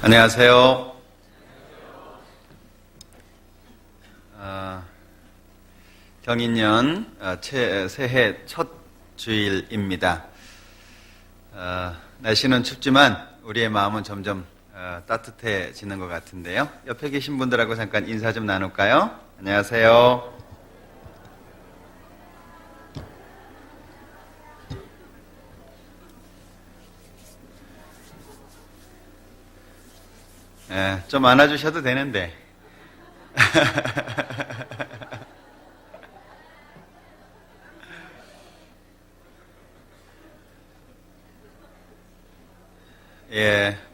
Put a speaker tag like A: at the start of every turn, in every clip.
A: 안녕하세요. 경인년 새해 첫 주일입니다. 날씨는 춥지만 우리의 마음은 점점 따뜻해지는 것 같은데요. 옆에 계신 분들하고 잠깐 인사 좀 나눌까요? 안녕하세요. 좀 안아주셔도 되는데.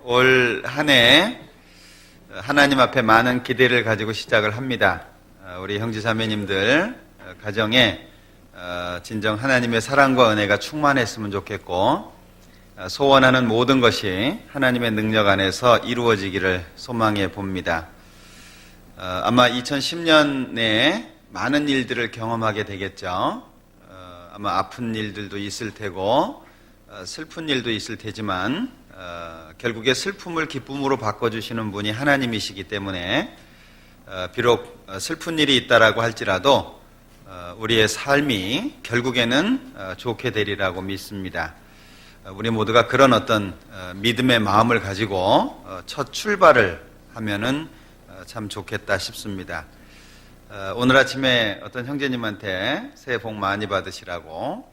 A: 올 한 해 하나님 앞에 많은 기대를 가지고 시작을 합니다. 우리 형제자매님들 가정에 진정 하나님의 사랑과 은혜가 충만했으면 좋겠고, 소원하는 모든 것이 하나님의 능력 안에서 이루어지기를 소망해 봅니다. 아마 2010년 내에 많은 일들을 경험하게 되겠죠. 아마 아픈 일들도 있을 테고 슬픈 일도 있을 테지만 결국에 슬픔을 기쁨으로 바꿔주시는 분이 하나님이시기 때문에 비록 슬픈 일이 있다라고 할지라도 우리의 삶이 결국에는 좋게 되리라고 믿습니다. 우리 모두가 그런 어떤 믿음의 마음을 가지고 첫 출발을 하면은 참 좋겠다 싶습니다. 오늘 아침에 어떤 형제님한테 새해 복 많이 받으시라고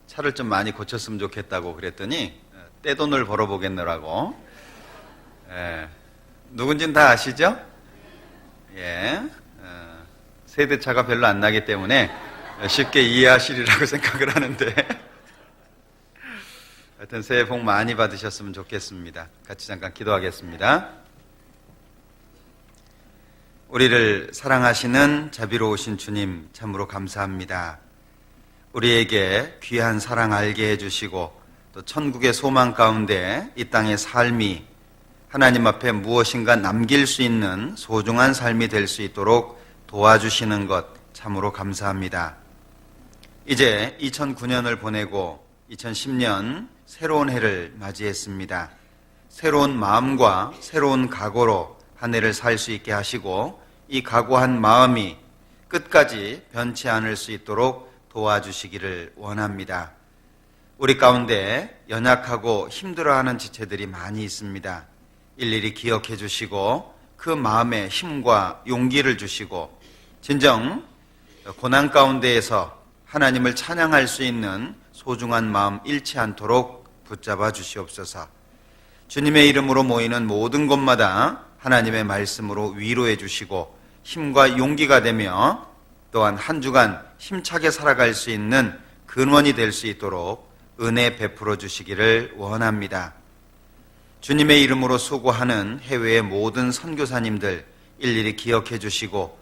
A: 차를 좀 많이 고쳤으면 좋겠다고 그랬더니 떼돈을 벌어보겠노라고. 누군지는 다 아시죠? 세대차가 별로 안 나기 때문에 쉽게 이해하시리라고 생각을 하는데 하여튼 새해 복 많이 받으셨으면 좋겠습니다. 같이 잠깐 기도하겠습니다. 우리를 사랑하시는 자비로우신 주님, 참으로 감사합니다. 우리에게 귀한 사랑 알게 해주시고 또 천국의 소망 가운데 이 땅의 삶이 하나님 앞에 무엇인가 남길 수 있는 소중한 삶이 될 수 있도록 도와주시는 것 참으로 감사합니다. 이제 2009년을 보내고 2010년 새로운 해를 맞이했습니다. 새로운 마음과 새로운 각오로 한 해를 살 수 있게 하시고 이 각오한 마음이 끝까지 변치 않을 수 있도록 도와주시기를 원합니다. 우리 가운데 연약하고 힘들어하는 지체들이 많이 있습니다. 일일이 기억해 주시고 그 마음에 힘과 용기를 주시고 진정 고난 가운데에서 하나님을 찬양할 수 있는 소중한 마음 잃지 않도록 붙잡아 주시옵소서. 주님의 이름으로 모이는 모든 곳마다 하나님의 말씀으로 위로해 주시고 힘과 용기가 되며 또한 한 주간 힘차게 살아갈 수 있는 근원이 될 수 있도록 은혜 베풀어 주시기를 원합니다. 주님의 이름으로 수고하는 해외의 모든 선교사님들 일일이 기억해 주시고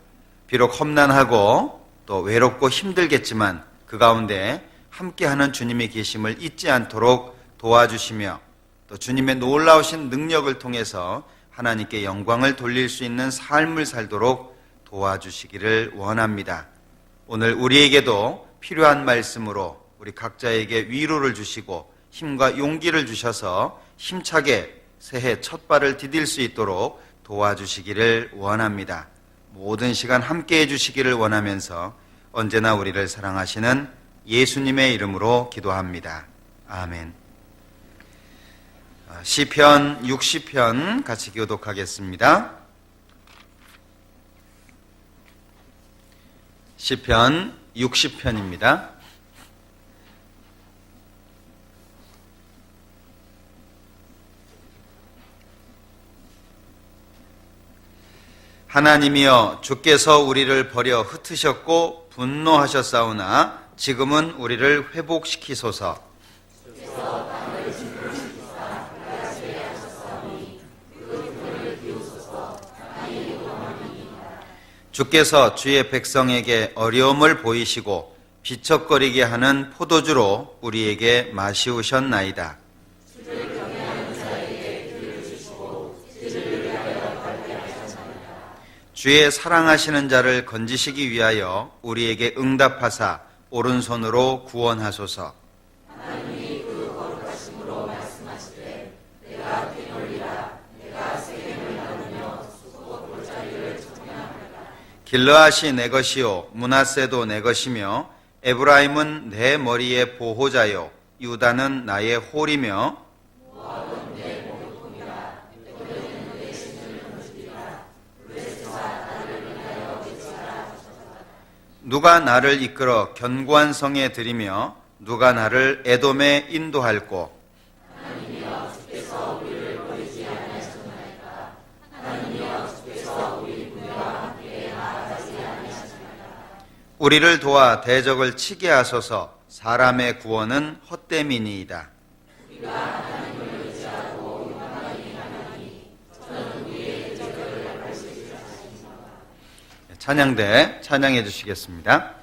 A: 비록 험난하고 또 외롭고 힘들겠지만 그 가운데 함께하는 주님의 계심을 잊지 않도록 도와주시며 또 주님의 놀라우신 능력을 통해서 하나님께 영광을 돌릴 수 있는 삶을 살도록 도와주시기를 원합니다. 오늘 우리에게도 필요한 말씀으로 우리 각자에게 위로를 주시고 힘과 용기를 주셔서 힘차게 새해 첫 발을 디딜 수 있도록 도와주시기를 원합니다. 모든 시간 함께해 주시기를 원하면서 언제나 우리를 사랑하시는 예수님의 이름으로 기도합니다. 아멘. 시편 60편 같이 교독하겠습니다. 시편 60편입니다. 하나님이여, 주께서 우리를 버려 흩으셨고 분노하셨사오나 지금은 우리를 회복시키소서. 주께서 주의 백성에게 어려움을 보이시고 비척거리게 하는 포도주로 우리에게 마시우셨나이다. 주의 사랑하시는 자를 건지시기 위하여 우리에게 응답하사 오른손으로 구원하소서. 하나님이 그 거룩하심으로 말씀하시되 내가 길르앗이 내 것이요 므낫세도 내 것이며 에브라임은 내 머리의 보호자요 유다는 나의 홀이며 누가 나를 이끌어 견고한 성에 들이며 누가 나를 에돔에 인도할꼬. 우리를 도와 대적을 치게 하소서. 사람의 구원은 헛됨이니이다. 찬양대 찬양해 주시겠습니다.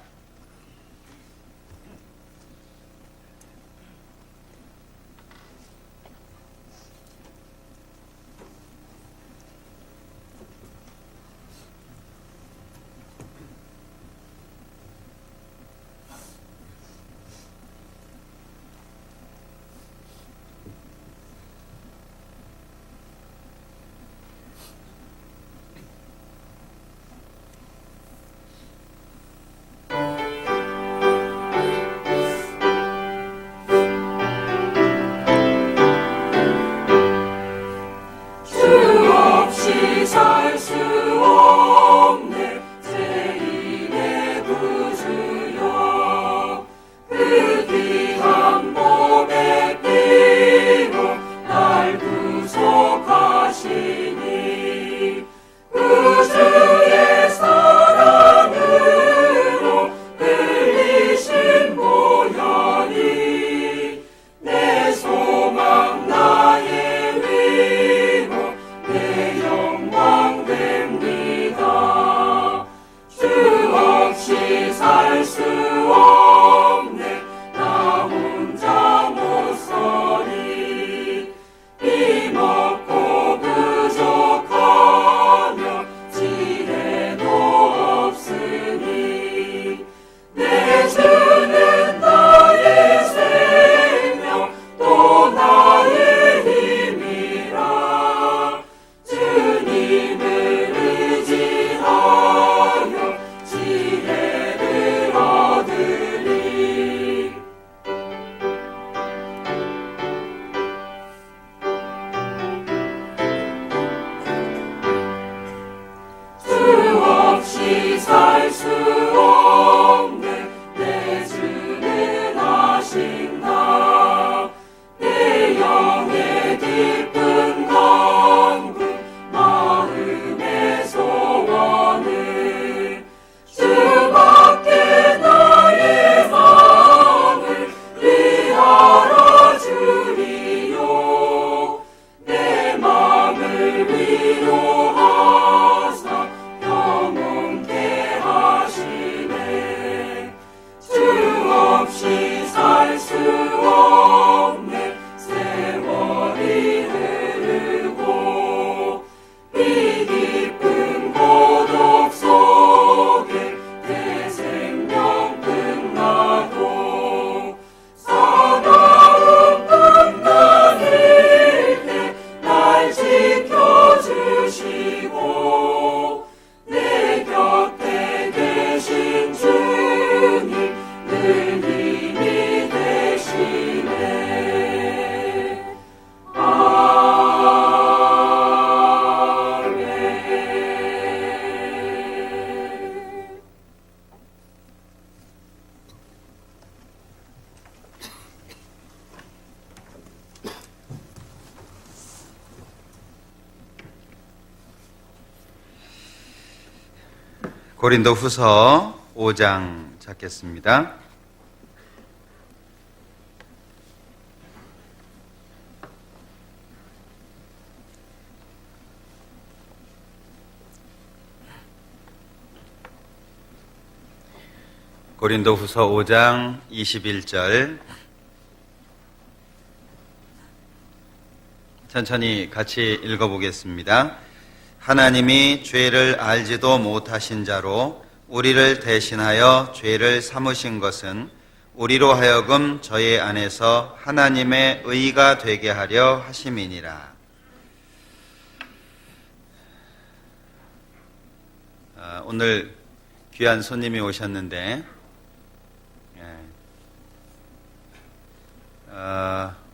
A: 고린도후서 5장 찾겠습니다. 고린도후서 5장 21절 천천히 같이 읽어보겠습니다. 하나님이 죄를 알지도 못하신 자로 우리를 대신하여 죄를 삼으신 것은 우리로 하여금 저의 안에서 하나님의 의가 되게 하려 하심이니라. 오늘 귀한 손님이 오셨는데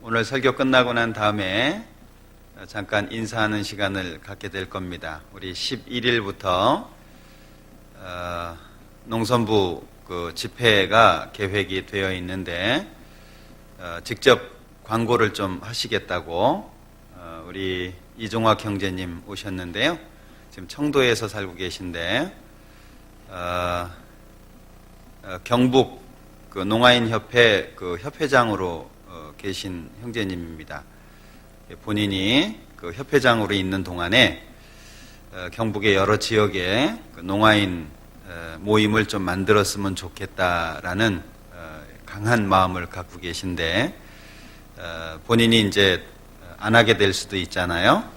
A: 오늘 설교 끝나고 난 다음에 잠깐 인사하는 시간을 갖게 될 겁니다. 우리 11일부터 농선부 그 집회가 계획이 되어 있는데 직접 광고를 좀 하시겠다고 우리 이종학 형제님 오셨는데요. 지금 청도에서 살고 계신데 경북 그 농아인협회 그 협회장으로 계신 형제님입니다. 본인이 그 협회장으로 있는 동안에 경북의 여러 지역에 그 농아인 모임을 좀 만들었으면 좋겠다라는 강한 마음을 갖고 계신데 본인이 이제 안 하게 될 수도 있잖아요.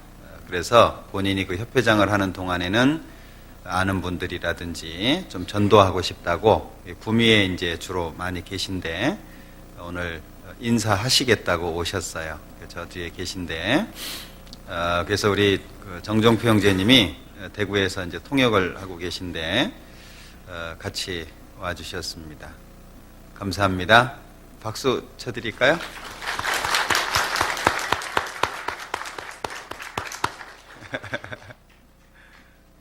A: 그래서 본인이 그 협회장을 하는 동안에는 아는 분들이라든지 좀 전도하고 싶다고 구미에 이제 주로 많이 계신데 오늘 인사하시겠다고 오셨어요. 저 뒤에 계신데 그래서 우리 정종표 형제님이 대구에서 이제 통역을 하고 계신데 같이 와주셨습니다. 감사합니다. 박수 쳐드릴까요?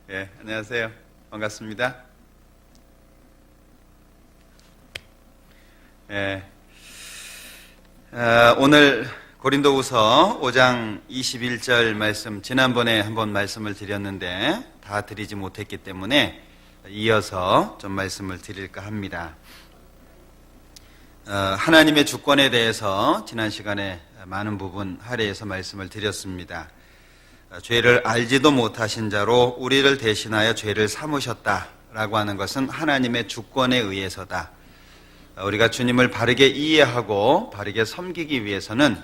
A: 예, 안녕하세요. 반갑습니다. 예, 오늘 고린도후서 5장 21절 말씀 지난번에 한번 말씀을 드렸는데 다 드리지 못했기 때문에 이어서 좀 말씀을 드릴까 합니다. 하나님의 주권에 대해서 지난 시간에 많은 부분 할애해서 말씀을 드렸습니다. 죄를 알지도 못하신 자로 우리를 대신하여 죄를 삼으셨다라고 하는 것은 하나님의 주권에 의해서다. 우리가 주님을 바르게 이해하고 바르게 섬기기 위해서는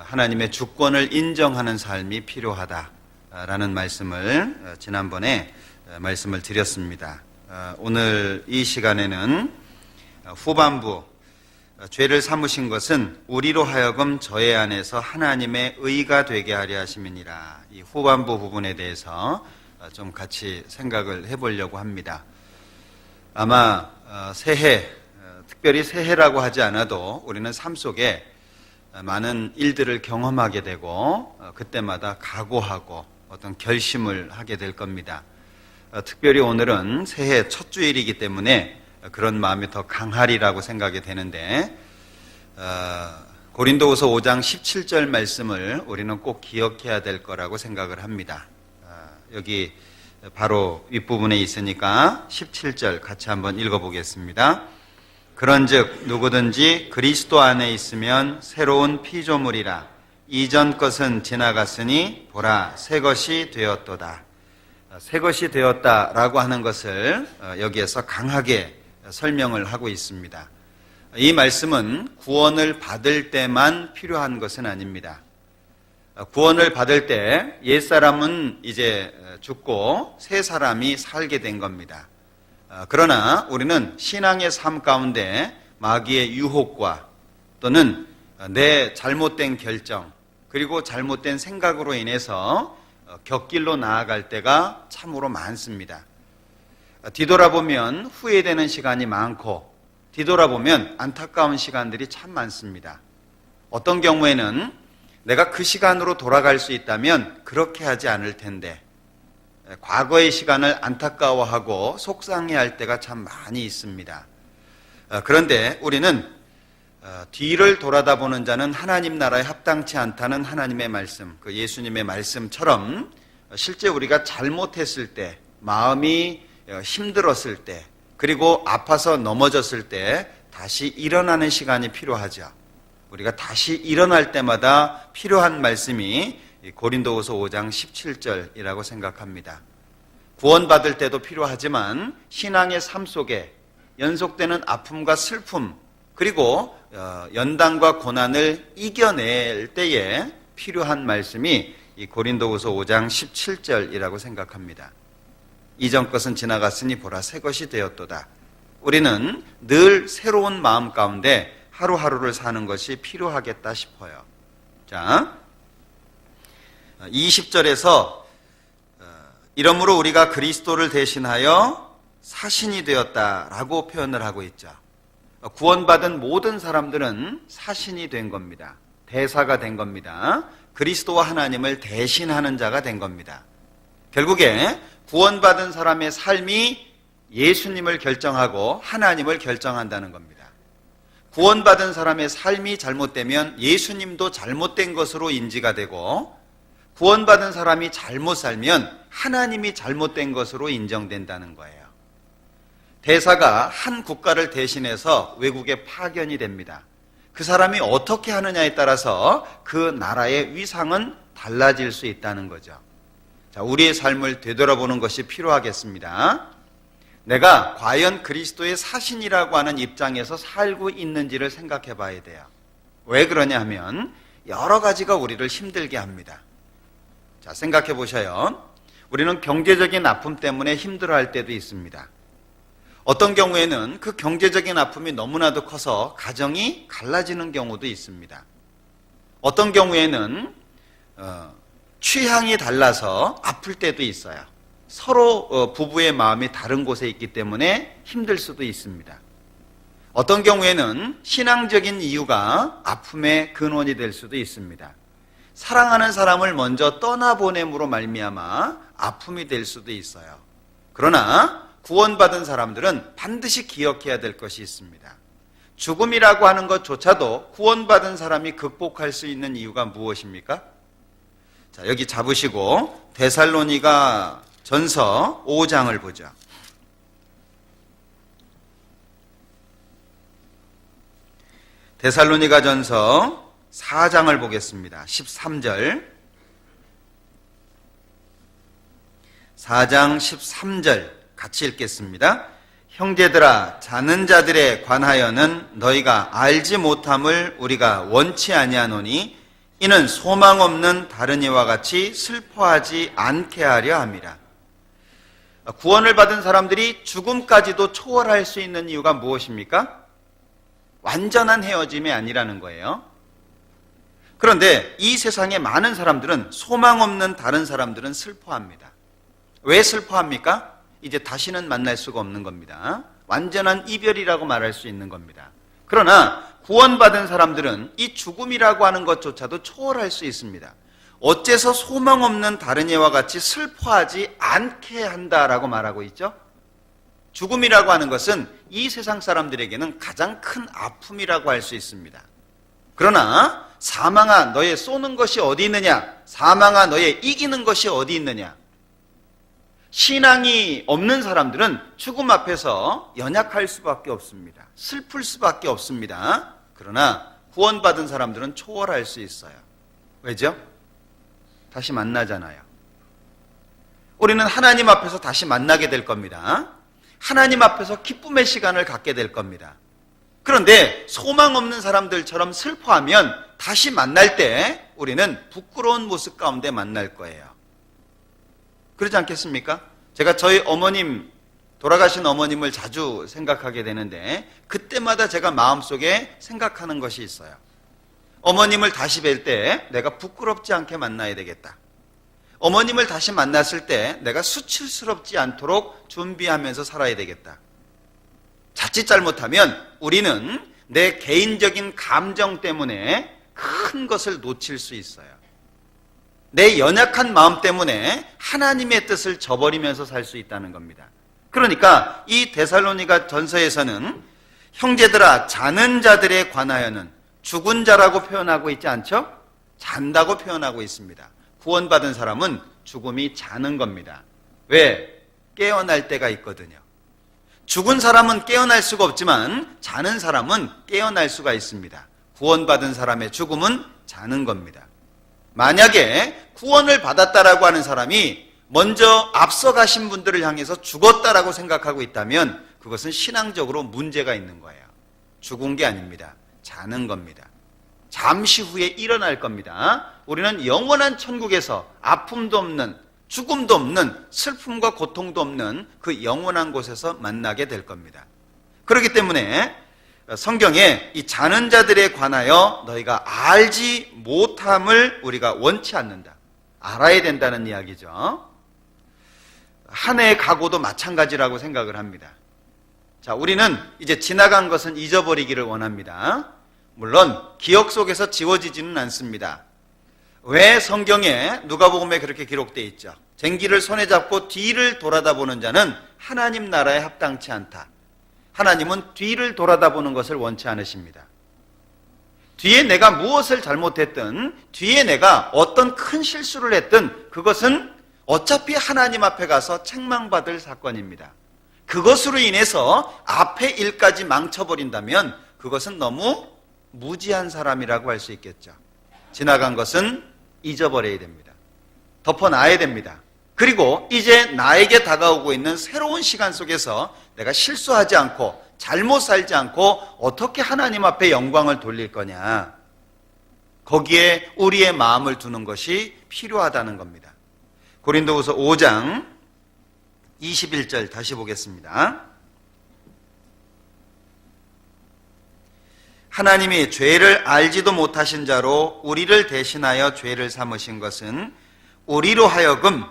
A: 하나님의 주권을 인정하는 삶이 필요하다라는 말씀을 지난번에 말씀을 드렸습니다. 오늘 이 시간에는 후반부 죄를 삼으신 것은 우리로 하여금 저의 안에서 하나님의 의가 되게 하려 하심이니라. 이 후반부 부분에 대해서 좀 같이 생각을 해보려고 합니다. 아마 새해, 특별히 새해라고 하지 않아도 우리는 삶 속에 많은 일들을 경험하게 되고 그때마다 각오하고 어떤 결심을 하게 될 겁니다. 특별히 오늘은 새해 첫 주일이기 때문에 그런 마음이 더 강하리라고 생각이 되는데 고린도후서 5장 17절 말씀을 우리는 꼭 기억해야 될 거라고 생각을 합니다. 여기 바로 윗부분에 있으니까 17절 같이 한번 읽어보겠습니다. 그런즉 누구든지 그리스도 안에 있으면 새로운 피조물이라 이전 것은 지나갔으니 보라 새 것이 되었도다. 새 것이 되었다라고 하는 것을 여기에서 강하게 설명을 하고 있습니다. 이 말씀은 구원을 받을 때만 필요한 것은 아닙니다. 구원을 받을 때 옛사람은 이제 죽고 새 사람이 살게 된 겁니다. 그러나 우리는 신앙의 삶 가운데 마귀의 유혹과 또는 내 잘못된 결정 그리고 잘못된 생각으로 인해서 곁길로 나아갈 때가 참으로 많습니다. 뒤돌아보면 후회되는 시간이 많고 뒤돌아보면 안타까운 시간들이 참 많습니다. 어떤 경우에는 내가 그 시간으로 돌아갈 수 있다면 그렇게 하지 않을 텐데 과거의 시간을 안타까워하고 속상해할 때가 참 많이 있습니다. 그런데 우리는 뒤를 돌아다보는 자는 하나님 나라에 합당치 않다는 하나님의 말씀, 그 예수님의 말씀처럼 실제 우리가 잘못했을 때, 마음이 힘들었을 때, 그리고 아파서 넘어졌을 때 다시 일어나는 시간이 필요하죠. 우리가 다시 일어날 때마다 필요한 말씀이 고린도후서 5장 17절이라고 생각합니다. 구원받을 때도 필요하지만 신앙의 삶 속에 연속되는 아픔과 슬픔 그리고 연단과 고난을 이겨낼 때에 필요한 말씀이 이 고린도후서 5장 17절이라고 생각합니다. 이전 것은 지나갔으니 보라 새 것이 되었도다. 우리는 늘 새로운 마음 가운데 하루하루를 사는 것이 필요하겠다 싶어요. 자, 20절에서 이러므로 우리가 그리스도를 대신하여 사신이 되었다라고 표현을 하고 있죠. 구원받은 모든 사람들은 사신이 된 겁니다. 대사가 된 겁니다. 그리스도와 하나님을 대신하는 자가 된 겁니다. 결국에 구원받은 사람의 삶이 예수님을 결정하고 하나님을 결정한다는 겁니다. 구원받은 사람의 삶이 잘못되면 예수님도 잘못된 것으로 인지가 되고, 구원받은 사람이 잘못 살면 하나님이 잘못된 것으로 인정된다는 거예요. 대사가 한 국가를 대신해서 외국에 파견이 됩니다. 그 사람이 어떻게 하느냐에 따라서 그 나라의 위상은 달라질 수 있다는 거죠. 자, 우리의 삶을 되돌아보는 것이 필요하겠습니다. 내가 과연 그리스도의 사신이라고 하는 입장에서 살고 있는지를 생각해 봐야 돼요. 왜 그러냐 하면 여러 가지가 우리를 힘들게 합니다. 자, 생각해 보셔요. 우리는 경제적인 아픔 때문에 힘들어할 때도 있습니다. 어떤 경우에는 그 경제적인 아픔이 너무나도 커서 가정이 갈라지는 경우도 있습니다. 어떤 경우에는 취향이 달라서 아플 때도 있어요. 서로 부부의 마음이 다른 곳에 있기 때문에 힘들 수도 있습니다. 어떤 경우에는 신앙적인 이유가 아픔의 근원이 될 수도 있습니다. 사랑하는 사람을 먼저 떠나보냄으로 말미암아 아픔이 될 수도 있어요. 그러나 구원받은 사람들은 반드시 기억해야 될 것이 있습니다. 죽음이라고 하는 것조차도 구원받은 사람이 극복할 수 있는 이유가 무엇입니까? 자, 여기 잡으시고 데살로니가 전서 5장을 보죠. 데살로니가 전서 4장을 보겠습니다. 13절. 4장 13절 같이 읽겠습니다. 형제들아, 자는 자들에 관하여는 너희가 알지 못함을 우리가 원치 아니하노니 이는 소망 없는 다른 이와 같이 슬퍼하지 않게 하려 함이라. 구원을 받은 사람들이 죽음까지도 초월할 수 있는 이유가 무엇입니까? 완전한 헤어짐이 아니라는 거예요. 그런데 이 세상에 많은 사람들은, 소망 없는 다른 사람들은 슬퍼합니다. 왜 슬퍼합니까? 이제 다시는 만날 수가 없는 겁니다. 완전한 이별이라고 말할 수 있는 겁니다. 그러나 구원받은 사람들은 이 죽음이라고 하는 것조차도 초월할 수 있습니다. 어째서 소망 없는 다른 이와 같이 슬퍼하지 않게 한다라고 말하고 있죠? 죽음이라고 하는 것은 이 세상 사람들에게는 가장 큰 아픔이라고 할 수 있습니다. 그러나 사망아, 너의 쏘는 것이 어디 있느냐? 사망아, 너의 이기는 것이 어디 있느냐? 신앙이 없는 사람들은 죽음 앞에서 연약할 수밖에 없습니다. 슬플 수밖에 없습니다. 그러나 구원받은 사람들은 초월할 수 있어요. 왜죠? 다시 만나잖아요. 우리는 하나님 앞에서 다시 만나게 될 겁니다. 하나님 앞에서 기쁨의 시간을 갖게 될 겁니다. 그런데 소망 없는 사람들처럼 슬퍼하면 다시 만날 때 우리는 부끄러운 모습 가운데 만날 거예요. 그러지 않겠습니까? 제가 저희 어머님, 돌아가신 어머님을 자주 생각하게 되는데 그때마다 제가 마음속에 생각하는 것이 있어요. 어머님을 다시 뵐 때 내가 부끄럽지 않게 만나야 되겠다. 어머님을 다시 만났을 때 내가 수치스럽지 않도록 준비하면서 살아야 되겠다. 자칫 잘못하면 우리는 내 개인적인 감정 때문에 큰 것을 놓칠 수 있어요. 내 연약한 마음 때문에 하나님의 뜻을 저버리면서 살 수 있다는 겁니다. 그러니까 이 데살로니가 전서에서는 형제들아, 자는 자들에 관하여는, 죽은 자라고 표현하고 있지 않죠? 잔다고 표현하고 있습니다. 구원받은 사람은 죽음이 자는 겁니다. 왜? 깨어날 때가 있거든요. 죽은 사람은 깨어날 수가 없지만 자는 사람은 깨어날 수가 있습니다. 구원받은 사람의 죽음은 자는 겁니다. 만약에 구원을 받았다라고 하는 사람이 먼저 앞서가신 분들을 향해서 죽었다라고 생각하고 있다면 그것은 신앙적으로 문제가 있는 거예요. 죽은 게 아닙니다. 자는 겁니다. 잠시 후에 일어날 겁니다. 우리는 영원한 천국에서 아픔도 없는, 죽음도 없는, 슬픔과 고통도 없는 그 영원한 곳에서 만나게 될 겁니다. 그렇기 때문에 성경에 이 자는 자들에 관하여 너희가 알지 못함을 우리가 원치 않는다. 알아야 된다는 이야기죠. 한 해의 각오도 마찬가지라고 생각을 합니다. 자, 우리는 이제 지나간 것은 잊어버리기를 원합니다. 물론 기억 속에서 지워지지는 않습니다. 왜 성경에 누가복음에 그렇게 기록되어 있죠? 쟁기를 손에 잡고 뒤를 돌아다보는 자는 하나님 나라에 합당치 않다. 하나님은 뒤를 돌아다보는 것을 원치 않으십니다. 뒤에 내가 무엇을 잘못했든, 뒤에 내가 어떤 큰 실수를 했든 그것은 어차피 하나님 앞에 가서 책망받을 사건입니다. 그것으로 인해서 앞에 일까지 망쳐버린다면 그것은 너무 무지한 사람이라고 할 수 있겠죠. 지나간 것은 잊어버려야 됩니다. 덮어놔야 됩니다. 그리고 이제 나에게 다가오고 있는 새로운 시간 속에서 내가 실수하지 않고 잘못 살지 않고 어떻게 하나님 앞에 영광을 돌릴 거냐, 거기에 우리의 마음을 두는 것이 필요하다는 겁니다. 고린도후서 5장 21절 다시 보겠습니다. 하나님이 죄를 알지도 못하신 자로 우리를 대신하여 죄를 삼으신 것은 우리로 하여금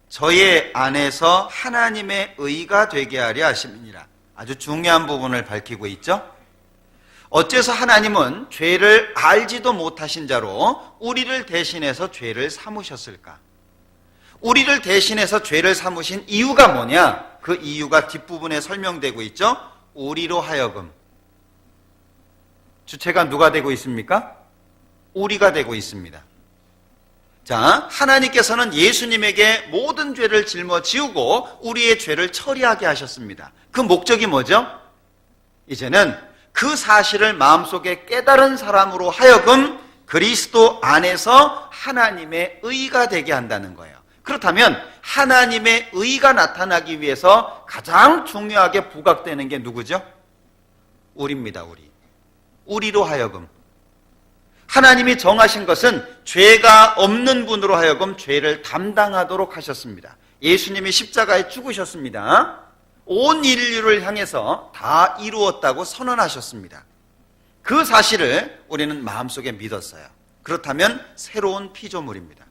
A: 저의 안에서 하나님의 의가 되게 하려 하심이니라. 아주 중요한 부분을 밝히고 있죠. 어째서 하나님은 죄를 알지도 못하신 자로 우리를 대신해서 죄를 삼으셨을까? 우리를 대신해서 죄를 삼으신 이유가 뭐냐? 그 이유가 뒷부분에 설명되고 있죠. 우리로 하여금. 주체가 누가 되고 있습니까? 우리가 되고 있습니다. 자, 하나님께서는 예수님에게 모든 죄를 짊어지우고 우리의 죄를 처리하게 하셨습니다. 그 목적이 뭐죠? 이제는 그 사실을 마음속에 깨달은 사람으로 하여금 그리스도 안에서 하나님의 의가 되게 한다는 거예요. 그렇다면 하나님의 의가 나타나기 위해서 가장 중요하게 부각되는 게 누구죠? 우리입니다. 우리로 하여금. 하나님이 정하신 것은 죄가 없는 분으로 하여금 죄를 담당하도록 하셨습니다. 예수님이 십자가에 죽으셨습니다. 온 인류를 향해서 다 이루었다고 선언하셨습니다. 그 사실을 우리는 마음속에 믿었어요. 그렇다면 새로운 피조물입니다.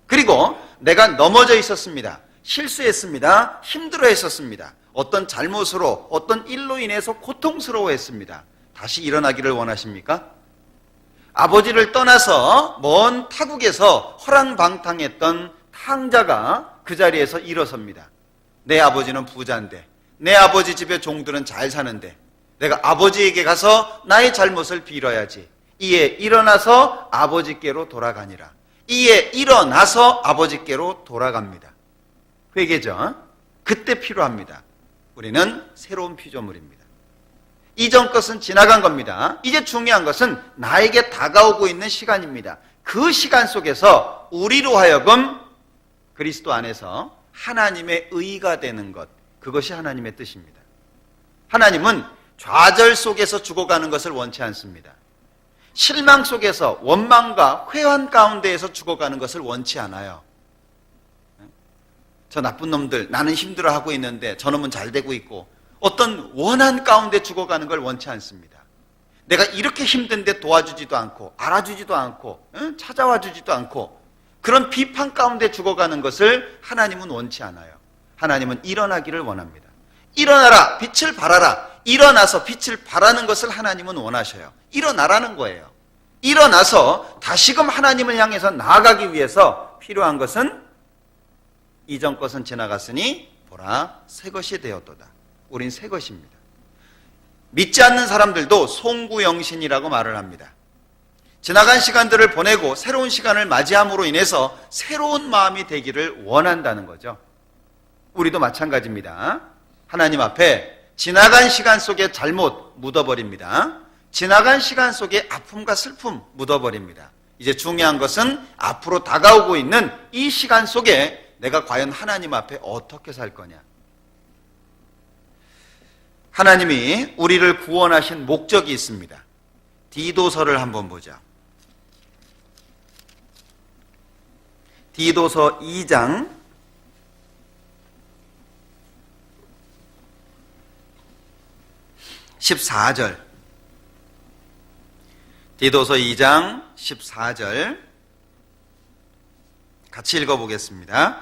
A: 그리고 내가 넘어져 있었습니다. 실수했습니다. 힘들어했었습니다. 어떤 잘못으로, 어떤 일로 인해서 고통스러워했습니다. 다시 일어나기를 원하십니까? 아버지를 떠나서 먼 타국에서 허랑방탕했던 탕자가 그 자리에서 일어섭니다. 내 아버지는 부자인데, 내 아버지 집의 종들은 잘 사는데 내가 아버지에게 가서 나의 잘못을 빌어야지. 이에 일어나서 아버지께로 돌아가니라. 이에 일어나서 아버지께로 돌아갑니다. 회개죠. 그때 필요합니다. 우리는 새로운 피조물입니다. 이전 것은 지나간 겁니다. 이제 중요한 것은 나에게 다가오고 있는 시간입니다. 그 시간 속에서 우리로 하여금 그리스도 안에서 하나님의 의가 되는 것, 그것이 하나님의 뜻입니다. 하나님은 좌절 속에서 죽어가는 것을 원치 않습니다. 실망 속에서 원망과 회한 가운데에서 죽어가는 것을 원치 않아요. 저 나쁜 놈들, 나는 힘들어하고 있는데 저놈은 잘 되고 있고, 어떤 원한 가운데 죽어가는 걸 원치 않습니다. 내가 이렇게 힘든데 도와주지도 않고 알아주지도 않고 찾아와 주지도 않고 그런 비판 가운데 죽어가는 것을 하나님은 원치 않아요. 하나님은 일어나기를 원합니다. 일어나라, 빛을 발하라. 일어나서 빛을 발하는 것을 하나님은 원하셔요. 일어나라는 거예요. 일어나서 다시금 하나님을 향해서 나아가기 위해서 필요한 것은 이전 것은 지나갔으니 보라 새 것이 되었도다. 우린 새 것입니다. 믿지 않는 사람들도 송구영신이라고 말을 합니다. 지나간 시간들을 보내고 새로운 시간을 맞이함으로 인해서 새로운 마음이 되기를 원한다는 거죠. 우리도 마찬가지입니다. 하나님 앞에 지나간 시간 속에 잘못 묻어버립니다. 지나간 시간 속에 아픔과 슬픔 묻어버립니다. 이제 중요한 것은 앞으로 다가오고 있는 이 시간 속에 내가 과연 하나님 앞에 어떻게 살 거냐. 하나님이 우리를 구원하신 목적이 있습니다. 디도서를 한번 보자. 디도서 2장 14절. 디도서 2장 14절 같이 읽어보겠습니다.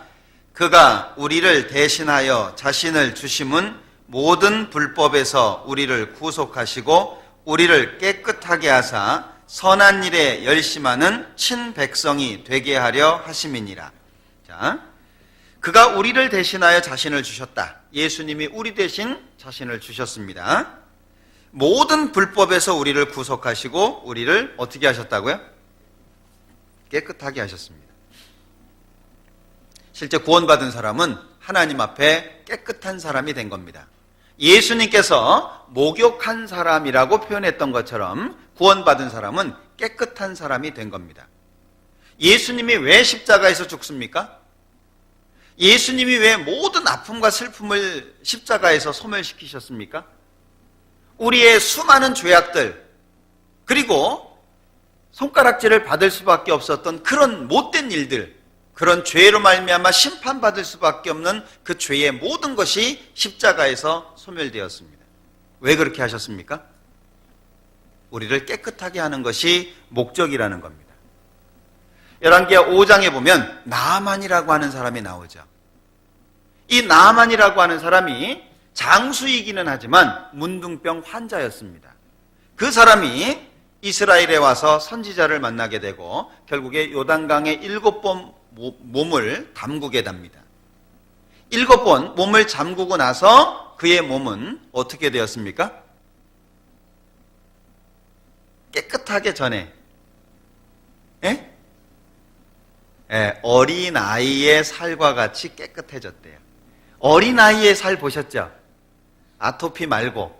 A: 그가 우리를 대신하여 자신을 주심은 모든 불법에서 우리를 구속하시고 우리를 깨끗하게 하사 선한 일에 열심하는 친백성이 되게 하려 하심이니라. 자, 그가 우리를 대신하여 자신을 주셨다. 예수님이 우리 대신 자신을 주셨습니다. 모든 불법에서 우리를 구속하시고 우리를 어떻게 하셨다고요? 깨끗하게 하셨습니다. 실제 구원받은 사람은 하나님 앞에 깨끗한 사람이 된 겁니다. 예수님께서 목욕한 사람이라고 표현했던 것처럼 구원받은 사람은 깨끗한 사람이 된 겁니다. 예수님이 왜 십자가에서 죽습니까? 예수님이 왜 모든 아픔과 슬픔을 십자가에서 소멸시키셨습니까? 우리의 수많은 죄악들, 그리고 손가락질을 받을 수밖에 없었던 그런 못된 일들, 그런 죄로 말미암아 심판받을 수밖에 없는 그 죄의 모든 것이 십자가에서 소멸되었습니다. 왜 그렇게 하셨습니까? 우리를 깨끗하게 하는 것이 목적이라는 겁니다. 열왕기하 5장에 보면 나아만이라고 하는 사람이 나오죠. 이 나아만이라고 하는 사람이 장수이기는 하지만 문둥병 환자였습니다. 그 사람이 이스라엘에 와서 선지자를 만나게 되고 결국에 요단강에 7번 몸을 담그게 됩니다. 7번 몸을 잠그고 나서 그의 몸은 어떻게 되었습니까? 깨끗하게 전에 어린아이의 살과 같이 깨끗해졌대요. 어린아이의 살 보셨죠? 아토피 말고.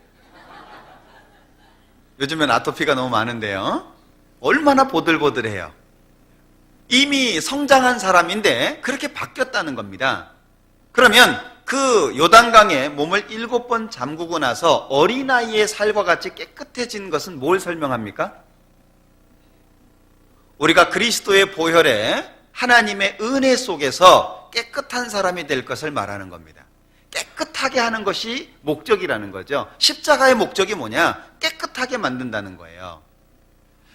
A: 요즘엔 아토피가 너무 많은데요. 얼마나 보들보들해요. 이미 성장한 사람인데 그렇게 바뀌었다는 겁니다. 그러면 그 요단강에 몸을 7번 잠그고 나서 어린아이의 살과 같이 깨끗해진 것은 뭘 설명합니까? 우리가 그리스도의 보혈에 하나님의 은혜 속에서 깨끗한 사람이 될 것을 말하는 겁니다. 깨끗하게 하는 것이 목적이라는 거죠. 십자가의 목적이 뭐냐? 깨끗하게 만든다는 거예요.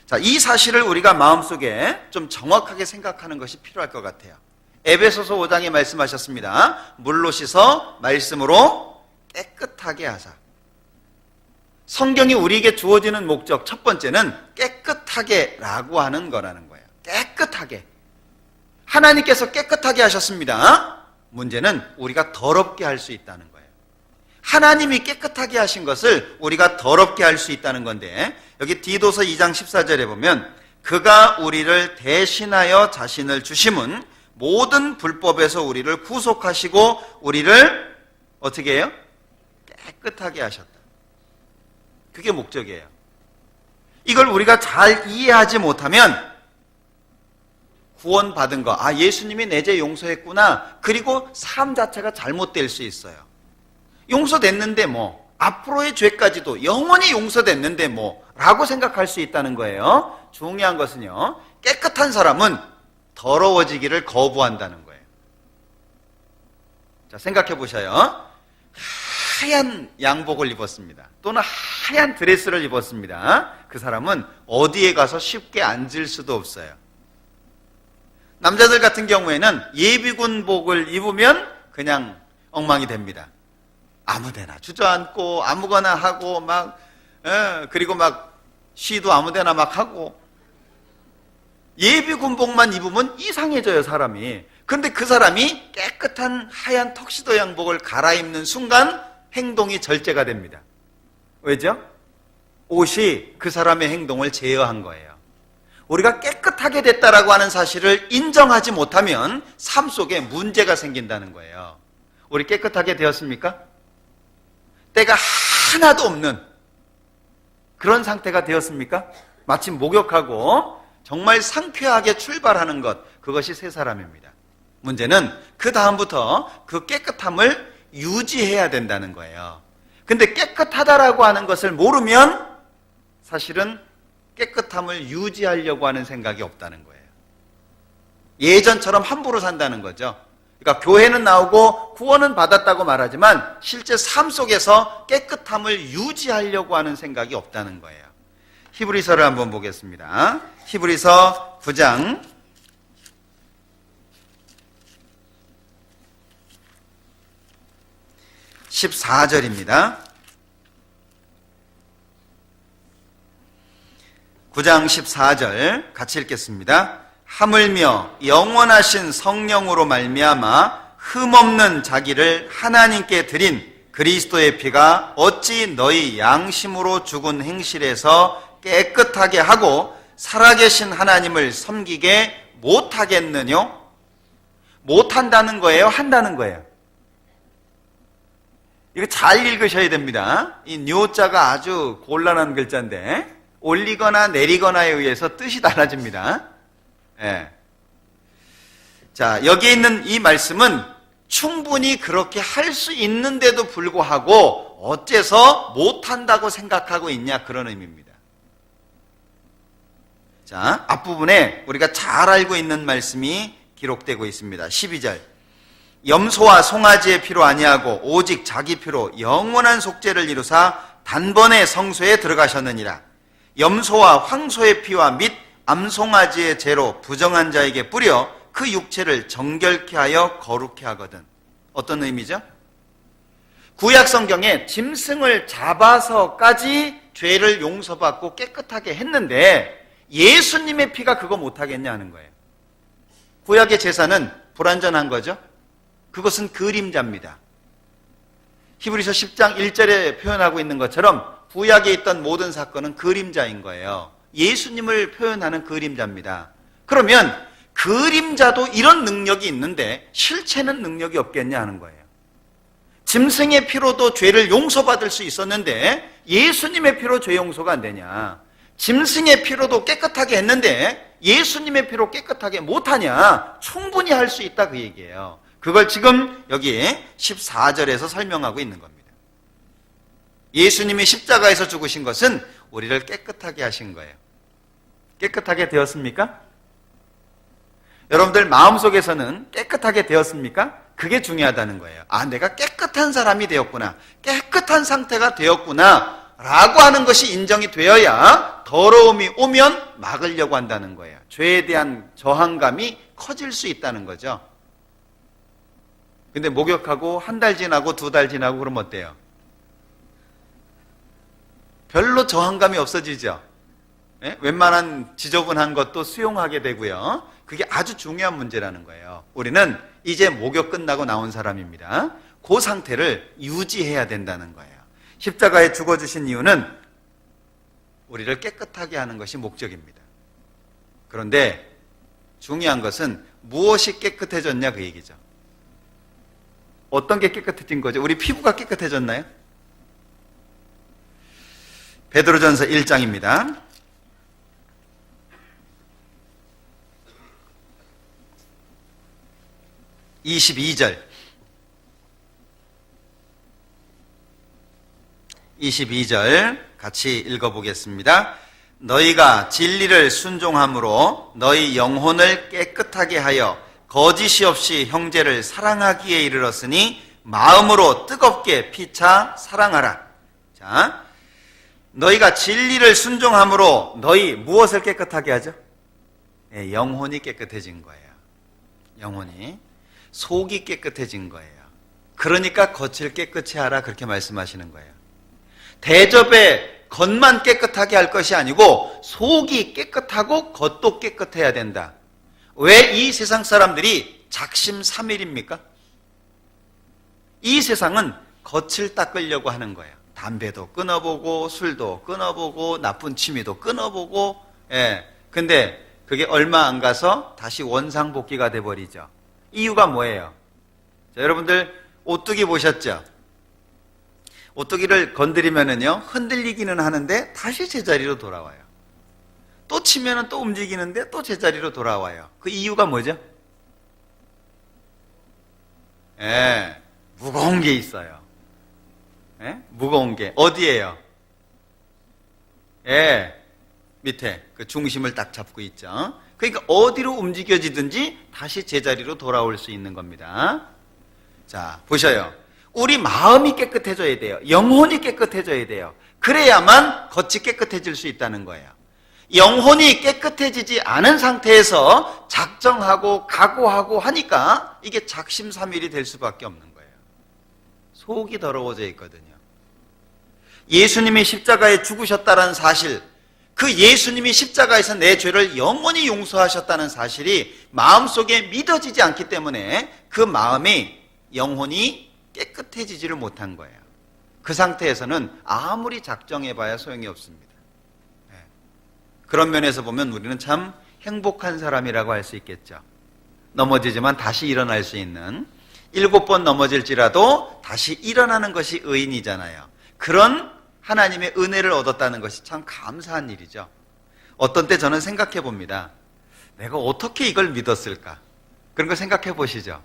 A: 자, 이 사실을 우리가 마음속에 좀 정확하게 생각하는 것이 필요할 것 같아요. 에베소서 5장에 말씀하셨습니다. 물로 씻어 말씀으로 깨끗하게 하사. 성경이 우리에게 주어지는 목적 첫 번째는 깨끗하게라고 하는 거라는 거예요. 깨끗하게. 하나님께서 깨끗하게 하셨습니다. 문제는 우리가 더럽게 할 수 있다는 거예요. 하나님이 깨끗하게 하신 것을 우리가 더럽게 할 수 있다는 건데 여기 디도서 2장 14절에 보면 그가 우리를 대신하여 자신을 주심은 모든 불법에서 우리를 구속하시고 우리를 어떻게 해요? 깨끗하게 하셨다. 그게 목적이에요. 이걸 우리가 잘 이해하지 못하면 구원받은 거, 예수님이 내 죄 용서했구나. 그리고 삶 자체가 잘못될 수 있어요. 용서됐는데 뭐, 앞으로의 죄까지도 영원히 용서됐는데 뭐, 라고 생각할 수 있다는 거예요. 중요한 것은요, 깨끗한 사람은 더러워지기를 거부한다는 거예요. 자, 생각해 보셔요. 하얀 양복을 입었습니다. 또는 하얀 드레스를 입었습니다. 그 사람은 어디에 가서 쉽게 앉을 수도 없어요. 남자들 같은 경우에는 예비군복을 입으면 그냥 엉망이 됩니다. 아무데나 주저앉고 아무거나 하고 그리고 막 시도 아무데나 막 하고 예비군복만 입으면 이상해져요, 사람이. 근데 그 사람이 깨끗한 하얀 턱시도 양복을 갈아입는 순간 행동이 절제가 됩니다. 왜죠? 옷이 그 사람의 행동을 제어한 거예요. 우리가 깨끗하게 됐다라고 하는 사실을 인정하지 못하면 삶 속에 문제가 생긴다는 거예요. 우리 깨끗하게 되었습니까? 때가 하나도 없는 그런 상태가 되었습니까? 마침 목욕하고 정말 상쾌하게 출발하는 것, 그것이 새 사람입니다. 문제는 그 다음부터 그 깨끗함을 유지해야 된다는 거예요. 근데 깨끗하다라고 하는 것을 모르면 사실은 깨끗함을 유지하려고 하는 생각이 없다는 거예요. 예전처럼 함부로 산다는 거죠. 그러니까 교회는 나오고 구원은 받았다고 말하지만 실제 삶 속에서 깨끗함을 유지하려고 하는 생각이 없다는 거예요. 히브리서를 한번 보겠습니다. 히브리서 9장 14절입니다. 9장 14절 같이 읽겠습니다. 하물며 영원하신 성령으로 말미암아 흠없는 자기를 하나님께 드린 그리스도의 피가 어찌 너희 양심으로 죽은 행실에서 깨끗하게 하고 살아계신 하나님을 섬기게 못하겠느뇨? 못한다는 거예요? 한다는 거예요? 이거 잘 읽으셔야 됩니다. 이 뇨자가 아주 곤란한 글자인데 올리거나 내리거나에 의해서 뜻이 달라집니다. 예. 자, 여기에 있는 이 말씀은 충분히 그렇게 할 수 있는데도 불구하고 어째서 못한다고 생각하고 있냐, 그런 의미입니다. 자, 앞부분에 우리가 잘 알고 있는 말씀이 기록되고 있습니다. 12절. 염소와 송아지의 피로 아니하고 오직 자기 피로 영원한 속죄를 이루사 단번에 성소에 들어가셨느니라. 염소와 황소의 피와 및 암송아지의 죄로 부정한 자에게 뿌려 그 육체를 정결케 하여 거룩케 하거든. 어떤 의미죠? 구약 성경에 짐승을 잡아서까지 죄를 용서받고 깨끗하게 했는데 예수님의 피가 그거 못하겠냐 하는 거예요. 구약의 제사는 불완전한 거죠. 그것은 그림자입니다. 히브리서 10장 1절에 표현하고 있는 것처럼 구약에 있던 모든 사건은 그림자인 거예요. 예수님을 표현하는 그림자입니다. 그러면 그림자도 이런 능력이 있는데 실체는 능력이 없겠냐 하는 거예요. 짐승의 피로도 죄를 용서받을 수 있었는데 예수님의 피로 죄 용서가 안 되냐? 짐승의 피로도 깨끗하게 했는데 예수님의 피로 깨끗하게 못하냐? 충분히 할 수 있다, 그 얘기예요. 그걸 지금 여기 14절에서 설명하고 있는 겁니다. 예수님이 십자가에서 죽으신 것은 우리를 깨끗하게 하신 거예요. 깨끗하게 되었습니까? 여러분들 마음속에서는 깨끗하게 되었습니까? 그게 중요하다는 거예요. 아, 내가 깨끗한 사람이 되었구나, 깨끗한 상태가 되었구나 라고 하는 것이 인정이 되어야 더러움이 오면 막으려고 한다는 거예요. 죄에 대한 저항감이 커질 수 있다는 거죠. 근데 목욕하고 한 달 지나고 두 달 지나고 그러면 어때요? 별로 저항감이 없어지죠. 예? 웬만한 지저분한 것도 수용하게 되고요. 그게 아주 중요한 문제라는 거예요. 우리는 이제 목욕 끝나고 나온 사람입니다. 그 상태를 유지해야 된다는 거예요. 십자가에 죽어주신 이유는 우리를 깨끗하게 하는 것이 목적입니다. 그런데 중요한 것은 무엇이 깨끗해졌냐, 그 얘기죠. 어떤 게 깨끗해진 거죠? 우리 피부가 깨끗해졌나요? 베드로전서 1장입니다. 22절. 22절 같이 읽어보겠습니다. 너희가 진리를 순종함으로 너희 영혼을 깨끗하게 하여 거짓이 없이 형제를 사랑하기에 이르렀으니 마음으로 뜨겁게 피차 사랑하라. 자, 너희가 진리를 순종함으로 너희 무엇을 깨끗하게 하죠? 네, 영혼이 깨끗해진 거예요. 영혼이. 속이 깨끗해진 거예요. 그러니까 겉을 깨끗이 하라, 그렇게 말씀하시는 거예요. 대접에 겉만 깨끗하게 할 것이 아니고 속이 깨끗하고 겉도 깨끗해야 된다. 왜 이 세상 사람들이 작심삼일입니까? 이 세상은 겉을 닦으려고 하는 거예요. 담배도 끊어보고 술도 끊어보고 나쁜 취미도 끊어보고. 예. 근데 그게 얼마 안 가서 다시 원상복귀가 돼버리죠. 이유가 뭐예요? 자, 여러분들 오뚜기 보셨죠? 오뚜기를 건드리면은요, 흔들리기는 하는데 다시 제자리로 돌아와요. 또 치면은 또 움직이는데 또 제자리로 돌아와요. 그 이유가 뭐죠? 예, 무거운 게 있어요. 예? 무거운 게 어디예요? 예, 밑에 그 중심을 딱 잡고 있죠. 그러니까 어디로 움직여지든지 다시 제자리로 돌아올 수 있는 겁니다. 자, 보셔요. 우리 마음이 깨끗해져야 돼요. 영혼이 깨끗해져야 돼요. 그래야만 겉이 깨끗해질 수 있다는 거예요. 영혼이 깨끗해지지 않은 상태에서 작정하고 각오하고 하니까 이게 작심삼일이 될 수밖에 없는 거예요. 속이 더러워져 있거든요. 예수님이 십자가에 죽으셨다는 사실, 그 예수님이 십자가에서 내 죄를 영원히 용서하셨다는 사실이 마음속에 믿어지지 않기 때문에 그 마음이 영혼이 깨끗해지지를 못한 거예요. 그 상태에서는 아무리 작정해봐야 소용이 없습니다. 그런 면에서 보면 우리는 참 행복한 사람이라고 할 수 있겠죠. 넘어지지만 다시 일어날 수 있는, 7번 넘어질지라도 다시 일어나는 것이 의인이잖아요. 그런 하나님의 은혜를 얻었다는 것이 참 감사한 일이죠. 어떤 때 저는 생각해 봅니다. 내가 어떻게 이걸 믿었을까? 그런 걸 생각해 보시죠.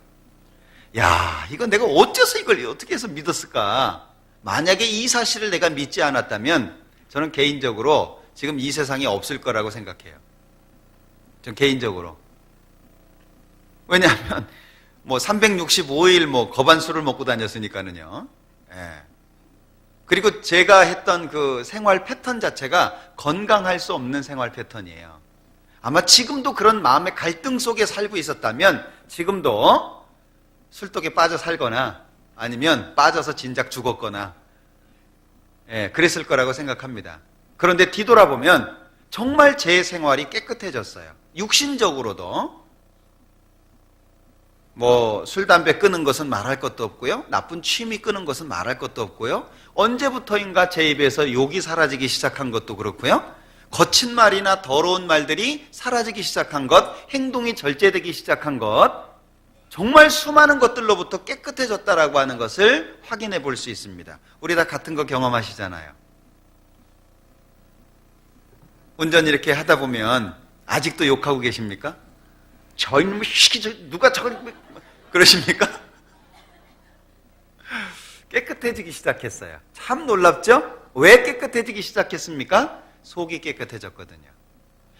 A: 야, 이거 내가 어째서 이걸 어떻게 해서 믿었을까? 만약에 이 사실을 내가 믿지 않았다면 저는 개인적으로 지금 이 세상에 없을 거라고 생각해요. 전 개인적으로. 왜냐하면 365일 거반수를 먹고 다녔으니까는요. 예. 그리고 제가 했던 그 생활 패턴 자체가 건강할 수 없는 생활 패턴이에요. 아마 지금도 그런 마음의 갈등 속에 살고 있었다면 지금도 술독에 빠져 살거나 아니면 빠져서 진작 죽었거나, 그랬을 거라고 생각합니다. 그런데 뒤돌아보면 정말 제 생활이 깨끗해졌어요. 육신적으로도. 술, 담배 끊은 것은 말할 것도 없고요. 나쁜 취미 끊은 것은 말할 것도 없고요. 언제부터인가 제 입에서 욕이 사라지기 시작한 것도 그렇고요. 거친 말이나 더러운 말들이 사라지기 시작한 것, 행동이 절제되기 시작한 것, 정말 수많은 것들로부터 깨끗해졌다라고 하는 것을 확인해 볼 수 있습니다. 우리 다 같은 거 경험하시잖아요. 운전 이렇게 하다 보면 아직도 욕하고 계십니까? 저 이놈의 시기, 누가 저걸 그러십니까? 깨끗해지기 시작했어요. 참 놀랍죠? 왜 깨끗해지기 시작했습니까? 속이 깨끗해졌거든요.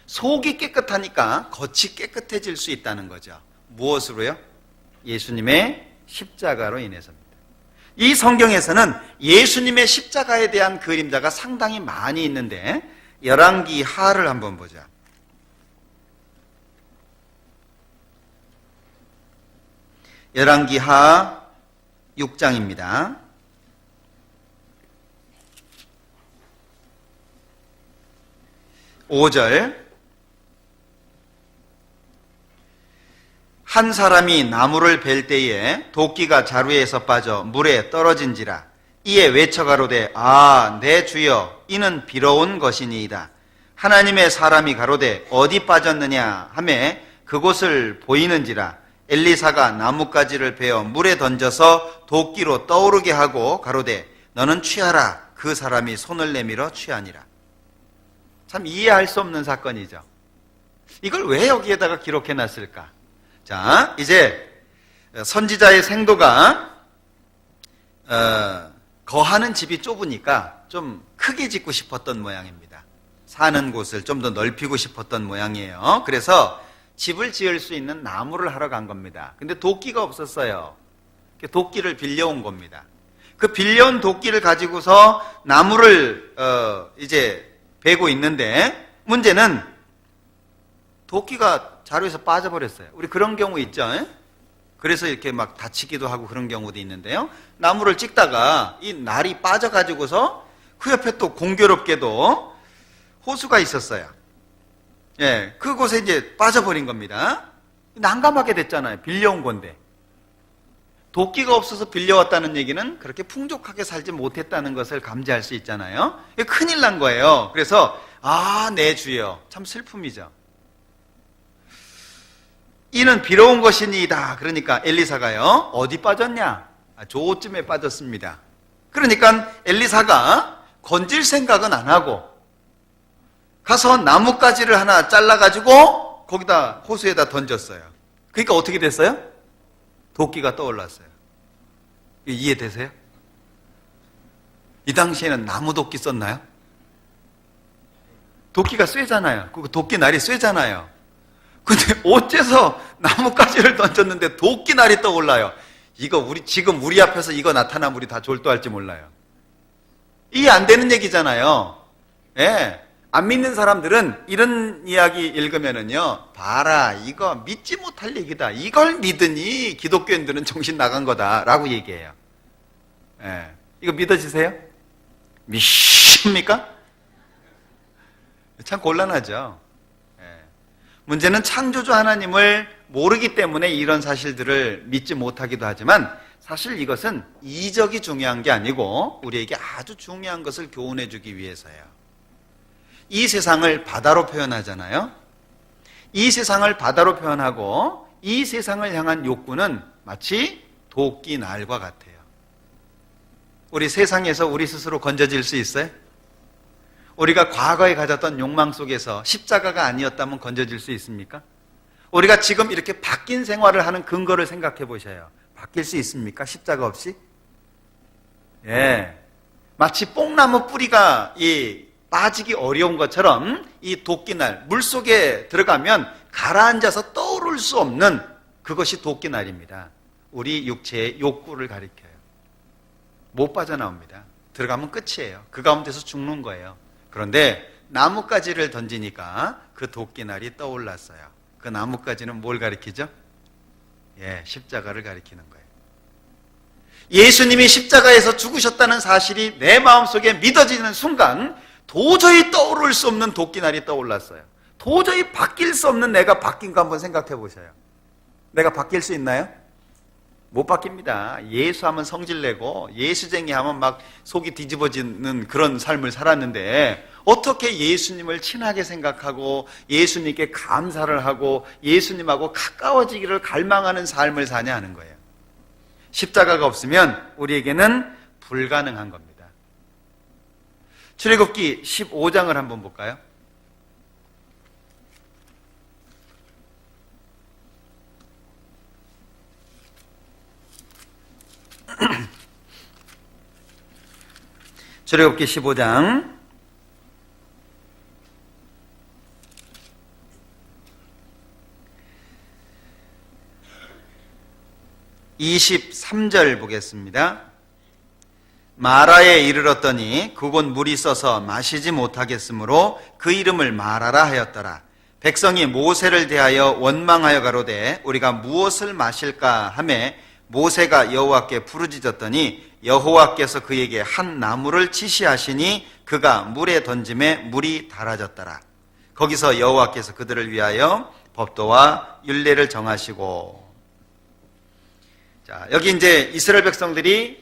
A: 속이 깨끗하니까 겉이 깨끗해질 수 있다는 거죠. 무엇으로요? 예수님의 십자가로 인해서입니다. 이 성경에서는 예수님의 십자가에 대한 그림자가 상당히 많이 있는데 열왕기 하를 한번 보자. 열왕기 하 6장입니다. 5절. 한 사람이 나무를 벨 때에 도끼가 자루에서 빠져 물에 떨어진지라. 이에 외쳐가로되 아, 내 주여, 이는 비로운 것이니이다. 하나님의 사람이 가로되 어디 빠졌느냐 하매 그곳을 보이는지라. 엘리사가 나뭇가지를 베어 물에 던져서 도끼로 떠오르게 하고 가로되 너는 취하라. 그 사람이 손을 내밀어 취하니라. 참 이해할 수 없는 사건이죠. 이걸 왜 여기에다가 기록해 놨을까? 자, 이제 선지자의 생도가 거하는 집이 좁으니까 좀 크게 짓고 싶었던 모양입니다. 사는 곳을 좀 더 넓히고 싶었던 모양이에요. 그래서 집을 지을 수 있는 나무를 하러 간 겁니다. 근데 도끼가 없었어요. 도끼를 빌려온 겁니다. 그 빌려온 도끼를 가지고서 나무를 이제 베고 있는데 문제는 도끼가 자루에서 빠져버렸어요. 우리 그런 경우 있죠. 그래서 이렇게 막 다치기도 하고 그런 경우도 있는데요. 나무를 찍다가 이 날이 빠져가지고서 그 옆에 또 공교롭게도 호수가 있었어요. 예, 그곳에 이제 빠져버린 겁니다. 난감하게 됐잖아요. 빌려온 건데. 도끼가 없어서 빌려왔다는 얘기는 그렇게 풍족하게 살지 못했다는 것을 감지할 수 있잖아요. 큰일 난 거예요. 그래서 아, 내 주여. 참 슬픔이죠. 이는 비로운 것이니이다. 그러니까 엘리사가요, 어디 빠졌냐? 저쯤에 빠졌습니다. 그러니까 엘리사가 건질 생각은 안 하고 가서 나뭇가지를 하나 잘라가지고 거기다 호수에다 던졌어요. 그러니까 어떻게 됐어요? 도끼가 떠올랐어요. 이해되세요? 이 당시에는 나무 도끼 썼나요? 도끼가 쇠잖아요. 그 도끼 날이 쇠잖아요. 근데 어째서 나뭇가지를 던졌는데 도끼 날이 떠올라요? 이거 지금 우리 앞에서 이거 나타나면 우리 다 졸도할지 몰라요. 이해 안 되는 얘기잖아요. 예. 안 믿는 사람들은 이런 이야기 읽으면은요, 봐라, 이거 믿지 못할 얘기다. 이걸 믿으니 기독교인들은 정신 나간 거다라고 얘기해요. 예. 이거 믿어지세요? 믿습니까? 참 곤란하죠. 예. 문제는 창조주 하나님을 모르기 때문에 이런 사실들을 믿지 못하기도 하지만 사실 이것은 이적이 중요한 게 아니고 우리에게 아주 중요한 것을 교훈해 주기 위해서예요. 이 세상을 바다로 표현하잖아요. 이 세상을 바다로 표현하고 이 세상을 향한 욕구는 마치 도끼날과 같아요. 우리 세상에서 우리 스스로 건져질 수 있어요? 우리가 과거에 가졌던 욕망 속에서 십자가가 아니었다면 건져질 수 있습니까? 우리가 지금 이렇게 바뀐 생활을 하는 근거를 생각해 보셔요. 바뀔 수 있습니까? 십자가 없이? 예. 마치 뽕나무 뿌리가 빠지기 어려운 것처럼 이 도끼날, 물속에 들어가면 가라앉아서 떠오를 수 없는 그것이 도끼날입니다. 우리 육체의 욕구를 가리켜요. 못 빠져나옵니다. 들어가면 끝이에요. 그 가운데서 죽는 거예요. 그런데 나뭇가지를 던지니까 그 도끼날이 떠올랐어요. 그 나뭇가지는 뭘 가리키죠? 예, 십자가를 가리키는 거예요. 예수님이 십자가에서 죽으셨다는 사실이 내 마음속에 믿어지는 순간 도저히 떠오를 수 없는 도끼날이 떠올랐어요. 도저히 바뀔 수 없는 내가 바뀐 거 한번 생각해 보셔요. 내가 바뀔 수 있나요? 못 바뀝니다. 예수하면 성질내고 예수쟁이 하면 막 속이 뒤집어지는 그런 삶을 살았는데 어떻게 예수님을 친하게 생각하고 예수님께 감사를 하고 예수님하고 가까워지기를 갈망하는 삶을 사냐 하는 거예요. 십자가가 없으면 우리에게는 불가능한 겁니다. 출애굽기 15장을 한번 볼까요? 출애굽기 15장 23절 보겠습니다. 마라에 이르렀더니 그곳 물이 써서 마시지 못하겠으므로 그 이름을 마라라 하였더라. 백성이 모세를 대하여 원망하여 가로되 우리가 무엇을 마실까 하매 모세가 여호와께 부르짖었더니 여호와께서 그에게 한 나무를 지시하시니 그가 물에 던짐에 물이 달아졌더라. 거기서 여호와께서 그들을 위하여 법도와 율례를 정하시고. 자, 여기 이제 이스라엘 백성들이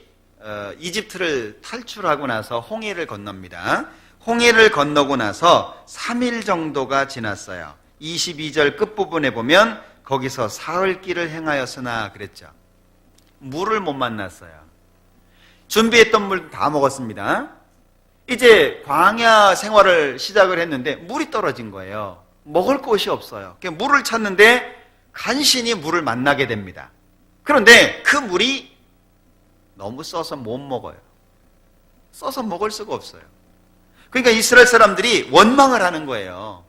A: 이집트를 탈출하고 나서 홍해를 건넙니다. 홍해를 건너고 나서 3일 정도가 지났어요. 22절 끝부분에 보면 거기서 사흘길을 행하였으나 그랬죠. 물을 못 만났어요. 준비했던 물 다 먹었습니다. 이제 광야 생활을 시작을 했는데 물이 떨어진 거예요. 먹을 곳이 없어요. 물을 찾는데 간신히 물을 만나게 됩니다. 그런데 그 물이 너무 써서 못 먹어요. 써서 먹을 수가 없어요. 그러니까 이스라엘 사람들이 원망을 하는 거예요.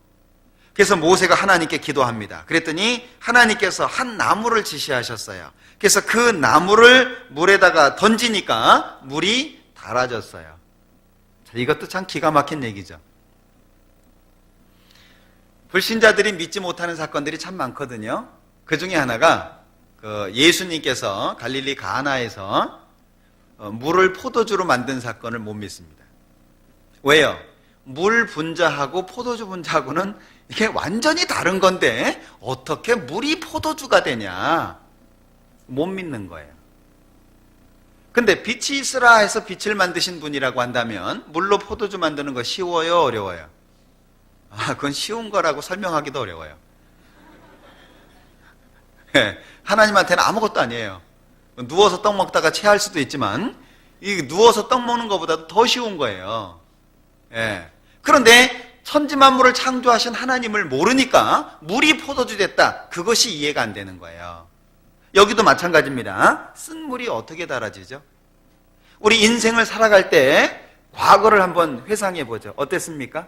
A: 그래서 모세가 하나님께 기도합니다. 그랬더니 하나님께서 한 나무를 지시하셨어요. 그래서 그 나무를 물에다가 던지니까 물이 달아졌어요. 자, 이것도 참 기가 막힌 얘기죠. 불신자들이 믿지 못하는 사건들이 참 많거든요. 그 중에 하나가 예수님께서 갈릴리 가나에서 물을 포도주로 만든 사건을 못 믿습니다. 왜요? 물 분자하고 포도주 분자하고는 이게 완전히 다른 건데 어떻게 물이 포도주가 되냐? 못 믿는 거예요. 근데 빛이 있으라 해서 빛을 만드신 분이라고 한다면 물로 포도주 만드는 거 쉬워요? 어려워요? 그건 쉬운 거라고 설명하기도 어려워요. 하나님한테는 아무것도 아니에요. 누워서 떡 먹다가 체할 수도 있지만 이 누워서 떡 먹는 것보다도 더 쉬운 거예요. 그런데 천지만물을 창조하신 하나님을 모르니까 물이 포도주 됐다. 그것이 이해가 안 되는 거예요. 여기도 마찬가지입니다. 쓴 물이 어떻게 달아지죠? 우리 인생을 살아갈 때 과거를 한번 회상해 보죠. 어땠습니까?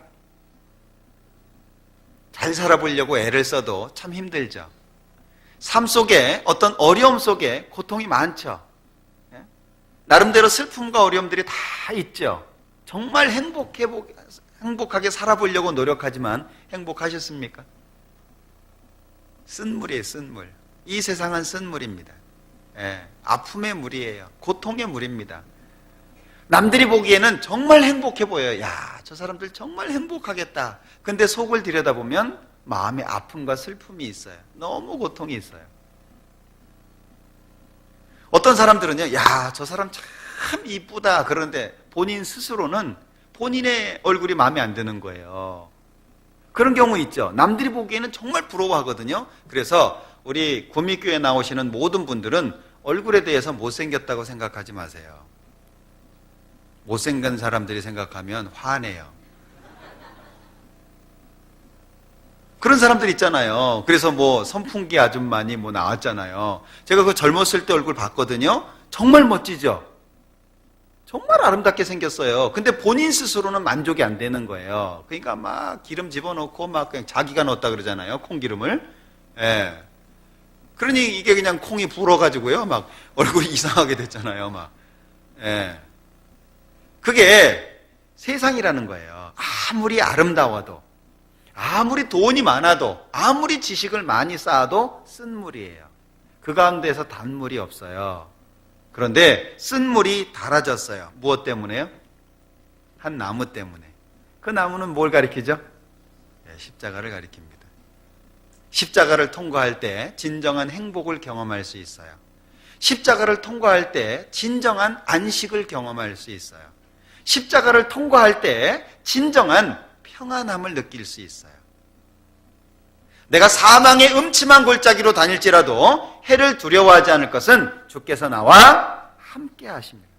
A: 잘 살아보려고 애를 써도 참 힘들죠. 삶 속에 어떤 어려움 속에 고통이 많죠. 나름대로 슬픔과 어려움들이 다 있죠. 정말 행복하게 살아보려고 노력하지만 행복하셨습니까? 쓴 물이에요, 쓴 물. 이 세상은 쓴 물입니다. 아픔의 물이에요. 고통의 물입니다. 남들이 보기에는 정말 행복해 보여요. 야, 저 사람들 정말 행복하겠다. 근데 속을 들여다보면 마음에 아픔과 슬픔이 있어요. 너무 고통이 있어요. 어떤 사람들은요, 야, 저 사람 참 이쁘다. 그런데 본인 스스로는 본인의 얼굴이 마음에 안 드는 거예요. 그런 경우 있죠. 남들이 보기에는 정말 부러워하거든요. 그래서 우리 구미교회 나오시는 모든 분들은 얼굴에 대해서 못생겼다고 생각하지 마세요. 못생긴 사람들이 생각하면 화내요. 그런 사람들 있잖아요. 그래서 뭐 선풍기 아줌마니 뭐 나왔잖아요. 제가 그 젊었을 때 얼굴 봤거든요. 정말 멋지죠? 정말 아름답게 생겼어요. 근데 본인 스스로는 만족이 안 되는 거예요. 그러니까 막 기름 집어넣고 막 그냥 자기가 넣었다 그러잖아요. 콩기름을. 예. 그러니 이게 그냥 콩이 불어가지고요. 막 얼굴이 이상하게 됐잖아요. 막. 예. 그게 세상이라는 거예요. 아무리 아름다워도, 아무리 돈이 많아도, 아무리 지식을 많이 쌓아도 쓴물이에요. 그 가운데서 단물이 없어요. 그런데 쓴물이 달아졌어요. 무엇 때문에요? 한 나무 때문에. 그 나무는 뭘 가리키죠? 네, 십자가를 가리킵니다. 십자가를 통과할 때 진정한 행복을 경험할 수 있어요. 십자가를 통과할 때 진정한 안식을 경험할 수 있어요. 십자가를 통과할 때 진정한 평안함을 느낄 수 있어요. 내가 사망의 음침한 골짜기로 다닐지라도 해를 두려워하지 않을 것은 주께서 나와 함께 하십니다.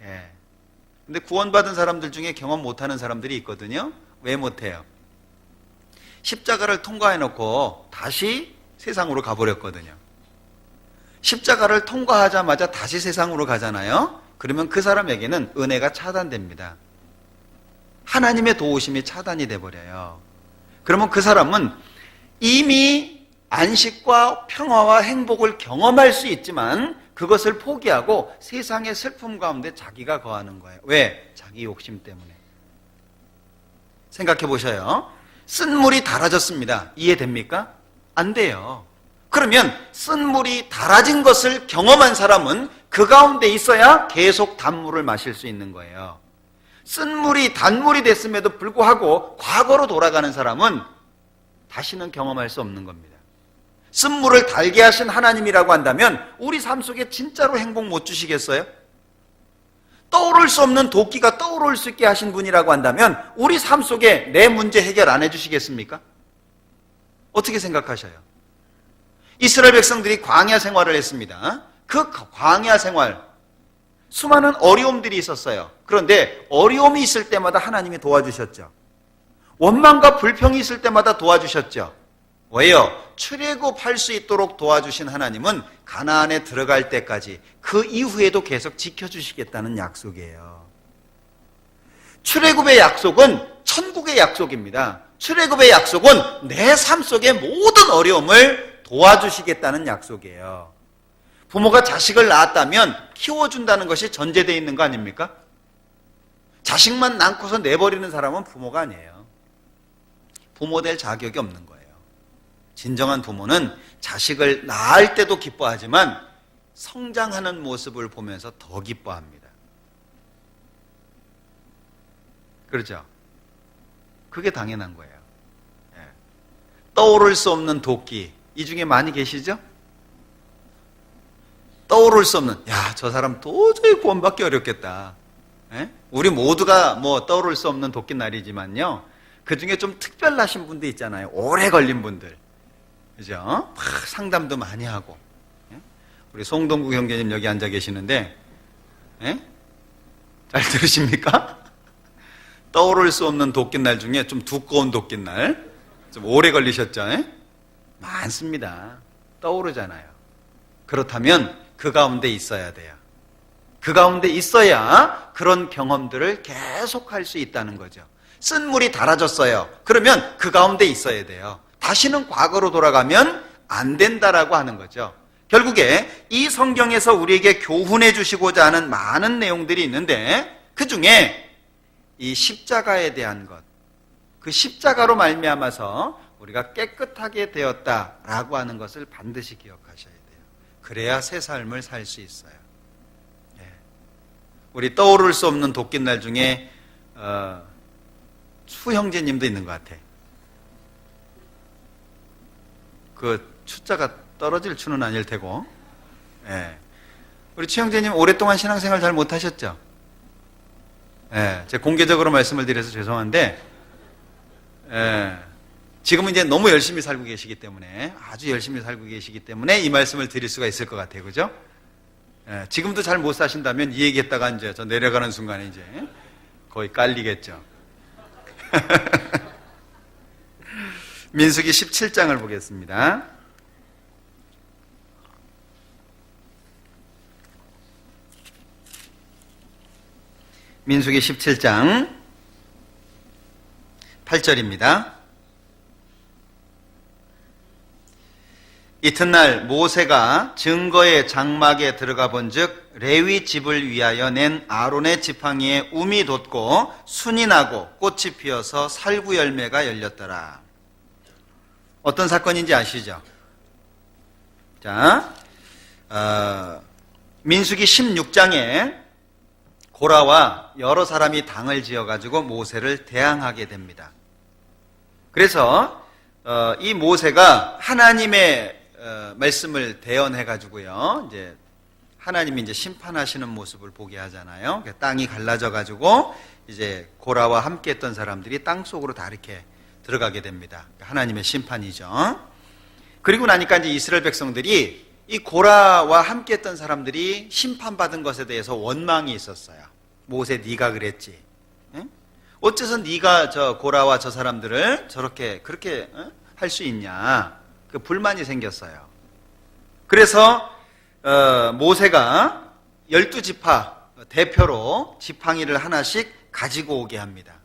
A: 예. 근데 구원받은 사람들 중에 경험 못하는 사람들이 있거든요. 왜 못해요? 십자가를 통과해놓고 다시 세상으로 가버렸거든요. 십자가를 통과하자마자 다시 세상으로 가잖아요. 그러면 그 사람에게는 은혜가 차단됩니다. 하나님의 도우심이 차단이 돼버려요. 그러면 그 사람은 이미 안식과 평화와 행복을 경험할 수 있지만 그것을 포기하고 세상의 슬픔 가운데 자기가 거하는 거예요. 왜? 자기 욕심 때문에. 생각해 보셔요. 쓴물이 달아졌습니다. 이해됩니까? 안 돼요. 그러면 쓴물이 달아진 것을 경험한 사람은 그 가운데 있어야 계속 단물을 마실 수 있는 거예요. 쓴물이 단물이 됐음에도 불구하고 과거로 돌아가는 사람은 다시는 경험할 수 없는 겁니다. 쓴물을 달게 하신 하나님이라고 한다면 우리 삶 속에 진짜로 행복 못 주시겠어요? 떠오를 수 없는 도끼가 떠오를 수 있게 하신 분이라고 한다면 우리 삶 속에 내 문제 해결 안 해주시겠습니까? 어떻게 생각하셔요? 이스라엘 백성들이 광야 생활을 했습니다. 그 광야 생활, 수많은 어려움들이 있었어요. 그런데 어려움이 있을 때마다 하나님이 도와주셨죠. 원망과 불평이 있을 때마다 도와주셨죠. 왜요? 출애굽할 수 있도록 도와주신 하나님은 가나안에 들어갈 때까지 그 이후에도 계속 지켜주시겠다는 약속이에요. 출애굽의 약속은 천국의 약속입니다. 출애굽의 약속은 내 삶 속의 모든 어려움을 도와주시겠다는 약속이에요. 부모가 자식을 낳았다면 키워준다는 것이 전제되어 있는 거 아닙니까? 자식만 낳고서 내버리는 사람은 부모가 아니에요. 부모 될 자격이 없는 거예요. 진정한 부모는 자식을 낳을 때도 기뻐하지만 성장하는 모습을 보면서 더 기뻐합니다. 그렇죠? 그게 당연한 거예요. 예. 떠오를 수 없는 도끼, 이 중에 많이 계시죠? 떠오를 수 없는, 야, 저 사람 도저히 구원받기 어렵겠다. 예? 우리 모두가 뭐 떠오를 수 없는 도끼날이지만요, 그 중에 좀 특별하신 분들 있잖아요. 오래 걸린 분들. 그죠? 막 상담도 많이 하고. 예? 우리 송동구 형제님 여기 앉아 계시는데, 예? 잘 들으십니까? 떠오를 수 없는 도끼날 중에 좀 두꺼운 도끼날, 좀 오래 걸리셨죠? 예? 많습니다. 떠오르잖아요. 그렇다면 그 가운데 있어야 돼요. 그 가운데 있어야 그런 경험들을 계속 할 수 있다는 거죠. 쓴물이 달아졌어요. 그러면 그 가운데 있어야 돼요. 다시는 과거로 돌아가면 안 된다라고 하는 거죠. 결국에 이 성경에서 우리에게 교훈해 주시고자 하는 많은 내용들이 있는데 그 중에 이 십자가에 대한 것, 그 십자가로 말미암아서 우리가 깨끗하게 되었다라고 하는 것을 반드시 기억하셔야 돼요. 그래야 새 삶을 살 수 있어요. 네. 우리 떠오를 수 없는 도끼날 중에 추 형제님도 있는 것 같아. 그 추자가 떨어질 추는 아닐 테고. 예. 우리 추 형제님 오랫동안 신앙생활 잘 못하셨죠? 예. 제가 공개적으로 말씀을 드려서 죄송한데, 예. 지금은 이제 너무 열심히 살고 계시기 때문에, 아주 열심히 살고 계시기 때문에 이 말씀을 드릴 수가 있을 것 같아요. 그죠? 예. 지금도 잘 못 사신다면 이 얘기했다가 이제 저 내려가는 순간에 이제 거의 깔리겠죠. 민수기 17장을 보겠습니다. 민수기 17장 8절입니다. 이튿날 모세가 증거의 장막에 들어가 본즉 레위 집을 위하여 낸 아론의 지팡이에 움이 돋고 순이 나고 꽃이 피어서 살구 열매가 열렸더라. 어떤 사건인지 아시죠? 자, 민수기 16장에 고라와 여러 사람이 당을 지어가지고 모세를 대항하게 됩니다. 그래서 이 모세가 하나님의 말씀을 대언해가지고요, 이제 하나님이 이제 심판하시는 모습을 보게 하잖아요. 땅이 갈라져가지고 이제 고라와 함께했던 사람들이 땅 속으로 다 이렇게 들어가게 됩니다. 하나님의 심판이죠. 그리고 나니까 이제 이스라엘 백성들이 이 고라와 함께했던 사람들이 심판받은 것에 대해서 원망이 있었어요. 모세, 네가 그랬지. 응? 어째서 네가 저 고라와 저 사람들을 저렇게 그렇게 할 수 있냐? 그 불만이 생겼어요. 그래서 모세가 12지파 대표로 지팡이를 하나씩 가지고 오게 합니다.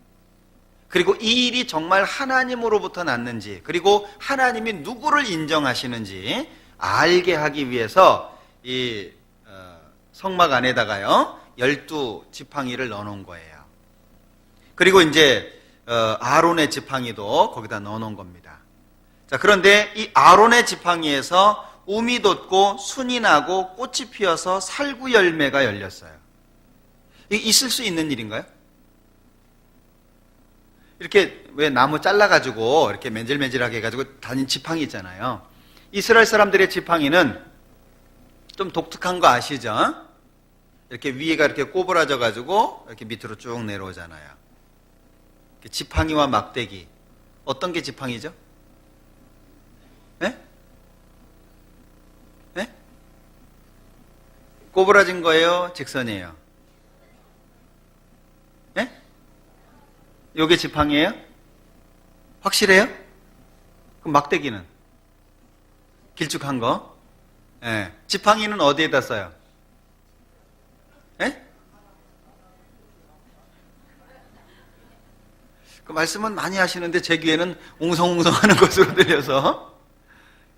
A: 그리고 이 일이 정말 하나님으로부터 났는지, 그리고 하나님이 누구를 인정하시는지 알게 하기 위해서 이 성막 안에다가요 12지팡이를 넣어놓은 거예요. 그리고 이제 아론의 지팡이도 거기다 넣어놓은 겁니다. 자, 그런데 이 아론의 지팡이에서 움이 돋고 순이 나고 꽃이 피어서 살구 열매가 열렸어요. 이게 있을 수 있는 일인가요? 이렇게 왜 나무 잘라가지고 이렇게 맨질맨질하게 해가지고 다닌 지팡이 있잖아요. 이스라엘 사람들의 지팡이는 좀 독특한 거 아시죠? 이렇게 위에가 이렇게 꼬부라져가지고 이렇게 밑으로 쭉 내려오잖아요. 지팡이와 막대기. 어떤 게 지팡이죠? 네? 네? 꼬부라진 거예요? 직선이에요? 네? 요게 지팡이에요? 확실해요? 그럼 막대기는? 길쭉한 거? 네. 지팡이는 어디에다 써요? 네? 그 말씀은 많이 하시는데 제 귀에는 웅성웅성 하는 것으로 들려서,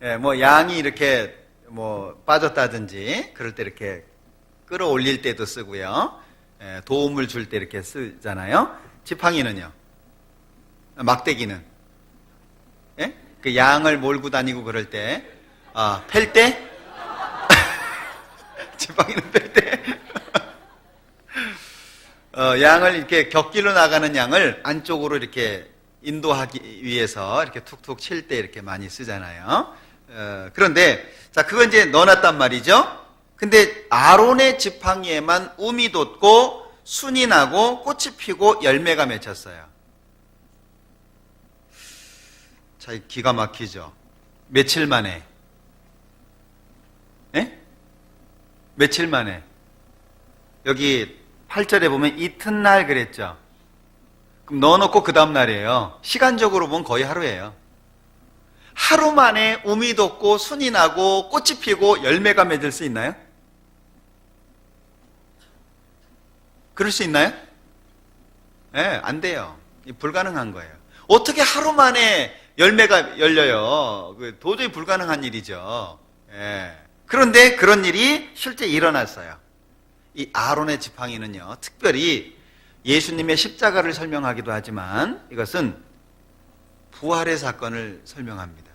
A: 예, 뭐 양이 이렇게 뭐 빠졌다든지 그럴 때 이렇게 끌어올릴 때도 쓰고요. 예, 도움을 줄 때 이렇게 쓰잖아요. 지팡이는요? 막대기는? 예? 그 양을 몰고 다니고 그럴 때, 팰 때? 지팡이는 팰 때? 양을 이렇게 곁길로 나가는 양을 안쪽으로 이렇게 인도하기 위해서 이렇게 툭툭 칠 때 이렇게 많이 쓰잖아요. 그런데, 자, 그건 이제 넣어놨단 말이죠. 근데 아론의 지팡이에만 움이 돋고 순이 나고 꽃이 피고 열매가 맺혔어요. 자, 기가 막히죠. 며칠 만에. 예? 며칠 만에. 여기 8절에 보면 이튿날 그랬죠. 그럼 넣어놓고 그 다음날이에요. 시간적으로 보면 거의 하루예요. 하루 만에 움이 돋고 순이 나고 꽃이 피고 열매가 맺을 수 있나요? 그럴 수 있나요? 네, 안 돼요. 불가능한 거예요. 어떻게 하루 만에 열매가 열려요? 도저히 불가능한 일이죠. 네. 그런데 그런 일이 실제 일어났어요. 이 아론의 지팡이는요, 특별히 예수님의 십자가를 설명하기도 하지만 이것은 부활의 사건을 설명합니다.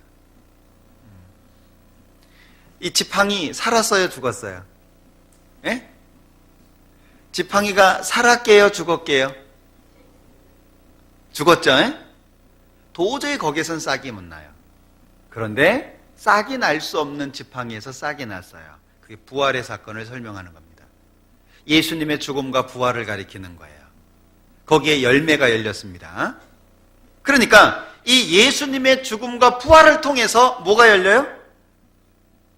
A: 이 지팡이 살았어요, 죽었어요? 예? 지팡이가 살았게요, 죽었게요? 죽었죠? 도저히 거기에선 싹이 못 나요. 그런데 싹이 날 수 없는 지팡이에서 싹이 났어요. 그게 부활의 사건을 설명하는 겁니다. 예수님의 죽음과 부활을 가리키는 거예요. 거기에 열매가 열렸습니다. 그러니까 이 예수님의 죽음과 부활을 통해서 뭐가 열려요?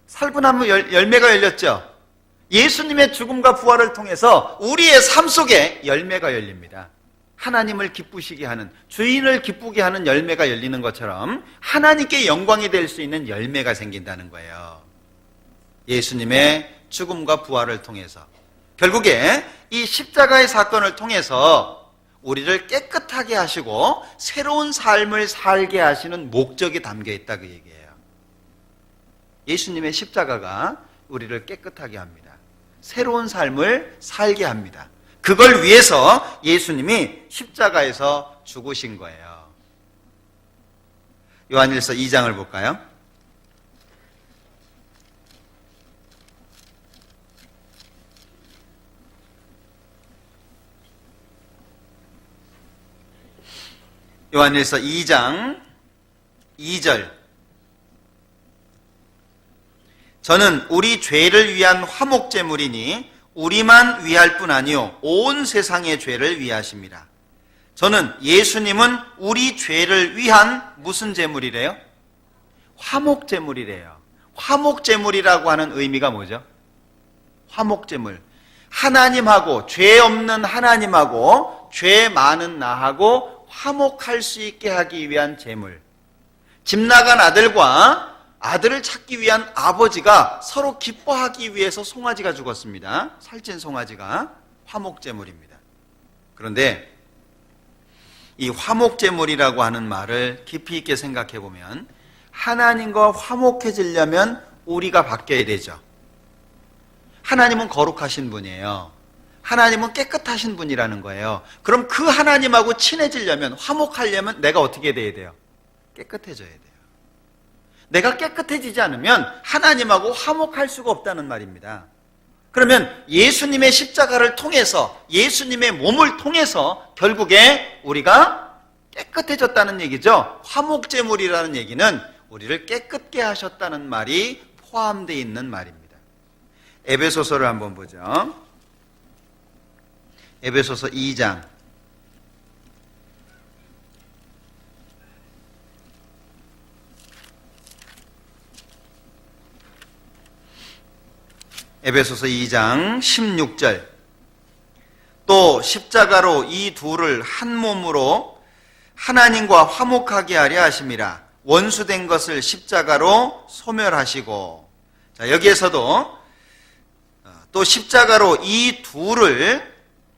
A: 살구나무 열매가 열렸죠. 예수님의 죽음과 부활을 통해서 우리의 삶 속에 열매가 열립니다. 하나님을 기쁘시게 하는, 주인을 기쁘게 하는 열매가 열리는 것처럼 하나님께 영광이 될 수 있는 열매가 생긴다는 거예요. 예수님의 죽음과 부활을 통해서. 결국에 이 십자가의 사건을 통해서 우리를 깨끗하게 하시고 새로운 삶을 살게 하시는 목적이 담겨 있다, 그 얘기예요. 예수님의 십자가가 우리를 깨끗하게 합니다. 새로운 삶을 살게 합니다. 그걸 위해서 예수님이 십자가에서 죽으신 거예요. 요한일서 2장을 볼까요? 요한일서 2장 2절. 저는 우리 죄를 위한 화목제물이니 우리만 위할 뿐 아니요 온 세상의 죄를 위하십니다. 저는 예수님은 우리 죄를 위한 무슨 제물이래요? 화목제물이래요. 화목제물이라고 하는 의미가 뭐죠? 화목제물. 하나님하고, 죄 없는 하나님하고 죄 많은 나하고 화목할 수 있게 하기 위한 제물. 집 나간 아들과 아들을 찾기 위한 아버지가 서로 기뻐하기 위해서 송아지가 죽었습니다. 살찐 송아지가 화목제물입니다. 그런데 이 화목제물이라고 하는 말을 깊이 있게 생각해 보면 하나님과 화목해지려면 우리가 바뀌어야 되죠. 하나님은 거룩하신 분이에요. 하나님은 깨끗하신 분이라는 거예요. 그럼 그 하나님하고 친해지려면, 화목하려면 내가 어떻게 돼야 돼요? 깨끗해져야 돼요. 내가 깨끗해지지 않으면 하나님하고 화목할 수가 없다는 말입니다. 그러면 예수님의 십자가를 통해서, 예수님의 몸을 통해서 결국에 우리가 깨끗해졌다는 얘기죠. 화목제물이라는 얘기는 우리를 깨끗게 하셨다는 말이 포함되어 있는 말입니다. 에베소서를 한번 보죠. 에베소서 2장. 에베소서 2장 16절. 또 십자가로 이 둘을 한 몸으로 하나님과 화목하게 하려 하심이라. 원수된 것을 십자가로 소멸하시고. 자, 여기에서도 또 십자가로 이 둘을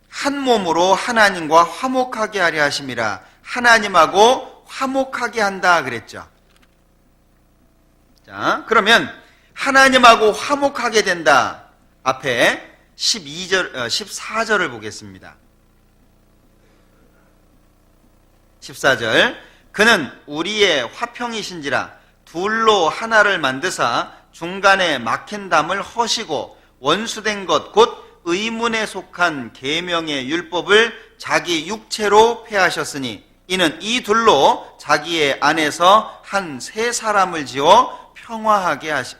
A: 한 몸으로 하나님과 화목하게 하려 하심이라. 하나님하고 화목하게 한다 그랬죠. 자, 그러면 하나님하고 화목하게 된다. 앞에 14절을 보겠습니다. 14절. 그는 우리의 화평이신지라 둘로 하나를 만드사 중간에 막힌 담을 허시고 원수된 것 곧 의문에 속한 계명의 율법을 자기 육체로 폐하셨으니 이는 이 둘로 자기의 안에서 한 세 사람을 지어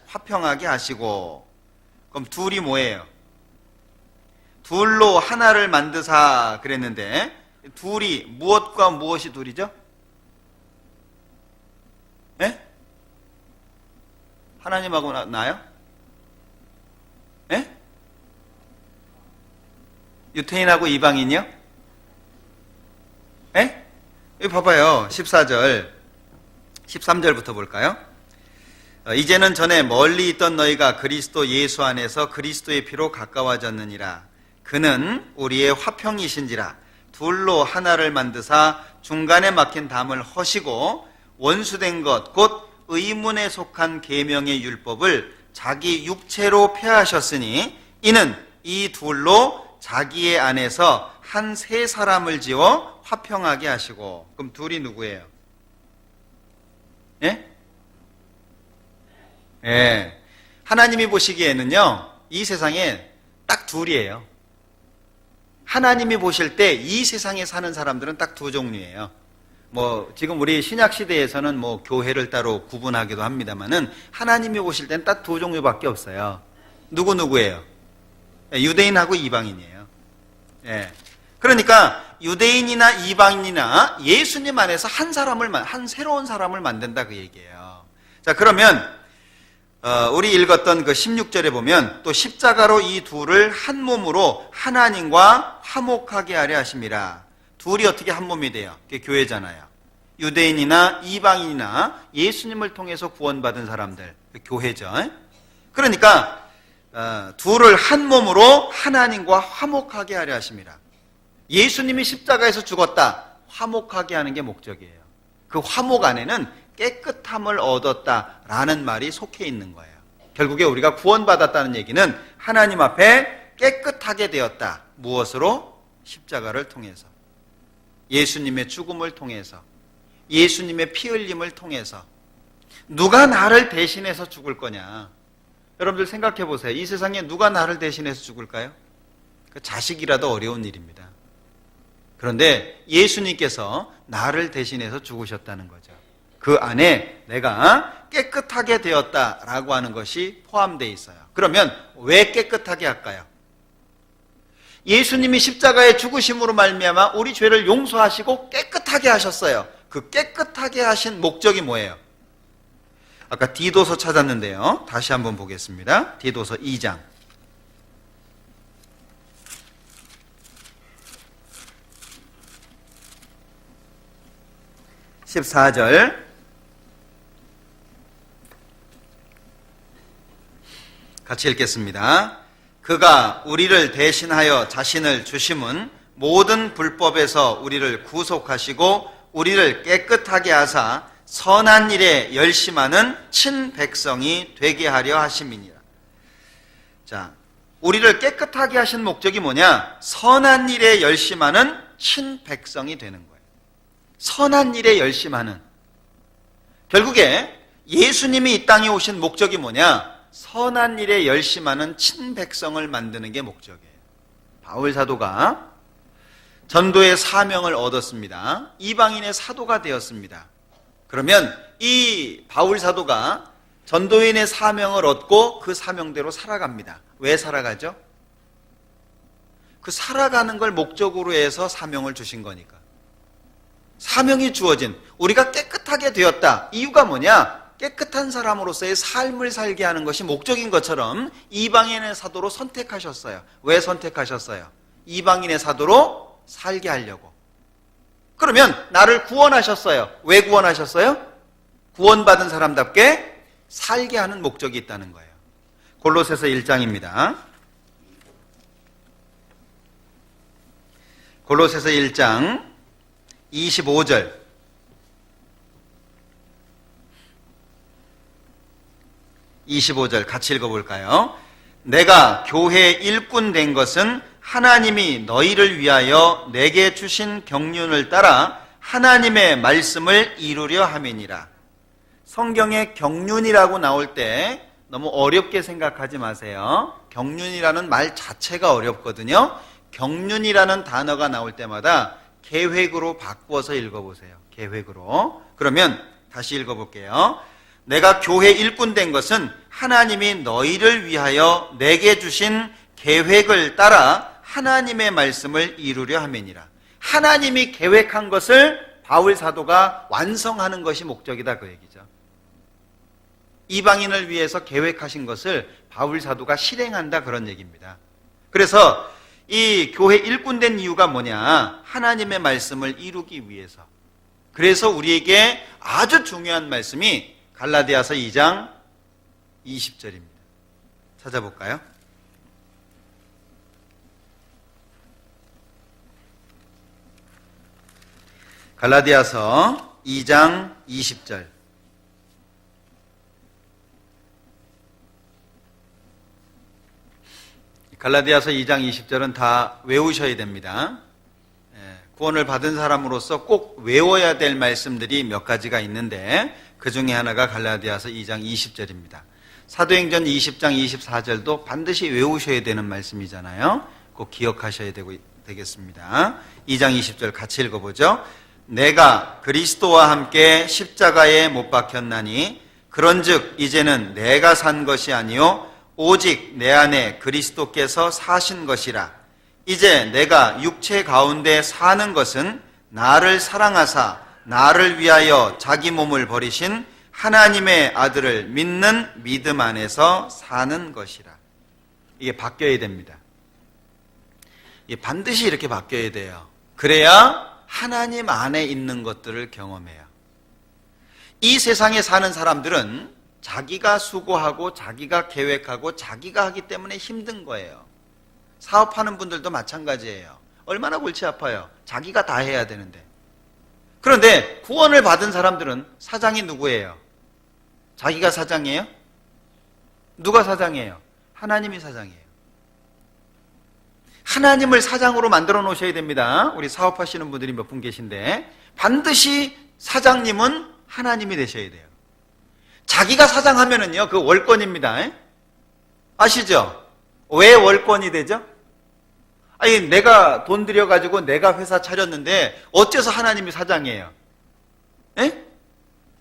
A: 화평하게 하시고. 그럼 둘이 뭐예요? 둘로 하나를 만드사 그랬는데 둘이 무엇과 무엇이 둘이죠? 예? 하나님하고 나요? 예? 유태인하고 이방인이요? 예? 여기 봐봐요. 14절 13절부터 볼까요? 이제는 전에 멀리 있던 너희가 그리스도 예수 안에서 그리스도의 피로 가까워졌느니라. 그는 우리의 화평이신지라 둘로 하나를 만드사 중간에 막힌 담을 허시고 원수된 것 곧 의문에 속한 계명의 율법을 자기 육체로 폐하셨으니 이는 이 둘로 자기의 안에서 한 세 사람을 지어 화평하게 하시고. 그럼 둘이 누구예요? 예? 예. 하나님이 보시기에는요, 이 세상에 딱 둘이에요. 하나님이 보실 때 이 세상에 사는 사람들은 딱 두 종류예요. 지금 우리 신약 시대에서는 교회를 따로 구분하기도 합니다만은 하나님이 보실 때는 딱 두 종류밖에 없어요. 누구예요? 유대인하고 이방인이에요. 예. 그러니까 유대인이나 이방인이나 예수님 안에서 한 새로운 사람을 만든다 그 얘기예요. 자, 그러면 우리 읽었던 그 16절에 보면 또 십자가로 이 둘을 한 몸으로 하나님과 화목하게 하려 하심이라. 둘이 어떻게 한 몸이 돼요? 그게 교회잖아요. 유대인이나 이방인이나 예수님을 통해서 구원받은 사람들, 교회죠. 그러니까 둘을 한 몸으로 하나님과 화목하게 하려 하심이라. 예수님이 십자가에서 죽었다, 화목하게 하는 게 목적이에요. 그 화목 안에는 깨끗함을 얻었다라는 말이 속해 있는 거예요. 결국에 우리가 구원받았다는 얘기는 하나님 앞에 깨끗하게 되었다. 무엇으로? 십자가를 통해서, 예수님의 죽음을 통해서, 예수님의 피 흘림을 통해서. 누가 나를 대신해서 죽을 거냐? 여러분들 생각해 보세요. 이 세상에 누가 나를 대신해서 죽을까요? 그 자식이라도 어려운 일입니다. 그런데 예수님께서 나를 대신해서 죽으셨다는 거죠. 그 안에 내가 깨끗하게 되었다라고 하는 것이 포함되어 있어요. 그러면 왜 깨끗하게 할까요? 예수님이 십자가의 죽으심으로 말미암아 우리 죄를 용서하시고 깨끗하게 하셨어요. 그 깨끗하게 하신 목적이 뭐예요? 아까 디도서 찾았는데요. 다시 한번 보겠습니다. 디도서 2장. 14절. 같이 읽겠습니다. 그가 우리를 대신하여 자신을 주심은 모든 불법에서 우리를 구속하시고 우리를 깨끗하게 하사 선한 일에 열심하는 친백성이 되게 하려 하심이니라. 자, 우리를 깨끗하게 하신 목적이 뭐냐? 선한 일에 열심하는 친백성이 되는 거예요. 선한 일에 열심하는. 결국에 예수님이 이 땅에 오신 목적이 뭐냐? 선한 일에 열심하는 친백성을 만드는 게 목적이에요. 바울 사도가 전도의 사명을 얻었습니다. 이방인의 사도가 되었습니다. 그러면 이 바울 사도가 전도인의 사명을 얻고 그 사명대로 살아갑니다. 왜 살아가죠? 그 살아가는 걸 목적으로 해서 사명을 주신 거니까. 사명이 주어진, 우리가 깨끗하게 되었다. 이유가 뭐냐? 깨끗한 사람으로서의 삶을 살게 하는 것이 목적인 것처럼 이방인의 사도로 선택하셨어요. 왜 선택하셨어요? 이방인의 사도로 살게 하려고. 그러면 나를 구원하셨어요. 왜 구원하셨어요? 구원받은 사람답게 살게 하는 목적이 있다는 거예요. 골로새서 1장입니다. 골로새서 1장 25절. 같이 읽어볼까요? 내가 교회 일꾼 된 것은 하나님이 너희를 위하여 내게 주신 경륜을 따라 하나님의 말씀을 이루려 함이니라. 성경에 경륜이라고 나올 때 너무 어렵게 생각하지 마세요. 경륜이라는 말 자체가 어렵거든요. 경륜이라는 단어가 나올 때마다 계획으로 바꿔서 읽어보세요. 계획으로. 그러면 다시 읽어볼게요. 내가 교회 일꾼 된 것은 하나님이 너희를 위하여 내게 주신 계획을 따라 하나님의 말씀을 이루려 함이니라. 하나님이 계획한 것을 바울 사도가 완성하는 것이 목적이다 그 얘기죠. 이방인을 위해서 계획하신 것을 바울 사도가 실행한다 그런 얘기입니다. 그래서 이 교회 일꾼 된 이유가 뭐냐? 하나님의 말씀을 이루기 위해서. 그래서 우리에게 아주 중요한 말씀이 갈라디아서 2장 20절입니다. 찾아볼까요? 갈라디아서 2장 20절. 갈라디아서 2장 20절은 다 외우셔야 됩니다. 구원을 받은 사람으로서 꼭 외워야 될 말씀들이 몇 가지가 있는데 그 중에 하나가 갈라디아서 2장 20절입니다. 사도행전 20장 24절도 반드시 외우셔야 되는 말씀이잖아요. 꼭 기억하셔야 되고 되겠습니다. 2장 20절 같이 읽어보죠. 내가 그리스도와 함께 십자가에 못 박혔나니 그런즉 이제는 내가 산 것이 아니요 오직 내 안에 그리스도께서 사신 것이라. 이제 내가 육체 가운데 사는 것은 나를 사랑하사 나를 위하여 자기 몸을 버리신 하나님의 아들을 믿는 믿음 안에서 사는 것이라. 이게 바뀌어야 됩니다. 이게 반드시 이렇게 바뀌어야 돼요. 그래야 하나님 안에 있는 것들을 경험해요. 이 세상에 사는 사람들은 자기가 수고하고 자기가 계획하고 자기가 하기 때문에 힘든 거예요. 사업하는 분들도 마찬가지예요. 얼마나 골치 아파요. 자기가 다 해야 되는데. 그런데 구원을 받은 사람들은 사장이 누구예요? 자기가 사장이에요? 누가 사장이에요? 하나님이 사장이에요. 하나님을 사장으로 만들어 놓으셔야 됩니다. 우리 사업하시는 분들이 몇 분 계신데 반드시 사장님은 하나님이 되셔야 돼요. 자기가 사장하면은요, 그 월권입니다. 아시죠? 왜 월권이 되죠? 아니, 내가 돈 들여가지고 내가 회사 차렸는데 어째서 하나님이 사장이에요? 에?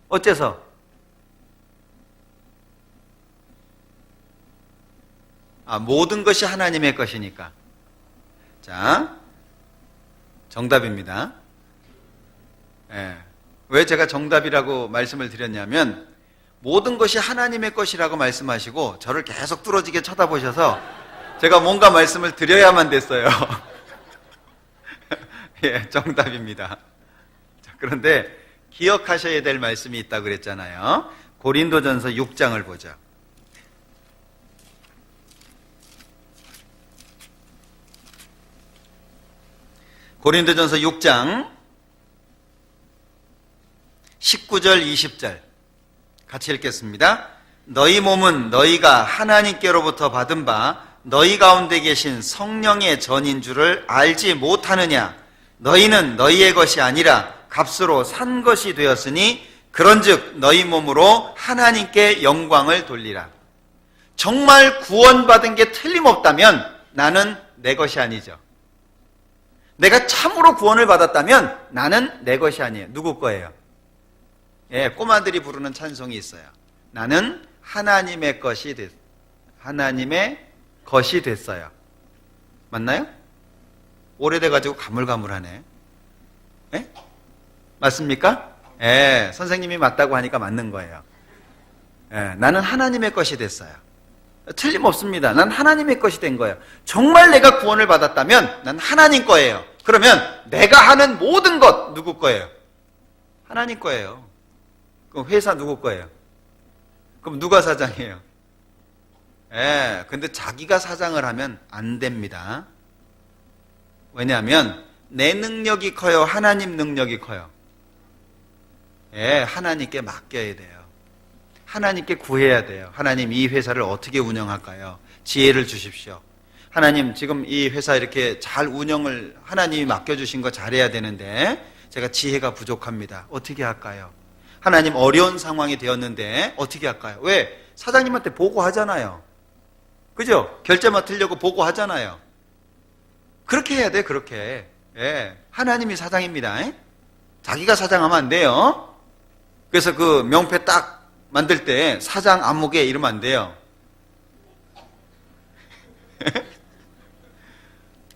A: 어째서? 모든 것이 하나님의 것이니까. 자, 정답입니다. 왜 제가 정답이라고 말씀을 드렸냐면 모든 것이 하나님의 것이라고 말씀하시고 저를 계속 뚫어지게 쳐다보셔서 제가 뭔가 말씀을 드려야만 됐어요. 예, 정답입니다. 자, 그런데 기억하셔야 될 말씀이 있다고 그랬잖아요. 고린도전서 6장을 보죠. 고린도전서 6장 19절 20절 같이 읽겠습니다. 너희 몸은 너희가 하나님께로부터 받은 바 너희 가운데 계신 성령의 전인 줄을 알지 못하느냐. 너희는 너희의 것이 아니라 값으로 산 것이 되었으니 그런즉 너희 몸으로 하나님께 영광을 돌리라. 정말 구원받은 게 틀림없다면 나는 내 것이 아니죠. 내가 참으로 구원을 받았다면 나는 내 것이 아니에요. 누구 거예요? 예, 꼬마들이 부르는 찬송이 있어요. 나는 하나님의 것이 됐어요. 맞나요? 오래돼가지고 가물가물하네. 예? 맞습니까? 예, 선생님이 맞다고 하니까 맞는 거예요. 예, 나는 하나님의 것이 됐어요. 틀림없습니다. 난 하나님의 것이 된 거예요. 정말 내가 구원을 받았다면 난 하나님 거예요. 그러면 내가 하는 모든 것 누구 거예요? 하나님 거예요. 그럼 회사 누구 거예요? 그럼 누가 사장이에요? 예, 근데 자기가 사장을 하면 안 됩니다. 왜냐하면 내 능력이 커요? 하나님 능력이 커요? 예, 하나님께 맡겨야 돼요. 하나님께 구해야 돼요. 하나님, 이 회사를 어떻게 운영할까요? 지혜를 주십시오. 하나님, 지금 이 회사 이렇게 잘 운영을 하나님이 맡겨주신 거 잘해야 되는데 제가 지혜가 부족합니다. 어떻게 할까요? 하나님, 어려운 상황이 되었는데 어떻게 할까요? 왜? 사장님한테 보고하잖아요. 그죠? 결제 맡으려고 보고하잖아요. 그렇게 해야 돼, 그렇게. 예, 하나님이 사장입니다. 자기가 사장하면 안 돼요. 그래서 그 명패 딱 만들 때 사장 안목에 이러면 안 돼요.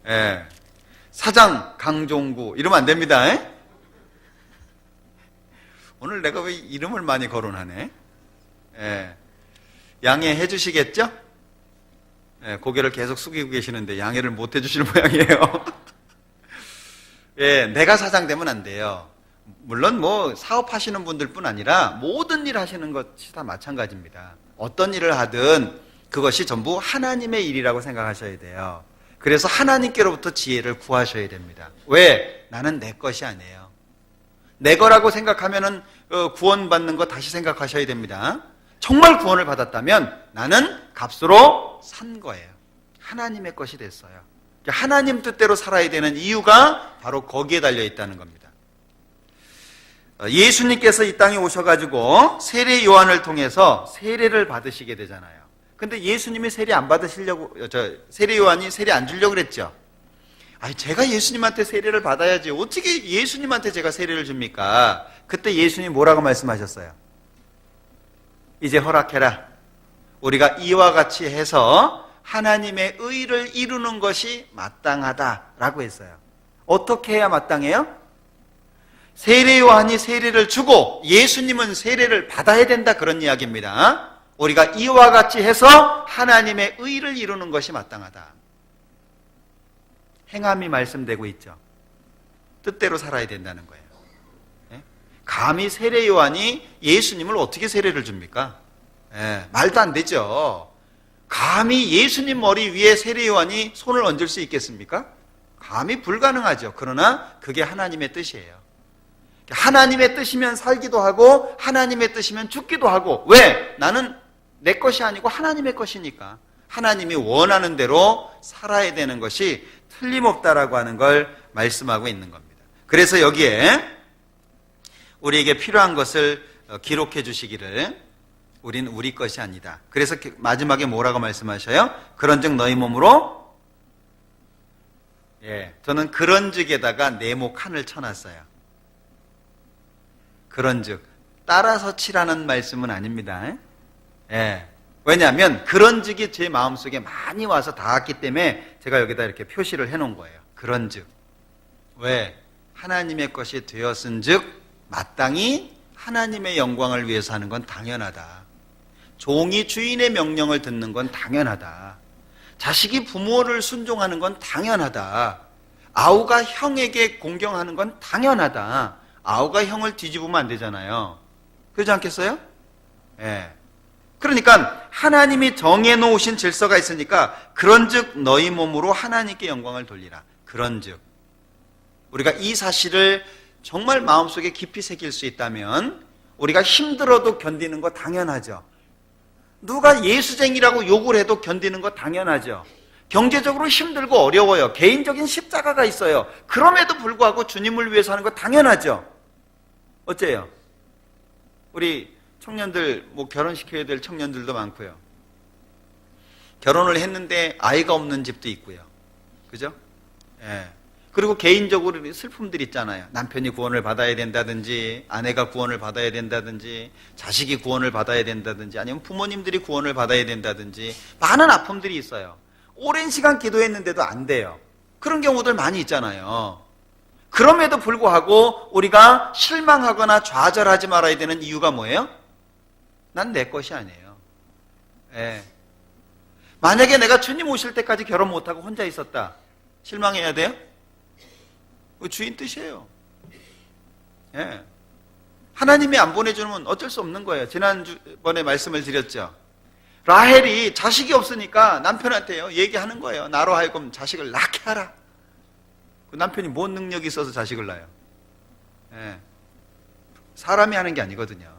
A: 예, 사장 강종구 이러면 안 됩니다. 오늘 내가 왜 이름을 많이 거론하네? 예, 양해해 주시겠죠? 예, 고개를 계속 숙이고 계시는데 양해를 못 해주시는 모양이에요. 예, 내가 사장 되면 안 돼요. 물론 뭐 사업하시는 분들뿐 아니라 모든 일 하시는 것이 다 마찬가지입니다. 어떤 일을 하든 그것이 전부 하나님의 일이라고 생각하셔야 돼요. 그래서 하나님께로부터 지혜를 구하셔야 됩니다. 왜? 나는 내 것이 아니에요. 내 거라고 생각하면은 구원받는 거 다시 생각하셔야 됩니다. 정말 구원을 받았다면 나는 값으로 산 거예요. 하나님의 것이 됐어요. 하나님 뜻대로 살아야 되는 이유가 바로 거기에 달려 있다는 겁니다. 예수님께서 이 땅에 오셔가지고 세례 요한을 통해서 세례를 받으시게 되잖아요. 근데 예수님이 세례 안 받으시려고, 세례 요한이 세례 안 주려고 그랬죠. 아니, 제가 예수님한테 세례를 받아야지. 어떻게 예수님한테 제가 세례를 줍니까? 그때 예수님이 뭐라고 말씀하셨어요? 이제 허락해라. 우리가 이와 같이 해서 하나님의 의를 이루는 것이 마땅하다라고 했어요. 어떻게 해야 마땅해요? 세례 요한이 세례를 주고 예수님은 세례를 받아야 된다, 그런 이야기입니다. 우리가 이와 같이 해서 하나님의 의를 이루는 것이 마땅하다. 행함이 말씀되고 있죠. 뜻대로 살아야 된다는 거예요. 감히 세례 요한이 예수님을 어떻게 세례를 줍니까? 말도 안 되죠. 감히 예수님 머리 위에 세례 요한이 손을 얹을 수 있겠습니까? 감히 불가능하죠. 그러나 그게 하나님의 뜻이에요. 하나님의 뜻이면 살기도 하고 하나님의 뜻이면 죽기도 하고. 왜? 나는 내 것이 아니고 하나님의 것이니까 하나님이 원하는 대로 살아야 되는 것이 틀림없다라고 하는 걸 말씀하고 있는 겁니다. 그래서 여기에 우리에게 필요한 것을 기록해 주시기를, 우린 우리 것이 아니다. 그래서 마지막에 뭐라고 말씀하셔요? 그런즉 너희 몸으로, 저는 그런즉에다가 네모 칸을 쳐놨어요. 그런즉, 따라서 치라는 말씀은 아닙니다. 왜냐하면 그런즉이 제 마음속에 많이 와서 닿았기 때문에 제가 여기다 이렇게 표시를 해놓은 거예요. 그런즉. 왜? 하나님의 것이 되었은즉 마땅히 하나님의 영광을 위해서 하는 건 당연하다. 종이 주인의 명령을 듣는 건 당연하다. 자식이 부모를 순종하는 건 당연하다. 아우가 형에게 공경하는 건 당연하다. 아우가 형을 뒤집으면 안 되잖아요. 그러지 않겠어요? 그러니까 하나님이 정해놓으신 질서가 있으니까 그런즉 너희 몸으로 하나님께 영광을 돌리라. 그런즉 우리가 이 사실을 정말 마음속에 깊이 새길 수 있다면 우리가 힘들어도 견디는 거 당연하죠. 누가 예수쟁이라고 욕을 해도 견디는 거 당연하죠. 경제적으로 힘들고 어려워요. 개인적인 십자가가 있어요. 그럼에도 불구하고 주님을 위해서 하는 거 당연하죠. 어째요? 우리 청년들, 결혼시켜야 될 청년들도 많고요. 결혼을 했는데 아이가 없는 집도 있고요. 그죠? 그리고 개인적으로 슬픔들 있잖아요. 남편이 구원을 받아야 된다든지, 아내가 구원을 받아야 된다든지, 자식이 구원을 받아야 된다든지, 아니면 부모님들이 구원을 받아야 된다든지, 많은 아픔들이 있어요. 오랜 시간 기도했는데도 안 돼요. 그런 경우들 많이 있잖아요. 그럼에도 불구하고 우리가 실망하거나 좌절하지 말아야 되는 이유가 뭐예요? 난 내 것이 아니에요. 만약에 내가 주님 오실 때까지 결혼 못하고 혼자 있었다, 실망해야 돼요? 주인 뜻이에요. 하나님이 안 보내주면 어쩔 수 없는 거예요. 지난번에 말씀을 드렸죠. 라헬이 자식이 없으니까 남편한테요 얘기하는 거예요. 나로 하여금 자식을 낳게 하라. 그 남편이 뭔 능력이 있어서 자식을 낳아요? 사람이 하는 게 아니거든요.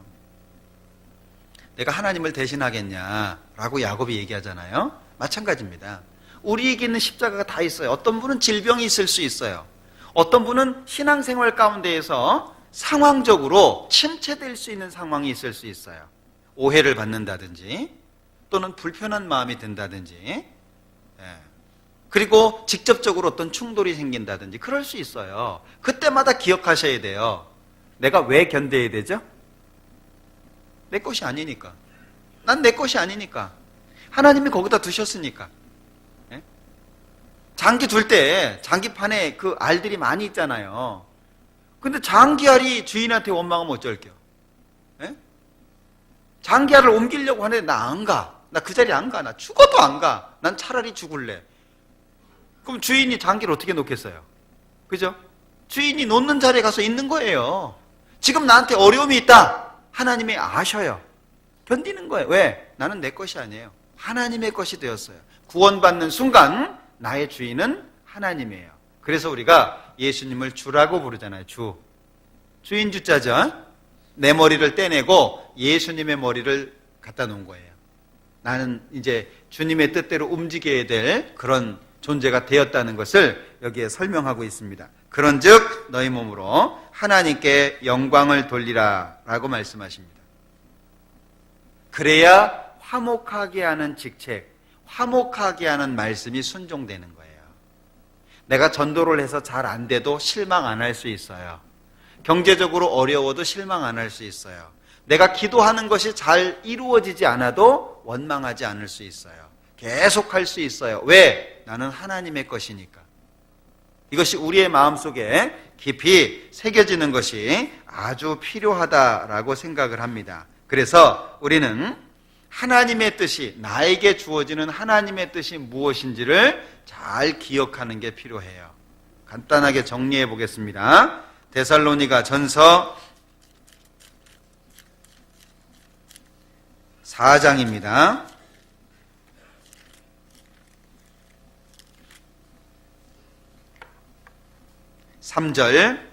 A: 내가 하나님을 대신하겠냐라고 야곱이 얘기하잖아요. 마찬가지입니다. 우리에게 있는 십자가가 다 있어요. 어떤 분은 질병이 있을 수 있어요. 어떤 분은 신앙생활 가운데에서 상황적으로 침체될 수 있는 상황이 있을 수 있어요. 오해를 받는다든지 또는 불편한 마음이 든다든지, 그리고 직접적으로 어떤 충돌이 생긴다든지 그럴 수 있어요. 그때마다 기억하셔야 돼요. 내가 왜 견뎌야 되죠? 내 것이 아니니까. 난 내 것이 아니니까. 하나님이 거기다 두셨으니까. 장기 둘 때 장기판에 그 알들이 많이 있잖아요. 근데 장기알이 주인한테 원망하면 어쩔게요? 장기알을 옮기려고 하는데 나 안 가. 나 그 자리에 안 가. 나 죽어도 안 가. 난 차라리 죽을래. 그럼 주인이 장기를 어떻게 놓겠어요? 그죠? 주인이 놓는 자리에 가서 있는 거예요. 지금 나한테 어려움이 있다. 하나님이 아셔요. 견디는 거예요. 왜? 나는 내 것이 아니에요. 하나님의 것이 되었어요. 구원받는 순간 나의 주인은 하나님이에요. 그래서 우리가 예수님을 주라고 부르잖아요. 주인 주자죠. 내 머리를 떼내고 예수님의 머리를 갖다 놓은 거예요. 나는 이제 주님의 뜻대로 움직여야 될 그런 존재가 되었다는 것을 여기에 설명하고 있습니다. 그런즉 너희 몸으로 하나님께 영광을 돌리라 라고 말씀하십니다. 그래야 화목하게 하는 직책, 화목하게 하는 말씀이 순종되는 거예요. 내가 전도를 해서 잘 안 돼도 실망 안 할 수 있어요. 경제적으로 어려워도 실망 안 할 수 있어요. 내가 기도하는 것이 잘 이루어지지 않아도 원망하지 않을 수 있어요. 계속 할 수 있어요. 왜? 나는 하나님의 것이니까. 이것이 우리의 마음속에 깊이 새겨지는 것이 아주 필요하다라고 생각을 합니다. 그래서 우리는 하나님의 뜻이, 나에게 주어지는 하나님의 뜻이 무엇인지를 잘 기억하는 게 필요해요. 간단하게 정리해 보겠습니다. 데살로니가 전서 4장입니다. 3절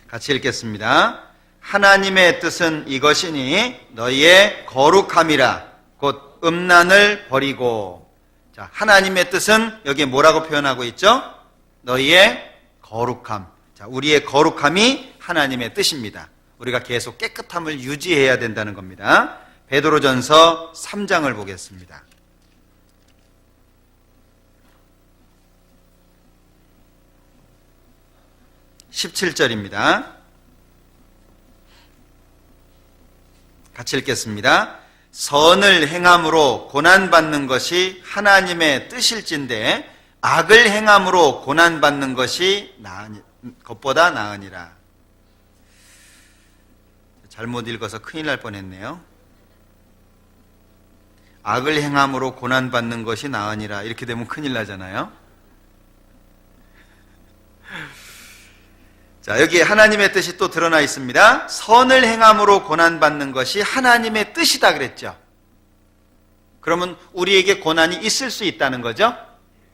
A: 같이 읽겠습니다. 하나님의 뜻은 이것이니 너희의 거룩함이라 곧 음란을 버리고. 자, 하나님의 뜻은 여기에 뭐라고 표현하고 있죠? 너희의 거룩함. 자, 우리의 거룩함이 하나님의 뜻입니다. 우리가 계속 깨끗함을 유지해야 된다는 겁니다. 베드로전서 3장을 보겠습니다. 17절입니다. 같이 읽겠습니다. 선을 행함으로 고난받는 것이 하나님의 뜻일진데 악을 행함으로 고난받는 것이 것보다 나으니라. 잘못 읽어서 큰일 날 뻔했네요. 악을 행함으로 고난받는 것이 나으니라. 이렇게 되면 큰일 나잖아요. 자, 여기 하나님의 뜻이 또 드러나 있습니다. 선을 행함으로 고난받는 것이 하나님의 뜻이다 그랬죠. 그러면 우리에게 고난이 있을 수 있다는 거죠.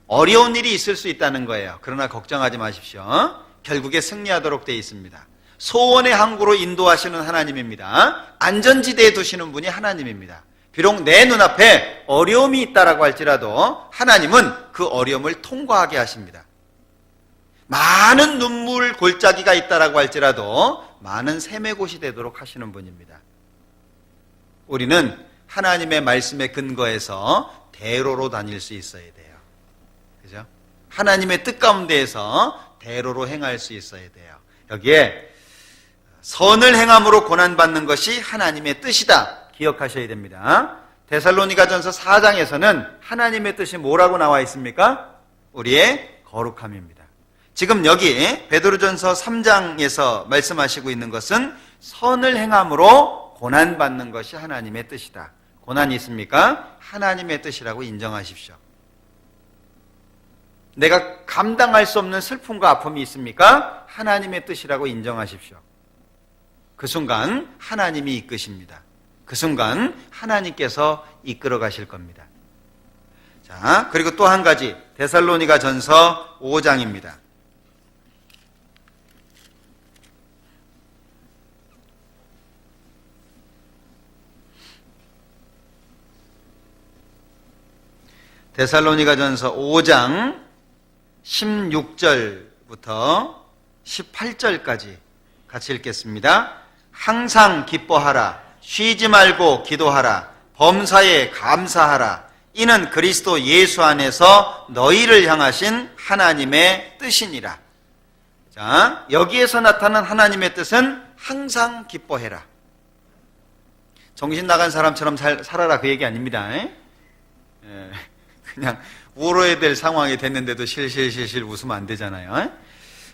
A: 어려운 일이 있을 수 있다는 거예요. 그러나 걱정하지 마십시오. 결국에 승리하도록 되어 있습니다. 소원의 항구로 인도하시는 하나님입니다. 안전지대에 두시는 분이 하나님입니다. 비록 내 눈앞에 어려움이 있다라고 할지라도 하나님은 그 어려움을 통과하게 하십니다. 많은 눈물 골짜기가 있다라고 할지라도 많은 샘의 곳이 되도록 하시는 분입니다. 우리는 하나님의 말씀에 근거해서 대로로 다닐 수 있어야 돼요. 그죠? 하나님의 뜻 가운데에서 대로로 행할 수 있어야 돼요. 여기에 선을 행함으로 고난받는 것이 하나님의 뜻이다. 기억하셔야 됩니다. 데살로니가전서 4장에서는 하나님의 뜻이 뭐라고 나와 있습니까? 우리의 거룩함입니다. 지금 여기 베드로전서 3장에서 말씀하시고 있는 것은 선을 행함으로 고난받는 것이 하나님의 뜻이다. 고난이 있습니까? 하나님의 뜻이라고 인정하십시오. 내가 감당할 수 없는 슬픔과 아픔이 있습니까? 하나님의 뜻이라고 인정하십시오. 그 순간 하나님이 이끄십니다. 그 순간 하나님께서 이끌어 가실 겁니다. 자, 그리고 또 한 가지 데살로니가전서 5장입니다. 데살로니가전서 5장 16절부터 18절까지 같이 읽겠습니다. 항상 기뻐하라. 쉬지 말고 기도하라. 범사에 감사하라. 이는 그리스도 예수 안에서 너희를 향하신 하나님의 뜻이니라. 자, 여기에서 나타난 하나님의 뜻은 항상 기뻐해라. 정신 나간 사람처럼 살아라 그 얘기 아닙니다. 그냥 울어야 될 상황이 됐는데도 실실실실 웃으면 안 되잖아요.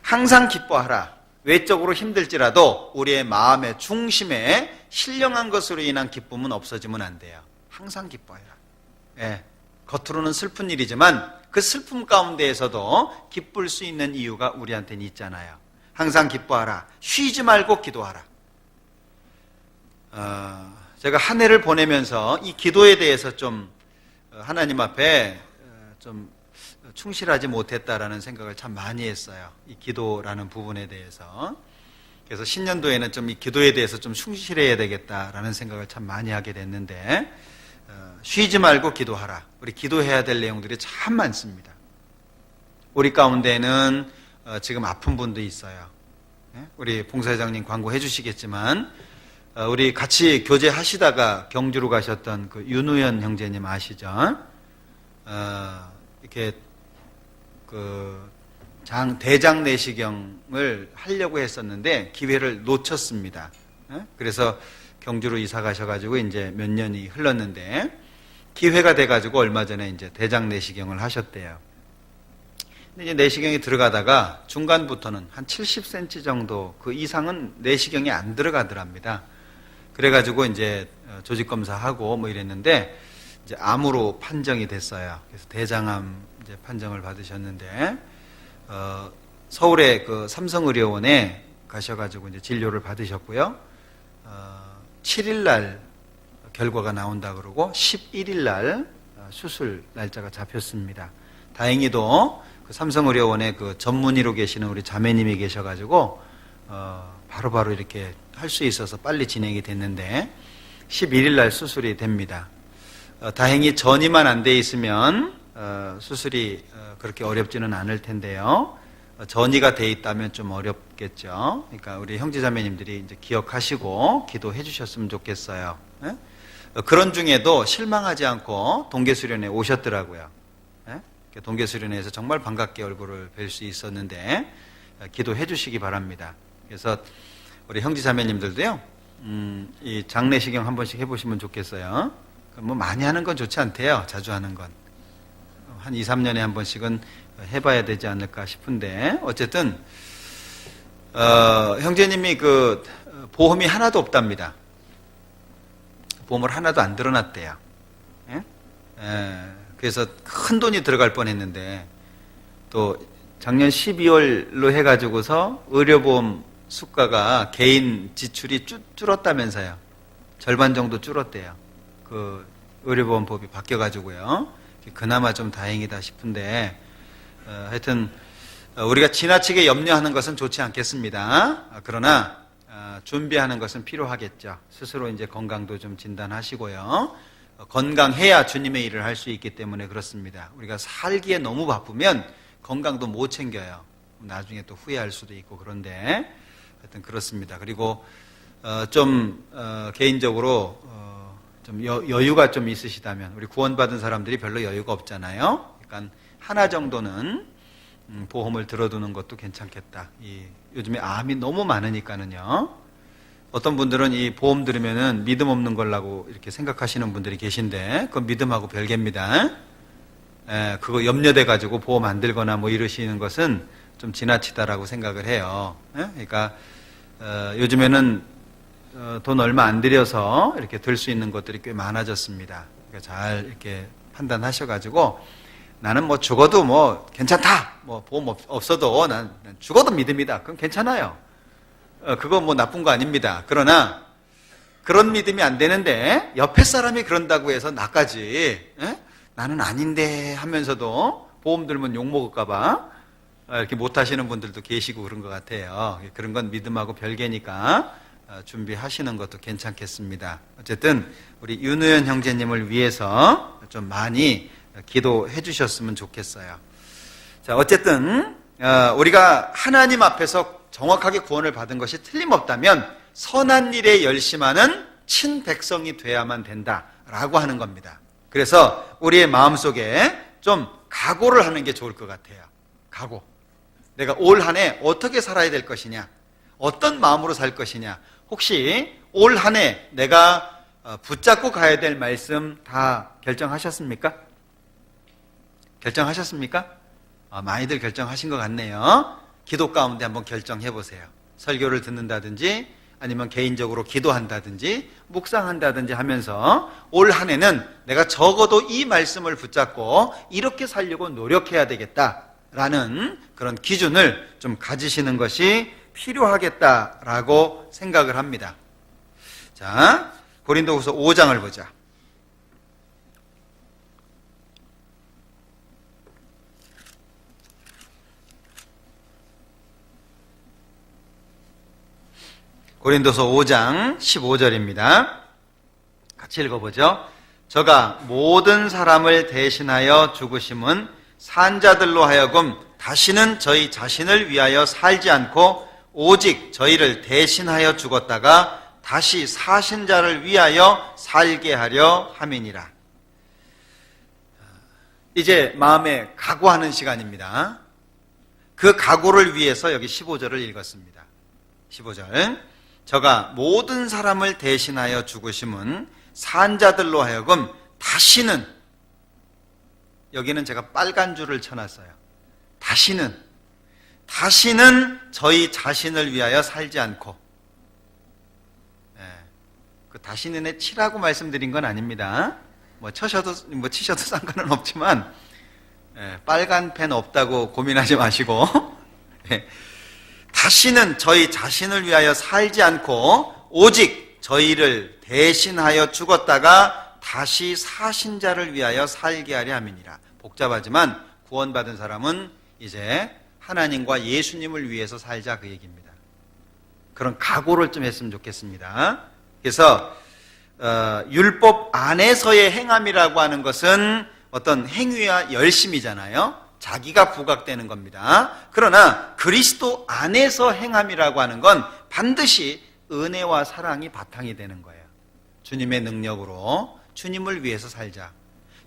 A: 항상 기뻐하라. 외적으로 힘들지라도 우리의 마음의 중심에 신령한 것으로 인한 기쁨은 없어지면 안 돼요. 항상 기뻐해라. 겉으로는 슬픈 일이지만 그 슬픔 가운데에서도 기쁠 수 있는 이유가 우리한테는 있잖아요. 항상 기뻐하라. 쉬지 말고 기도하라. 제가 한 해를 보내면서 이 기도에 대해서 좀 하나님 앞에 좀 충실하지 못했다라는 생각을 참 많이 했어요. 이 기도라는 부분에 대해서. 그래서 신년도에는 좀 이 기도에 대해서 좀 충실해야 되겠다라는 생각을 참 많이 하게 됐는데, 쉬지 말고 기도하라. 우리 기도해야 될 내용들이 참 많습니다. 우리 가운데는 지금 아픈 분도 있어요. 우리 봉사회장님 광고해 주시겠지만 우리 같이 교제하시다가 경주로 가셨던 그 윤우연 형제님 아시죠? 이렇게 대장 내시경을 하려고 했었는데 기회를 놓쳤습니다. 그래서 경주로 이사 가셔가지고 이제 몇 년이 흘렀는데 기회가 돼가지고 얼마 전에 이제 대장 내시경을 하셨대요. 근데 이제 내시경이 들어가다가 중간부터는 한 70cm 정도 그 이상은 내시경이 안 들어가더랍니다. 그래가지고 이제 조직 검사하고 뭐 이랬는데 이제 암으로 판정이 됐어요. 그래서 대장암 이제 판정을 받으셨는데 서울의 그 삼성의료원에 가셔가지고 이제 진료를 받으셨고요. 7일 날 결과가 나온다 그러고 11일 날 수술 날짜가 잡혔습니다. 다행히도 그 삼성의료원에 그 전문의로 계시는 우리 자매님이 계셔가지고 바로바로 이렇게 할 수 있어서 빨리 진행이 됐는데 11일 날 수술이 됩니다. 다행히 전이만 안 돼 있으면 수술이 그렇게 어렵지는 않을 텐데요. 전이가 돼 있다면 좀 어렵겠죠. 그러니까 우리 형제자매님들이 이제 기억하시고 기도해 주셨으면 좋겠어요. 그런 중에도 실망하지 않고 동계수련회 오셨더라고요. 동계수련회에서 정말 반갑게 얼굴을 뵐 수 있었는데 기도해 주시기 바랍니다. 그래서 우리 형제자매님들도요, 이 장내시경 한 번씩 해보시면 좋겠어요. 뭐 많이 하는 건 좋지 않대요. 자주 하는 건. 한 2, 3년에 한 번씩은 해봐야 되지 않을까 싶은데 어쨌든 형제님이 그 보험이 하나도 없답니다. 보험을 하나도 안 들어놨대요. 그래서 큰 돈이 들어갈 뻔했는데 또 작년 12월로 해가지고서 의료보험 수가가 개인 지출이 줄었다면서요. 절반 정도 줄었대요. 그 의료보험법이 바뀌어가지고요. 그나마 좀 다행이다 싶은데 하여튼 우리가 지나치게 염려하는 것은 좋지 않겠습니다. 그러나 준비하는 것은 필요하겠죠. 스스로 이제 건강도 좀 진단하시고요. 건강해야 주님의 일을 할 수 있기 때문에 그렇습니다. 우리가 살기에 너무 바쁘면 건강도 못 챙겨요. 나중에 또 후회할 수도 있고 그런데 하여튼 그렇습니다. 그리고 좀 개인적으로 좀 여유가 좀 있으시다면 우리 구원받은 사람들이 별로 여유가 없잖아요. 그러니까 하나 정도는 보험을 들어두는 것도 괜찮겠다. 요즘에 암이 너무 많으니까는요. 어떤 분들은 이 보험 들으면은 믿음 없는 걸라고 이렇게 생각하시는 분들이 계신데 그건 믿음하고 별개입니다. 그거 염려돼 가지고 보험 안 들거나 뭐 이러시는 것은 좀 지나치다라고 생각을 해요. 그러니까 요즘에는 돈 얼마 안 들여서 이렇게 들 수 있는 것들이 꽤 많아졌습니다. 그러니까 잘 이렇게 판단하셔가지고 나는 뭐 죽어도 뭐 괜찮다. 뭐 보험 없어도 난 죽어도 믿음이다. 그건 괜찮아요. 그거 뭐 나쁜 거 아닙니다. 그러나 그런 믿음이 안 되는데 옆에 사람이 그런다고 해서 나까지 나는 아닌데 하면서도 보험 들면 욕먹을까 봐 이렇게 못하시는 분들도 계시고 그런 것 같아요. 그런 건 믿음하고 별개니까 준비하시는 것도 괜찮겠습니다. 어쨌든 우리 윤우연 형제님을 위해서 좀 많이 기도해 주셨으면 좋겠어요. 자, 어쨌든 우리가 하나님 앞에서 정확하게 구원을 받은 것이 틀림없다면 선한 일에 열심하는 친백성이 돼야만 된다라고 하는 겁니다. 그래서 우리의 마음속에 좀 각오를 하는 게 좋을 것 같아요. 각오. 내가 올 한 해 어떻게 살아야 될 것이냐, 어떤 마음으로 살 것이냐, 혹시 올 한 해 내가 붙잡고 가야 될 말씀 다 결정하셨습니까? 결정하셨습니까? 많이들 결정하신 것 같네요. 기도 가운데 한번 결정해 보세요. 설교를 듣는다든지 아니면 개인적으로 기도한다든지 묵상한다든지 하면서 올 한 해는 내가 적어도 이 말씀을 붙잡고 이렇게 살려고 노력해야 되겠다라는 그런 기준을 좀 가지시는 것이 필요하겠다라고 생각을 합니다. 자, 고린도후서 5장을 보자. 고린도서 5장 15절입니다. 같이 읽어보죠. 저가 모든 사람을 대신하여 죽으심은 산자들로 하여금 다시는 저희 자신을 위하여 살지 않고 오직 저희를 대신하여 죽었다가 다시 사신 자를 위하여 살게 하려 함이니라. 이제 마음에 각오하는 시간입니다. 그 각오를 위해서 여기 15절을 읽었습니다. 15절. 저가 모든 사람을 대신하여 죽으심은 산자들로 하여금 다시는, 여기는 제가 빨간 줄을 쳐놨어요. 다시는 저희 자신을 위하여 살지 않고, 그 다시는에 치라고 말씀드린 건 아닙니다. 치셔도 상관은 없지만, 빨간 펜 없다고 고민하지 마시고, 다시는 저희 자신을 위하여 살지 않고 오직 저희를 대신하여 죽었다가 다시 사신 자를 위하여 살게 하려 함이니라. 복잡하지만 구원받은 사람은 이제 하나님과 예수님을 위해서 살자, 그 얘기입니다. 그런 각오를 좀 했으면 좋겠습니다. 그래서 율법 안에서의 행함이라고 하는 것은 어떤 행위와 열심이잖아요. 자기가 부각되는 겁니다. 그러나 그리스도 안에서 행함이라고 하는 건 반드시 은혜와 사랑이 바탕이 되는 거예요. 주님의 능력으로 주님을 위해서 살자.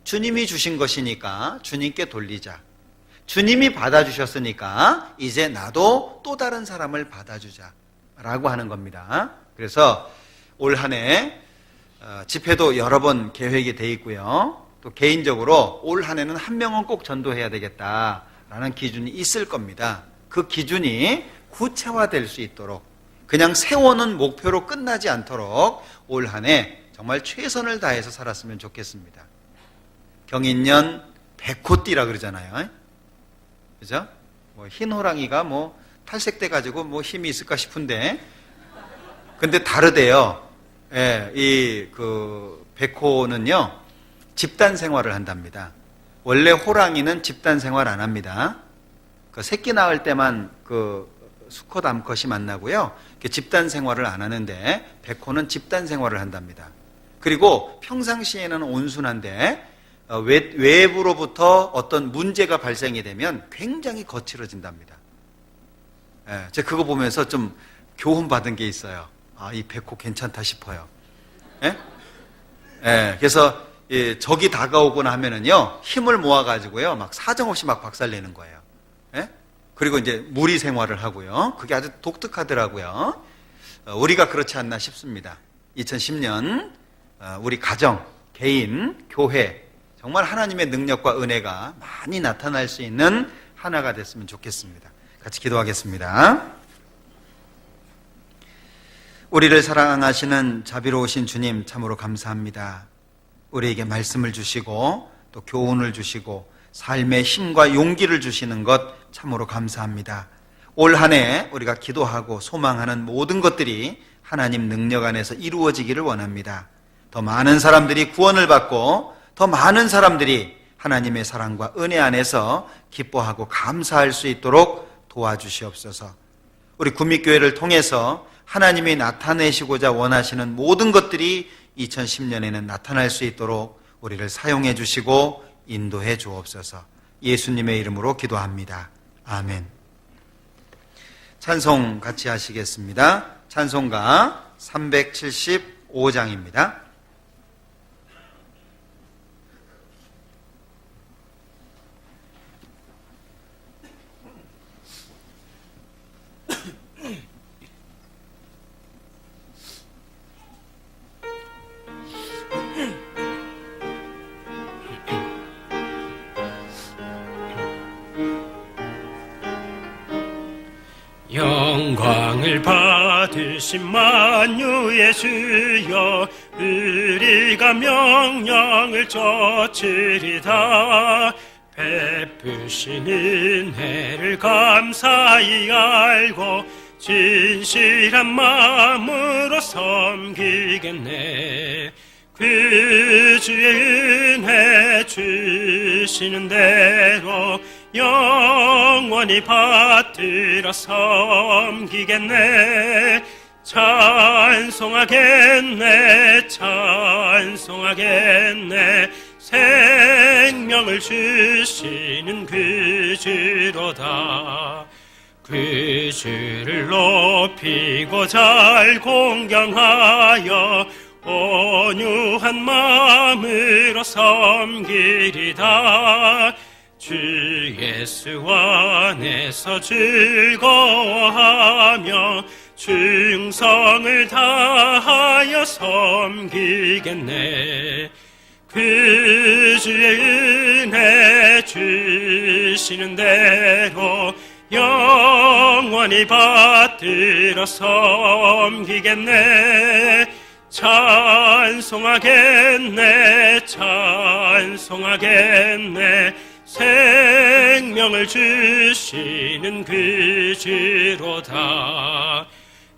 A: 주님이 주신 것이니까 주님께 돌리자. 주님이 받아주셨으니까 이제 나도 또 다른 사람을 받아주자 라고 하는 겁니다. 그래서 올 한 해 집회도 여러 번 계획이 돼 있고요. 또 개인적으로 올 한 해는 한 명은 꼭 전도해야 되겠다라는 기준이 있을 겁니다. 그 기준이 구체화될 수 있도록, 그냥 세워놓은 목표로 끝나지 않도록 올 한 해 정말 최선을 다해서 살았으면 좋겠습니다. 경인년 백호띠라 그러잖아요. 그죠? 흰 호랑이가 탈색돼 가지고 힘이 있을까 싶은데, 근데 다르대요. 백호는요, 집단 생활을 한답니다. 원래 호랑이는 집단 생활 안 합니다. 그 새끼 낳을 때만 수컷 암컷이 만나고요. 집단 생활을 안 하는데 백호는 집단 생활을 한답니다. 그리고 평상시에는 온순한데 외부로부터 어떤 문제가 발생이 되면 굉장히 거칠어진답니다. 제가 그거 보면서 좀 교훈 받은 게 있어요. 이 백호 괜찮다 싶어요. 그래서 적이 다가오거나 하면은요, 힘을 모아가지고요, 막 사정없이 막 박살내는 거예요. 그리고 이제 무리 생활을 하고요. 그게 아주 독특하더라고요. 우리가 그렇지 않나 싶습니다. 2010년 우리 가정, 개인, 교회 정말 하나님의 능력과 은혜가 많이 나타날 수 있는 하나가 됐으면 좋겠습니다. 같이 기도하겠습니다. 우리를 사랑하시는 자비로우신 주님, 참으로 감사합니다. 우리에게 말씀을 주시고 또 교훈을 주시고 삶의 힘과 용기를 주시는 것 참으로 감사합니다. 올 한 해 우리가 기도하고 소망하는 모든 것들이 하나님 능력 안에서 이루어지기를 원합니다. 더 많은 사람들이 구원을 받고 더 많은 사람들이 하나님의 사랑과 은혜 안에서 기뻐하고 감사할 수 있도록 도와주시옵소서. 우리 구미교회를 통해서 하나님이 나타내시고자 원하시는 모든 것들이 2010년에는 나타날 수 있도록 우리를 사용해 주시고 인도해 주옵소서. 예수님의 이름으로 기도합니다. 아멘. 찬송 같이 하시겠습니다. 찬송가 375장입니다.
B: 영광을 받으신 만유의 주여, 우리가 명령을 좇으리다. 베푸신 은혜를 감사히 알고 진실한 마음으로 섬기겠네. 그 주의 은혜 주시는 대로 영원히 받들어 섬기겠네. 찬송하겠네. 생명을 주시는 그 주로다. 그 주를 높이고 잘 공경하여 온유한 마음으로 섬기리다. 주 예수 안에서 즐거워하며 충성을 다하여 섬기겠네. 그 주의 은혜 주시는 대로 영원히 받들어 섬기겠네. 찬송하겠네, 찬송하겠네. 생명을 주시는 그 주로다.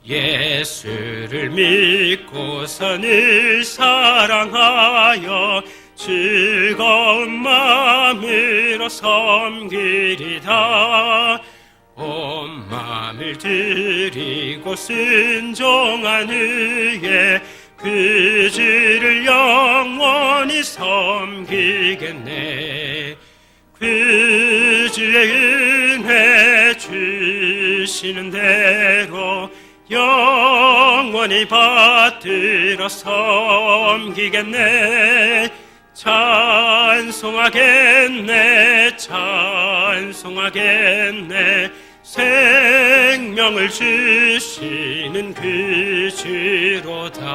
B: 예수를 믿고서 늘 사랑하여 즐거운 마음으로 섬기리다. 온 마음을 드리고 순종한 후에 그 주를 영원히 섬기겠네. 그 주의 은혜 주시는 대로 영원히 받들어 섬기겠네. 찬송하겠네, 찬송하겠네. 생명을 주시는 그 주로다.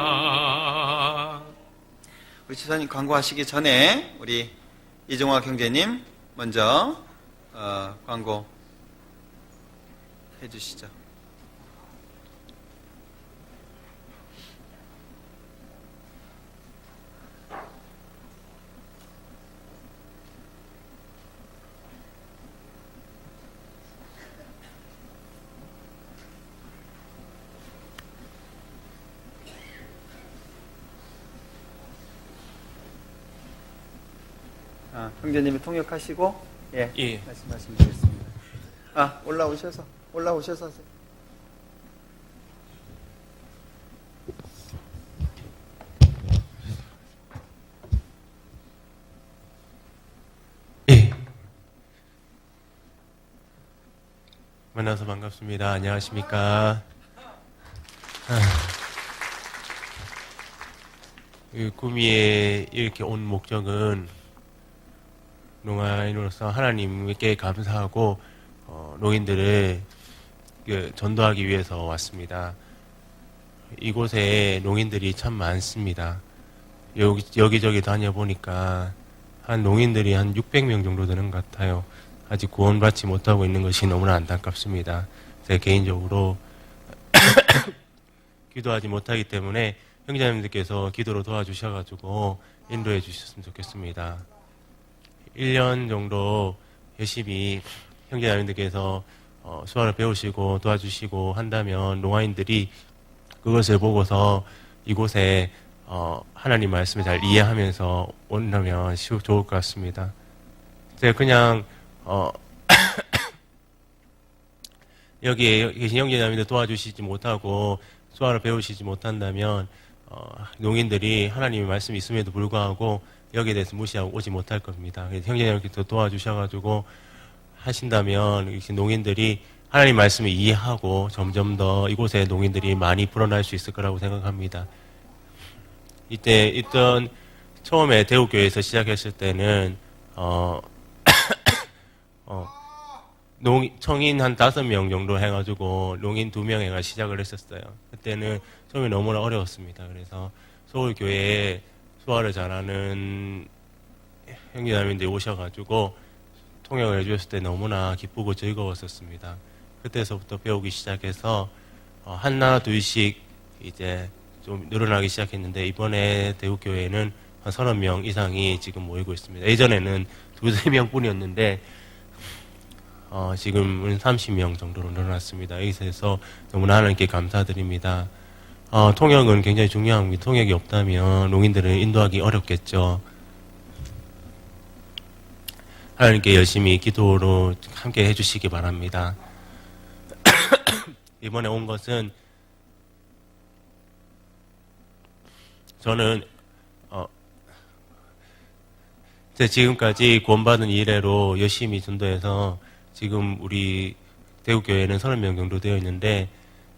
A: 우리 지사님 광고하시기 전에 우리 이종화 형제님 먼저 광고 해주시죠. 형제님이 통역하시고 예. 말씀하시면 되겠습니다. 올라오셔서 하세요.
C: 예. 만나서 반갑습니다. 안녕하십니까? 구미에 이렇게 온 목적은 농아인으로서 하나님께 감사하고 농인들을 전도하기 위해서 왔습니다. 이곳에 농인들이 참 많습니다. 여기저기 다녀보니까 한 농인들이 한 600명 정도 되는 것 같아요. 아직 구원받지 못하고 있는 것이 너무나 안타깝습니다. 제가 개인적으로 기도하지 못하기 때문에 형제님들께서 기도로 도와주셔가지고 인도해 주셨으면 좋겠습니다. 1년 정도 열심히 형제자매님들께서 수화를 배우시고 도와주시고 한다면 농아인들이 그것을 보고서 이곳에 하나님 말씀을 잘 이해하면서 온다면 좋을 것 같습니다. 제가 그냥 여기에 계신 형제자매님들 도와주시지 못하고 수화를 배우시지 못한다면 농인들이 하나님의 말씀이 있음에도 불구하고 여기에 대해서 무시하고 오지 못할 겁니다. 형제님께서 도와주셔가지고 하신다면 농인들이 하나님 말씀을 이해하고 점점 더 이곳에 농인들이 많이 불어날 수 있을 거라고 생각합니다. 이때 있던 처음에 대우교회에서 시작했을 때는 청인 한 5명 정도 해가지고 농인 2명 해가 시작을 했었어요. 그때는 처음에 너무나 어려웠습니다. 그래서 서울교회에 수화를 잘하는 형제자매님들이 오셔가지고 통역을 해주셨을 때 너무나 기쁘고 즐거웠었습니다. 그때서부터 배우기 시작해서 하나 둘씩 이제 좀 늘어나기 시작했는데 이번에 대우교회는 한 30명 이상이 지금 모이고 있습니다. 예전에는 2-3명 뿐이었는데 지금은 30명 정도로 늘어났습니다. 여기서 너무나 하나님께 감사드립니다. 통역은 굉장히 중요합니다. 통역이 없다면 농인들을 인도하기 어렵겠죠. 하나님께 열심히 기도로 함께 해주시기 바랍니다. 이번에 온 것은 저는 지금까지 구원받은 이래로 열심히 전도해서 지금 우리 대구교회는 30명 정도 되어 있는데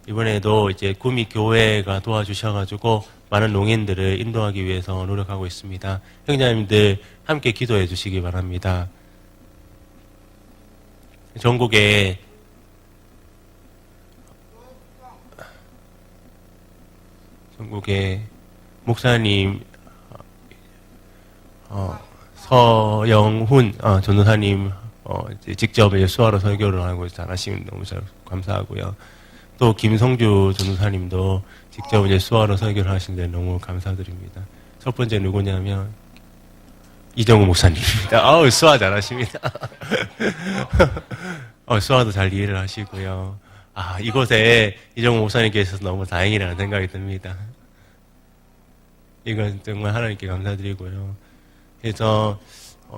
C: 이번에도 이제 구미 교회가 도와주셔가지고 많은 농인들을 인도하기 위해서 노력하고 있습니다. 형제님들 함께 기도해 주시기 바랍니다. 전국에 목사님 서영훈 전도사님 이제 직접 이제 수화로 설교를 하고 잘하시면 너무 감사하고요. 또 김성주 전도사님도 직접 이제 수화로 설교를 하시는데 너무 감사드립니다. 첫 번째 누구냐면 이정우 목사님입니다. 아우 수화 잘하십니다. 수화도 잘 이해를 하시고요. 이곳에 이정우 목사님께 있어서 너무 다행이라는 생각이 듭니다. 이건 정말 하나님께 감사드리고요. 그래서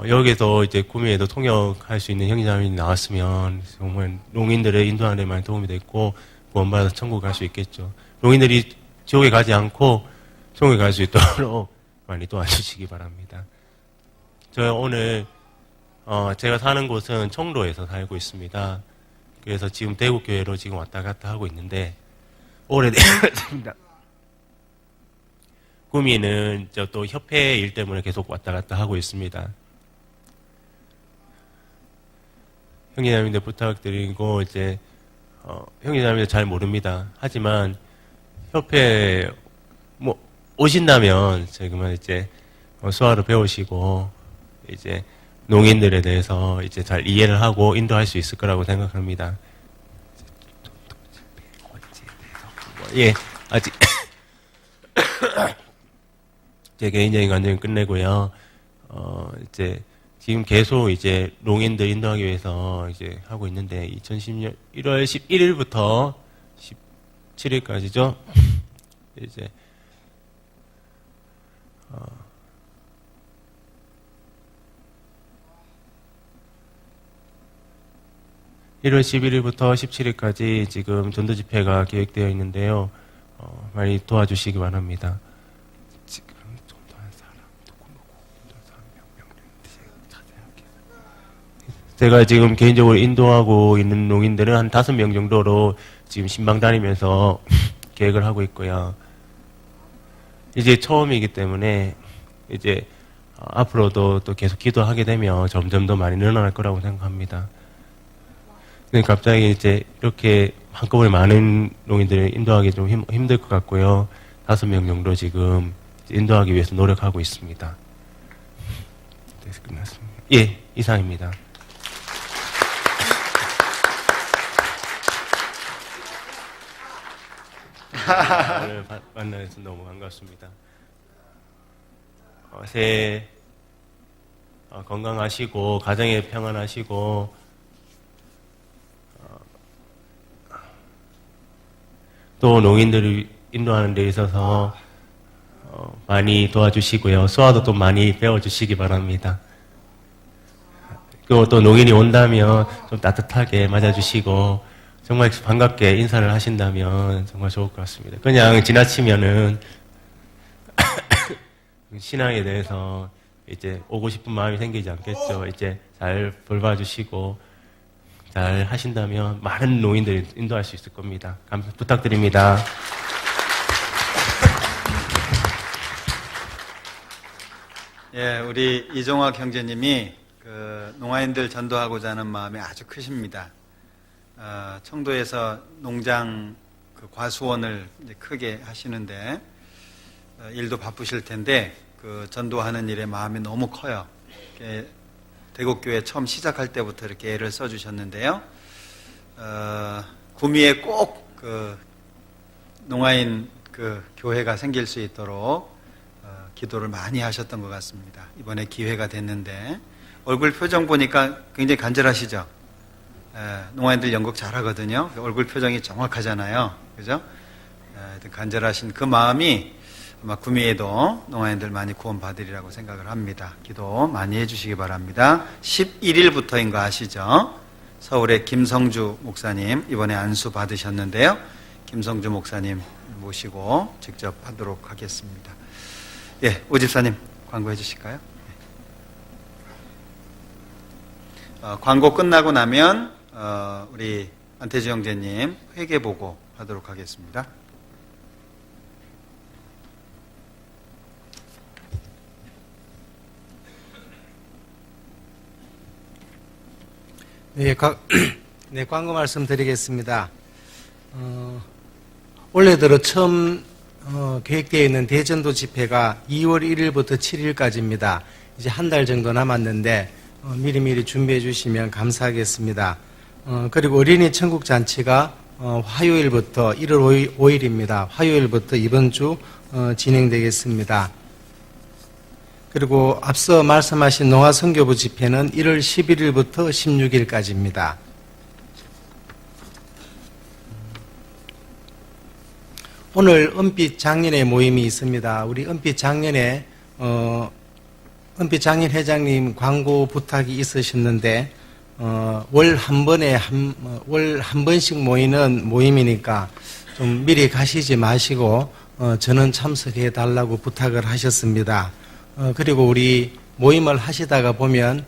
C: 여기서 이제 구미에도 통역할 수 있는 형제자매님이 나왔으면 정말 농인들의 인도하는 데 많이 도움이 됐고 구원받아서 천국 갈 수 있겠죠. 농인들이 지옥에 가지 않고 천국에 갈 수 있도록 많이 도와주시기 바랍니다. 저 오늘 제가 사는 곳은 청도에서 살고 있습니다. 그래서 지금 대구교회로 지금 왔다 갔다 하고 있는데 오래됐습니다. 구미는 또 협회 일 때문에 계속 왔다 갔다 하고 있습니다. 형제자매님들 부탁드리고 이제 형제자매님들 잘 모릅니다. 하지만 협회 오신다면 지금은 이제 수화로 배우시고 이제 농인들에 대해서 이제 잘 이해를 하고 인도할 수 있을 거라고 생각합니다. 예, 아직 제 개인적인 관점은 끝내고요. 이제 지금 계속 이제 농인들 인도하기 위해서 이제 하고 있는데 2010년 1월 11일부터 17일까지죠. 이제 1월 11일부터 17일까지 지금 전도 집회가 계획되어 있는데요. 많이 도와주시기 바랍니다. 지금 전도한 사람 제가 지금 개인적으로 인도하고 있는 농인들은 한 5명 정도로 지금 신방 다니면서 계획을 하고 있고요. 이제 처음이기 때문에 이제 앞으로도 또 계속 기도하게 되면 점점 더 많이 늘어날 거라고 생각합니다. 근데 갑자기 이제 이렇게 한꺼번에 많은 농인들을 인도하기 좀 힘들 것 같고요. 5명 정도 지금 인도하기 위해서 노력하고 있습니다. 네, 끝났습니다. 예, 이상입니다. 오늘 만나서 너무 반갑습니다. 새해 건강하시고 가정에 평안하시고 또 농인들을 인도하는 데 있어서 많이 도와주시고요. 수화도 또 많이 배워주시기 바랍니다. 그리고 또 농인이 온다면 좀 따뜻하게 맞아주시고 정말 반갑게 인사를 하신다면 정말 좋을 것 같습니다. 그냥 지나치면은 신앙에 대해서 이제 오고 싶은 마음이 생기지 않겠죠. 이제 잘 돌봐주시고 잘 하신다면 많은 농인들을 인도할 수 있을 겁니다. 부탁드립니다.
A: 예, 우리 이종학 형제님이 그 농아인들 전도하고자 하는 마음이 아주 크십니다. 청도에서 농장 그 과수원을 이제 크게 하시는데 일도 바쁘실 텐데 그 전도하는 일에 마음이 너무 커요. 대국교회 처음 시작할 때부터 이렇게 애를 써주셨는데요. 구미에 꼭 그 농아인 그 교회가 생길 수 있도록 기도를 많이 하셨던 것 같습니다. 이번에 기회가 됐는데 얼굴 표정 보니까 굉장히 간절하시죠? 농아인들 연극 잘하거든요. 얼굴 표정이 정확하잖아요. 그죠? 간절하신 그 마음이 아마 구미에도 농아인들 많이 구원받으리라고 생각을 합니다. 기도 많이 해주시기 바랍니다. 11일부터인 거 아시죠? 서울의 김성주 목사님 이번에 안수 받으셨는데요. 김성주 목사님 모시고 직접 하도록 하겠습니다. 예, 오 집사님 광고해 주실까요? 광고 끝나고 나면 우리 안태주 형제님 회개보고 하도록 하겠습니다.
D: 네, 네, 광고 말씀드리겠습니다. 올해 들어 처음 계획되어 있는 대전도 집회가 2월 1일부터 7일까지입니다. 이제 한 달 정도 남았는데 미리미리 준비해 주시면 감사하겠습니다. 그리고 어린이 천국 잔치가 화요일부터 1월 5일입니다. 화요일부터 이번 주 진행되겠습니다. 그리고 앞서 말씀하신 농화선교부 집회는 1월 11일부터 16일까지입니다. 오늘 은빛 장년회 모임이 있습니다. 우리 은빛 장년회 은빛 장년 회장님 광고 부탁이 있으셨는데 월 한 번씩 모이는 모임이니까 좀 미리 가시지 마시고 저는 참석해 달라고 부탁을 하셨습니다. 그리고 우리 모임을 하시다가 보면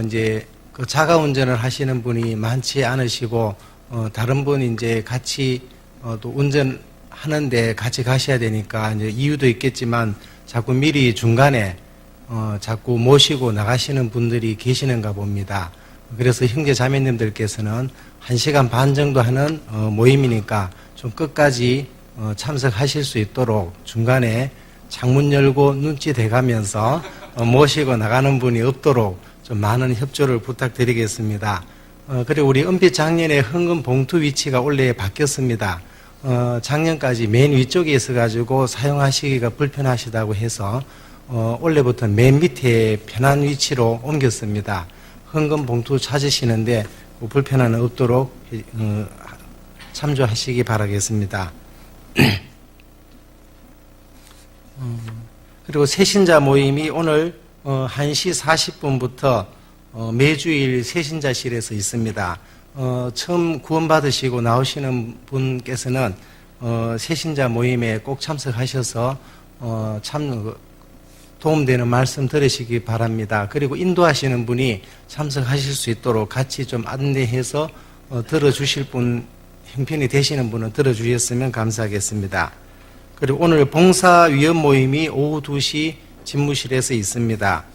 D: 이제 그 자가 운전을 하시는 분이 많지 않으시고 다른 분이 이제 같이 또 운전하는데 같이 가셔야 되니까 이제 이유도 있겠지만 자꾸 미리 중간에 자꾸 모시고 나가시는 분들이 계시는가 봅니다. 그래서 형제 자매님들께서는 1시간 반 정도 하는 모임이니까 좀 끝까지 참석하실 수 있도록 중간에 창문 열고 눈치 대가면서 모시고 나가는 분이 없도록 좀 많은 협조를 부탁드리겠습니다. 그리고 우리 은빛 장년의 헌금 봉투 위치가 올해 바뀌었습니다. 작년까지 맨 위쪽에 있어가지고 사용하시기가 불편하시다고 해서 올해부터 맨 밑에 편한 위치로 옮겼습니다. 헌금 봉투 찾으시는데 불편함 없도록 참조하시기 바라겠습니다. 그리고 새신자 모임이 오늘 1시 40분부터 매주일 새신자실에서 있습니다. 처음 구원받으시고 나오시는 분께서는 새신자 모임에 꼭 참석하셔서 참 도움되는 말씀 들으시기 바랍니다. 그리고 인도하시는 분이 참석하실 수 있도록 같이 좀 안내해서 들어주실 분, 형편이 되시는 분은 들어주셨으면 감사하겠습니다. 그리고 오늘 봉사위원 모임이 오후 2시 집무실에서 있습니다.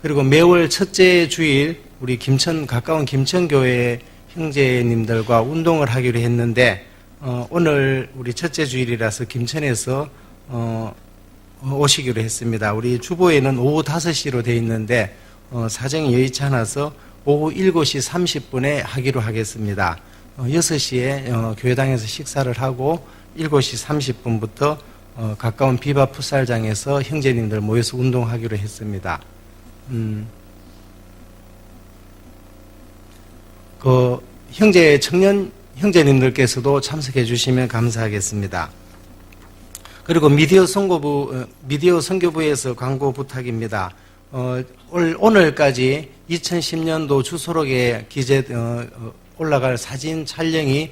D: 그리고 매월 첫째 주일 우리 가까운 김천교회 형제님들과 운동을 하기로 했는데 오늘 우리 첫째 주일이라서 김천에서 오시기로 했습니다. 우리 주보에는 오후 5시로 되어 있는데 사정이 여의치 않아서 오후 7시 30분에 하기로 하겠습니다. 6시에 교회당에서 식사를 하고 7시 30분부터 가까운 비바 풋살장에서 형제님들 모여서 운동하기로 했습니다. 그 청년 형제님들께서도 참석해 주시면 감사하겠습니다. 그리고 미디어 선교부에서 광고 부탁입니다. 오늘까지 2010년도 주소록에 올라갈 사진 촬영이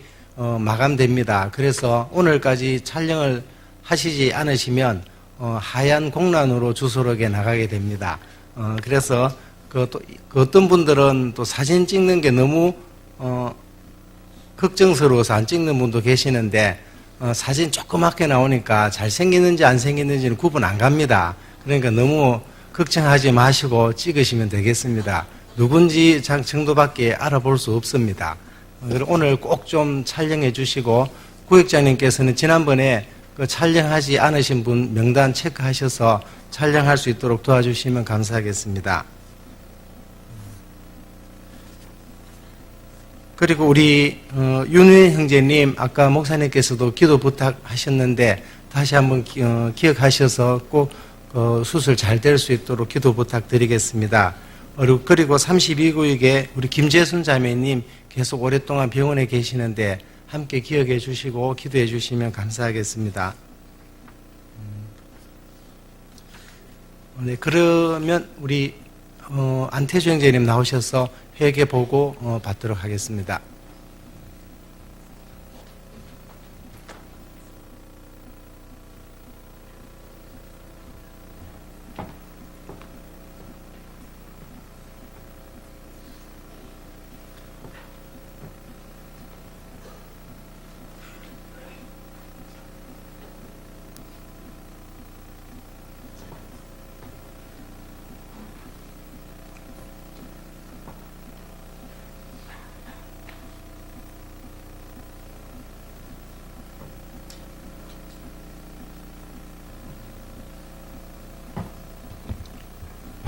D: 마감됩니다. 그래서 오늘까지 촬영을 하시지 않으시면 하얀 공란으로 주소록에 나가게 됩니다. 그래서 그 어떤 분들은 또 사진 찍는 게 너무 걱정스러워서 안 찍는 분도 계시는데 사진 조그맣게 나오니까 잘생겼는지 안 생겼는지는 구분 안 갑니다. 그러니까 너무 걱정하지 마시고 찍으시면 되겠습니다. 누군지 정도밖에 알아볼 수 없습니다. 오늘 꼭 좀 촬영해 주시고 구역장님께서는 지난번에 그 촬영하지 않으신 분 명단 체크하셔서 촬영할 수 있도록 도와주시면 감사하겠습니다. 그리고 우리 윤우현 형제님 아까 목사님께서도 기도 부탁하셨는데 다시 한번 기억하셔서 꼭 수술 잘 될 수 있도록 기도 부탁드리겠습니다. 그리고 32구역에 우리 김재순 자매님 계속 오랫동안 병원에 계시는데 함께 기억해 주시고 기도해 주시면 감사하겠습니다. 네, 그러면 우리 안태주 형제님 나오셔서 회계 보고 받도록 하겠습니다.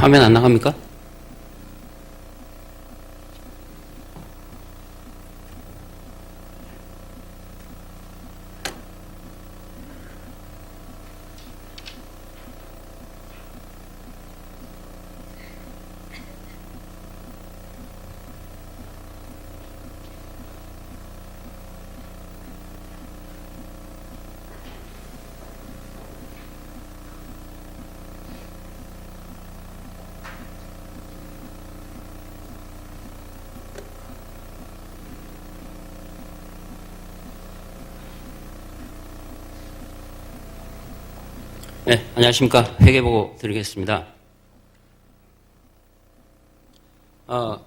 E: 화면 안 나갑니까? 네, 안녕하십니까. 회계보고 드리겠습니다.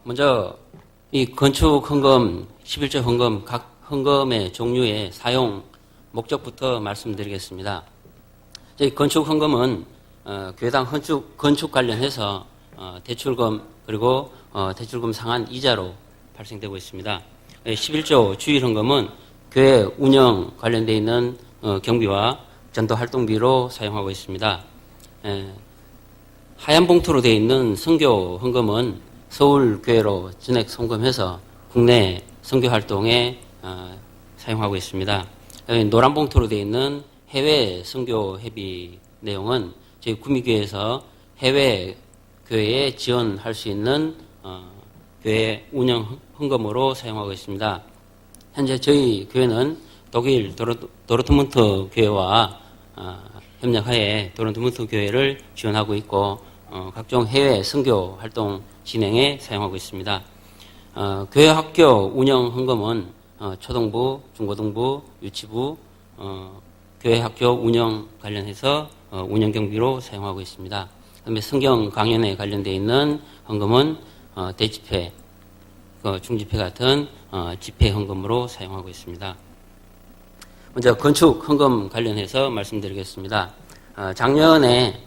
E: 먼저, 이 건축 헌금, 11조 헌금, 각 헌금의 종류의 사용 목적부터 말씀드리겠습니다. 저희 건축 헌금은, 교회당 건축 관련해서, 대출금, 그리고, 대출금 상한 이자로 발생되고 있습니다. 11조 주일 헌금은 교회 운영 관련되어 있는, 경비와 전도 활동비로 사용하고 있습니다. 하얀 봉투로 되어 있는 선교 헌금은 서울교회로 전액 송금해서 국내 선교 활동에 사용하고 있습니다. 노란 봉투로 되어 있는 해외 선교 회비 내용은 저희 구미교회에서 해외 교회에 지원할 수 있는 교회 운영 헌금으로 사용하고 있습니다. 현재 저희 교회는 독일 도르트문트 교회와 협력하에 도르트문트 교회를 지원하고 있고 각종 해외 선교 활동 진행에 사용하고 있습니다. 교회 학교 운영 헌금은 초등부, 중고등부, 유치부, 교회 학교 운영 관련해서 운영 경비로 사용하고 있습니다. 그다음에 성경 강연에 관련되어 있는 헌금은 대집회, 중집회 같은 집회 헌금으로 사용하고 있습니다. 먼저 건축 헌금 관련해서 말씀드리겠습니다. 작년에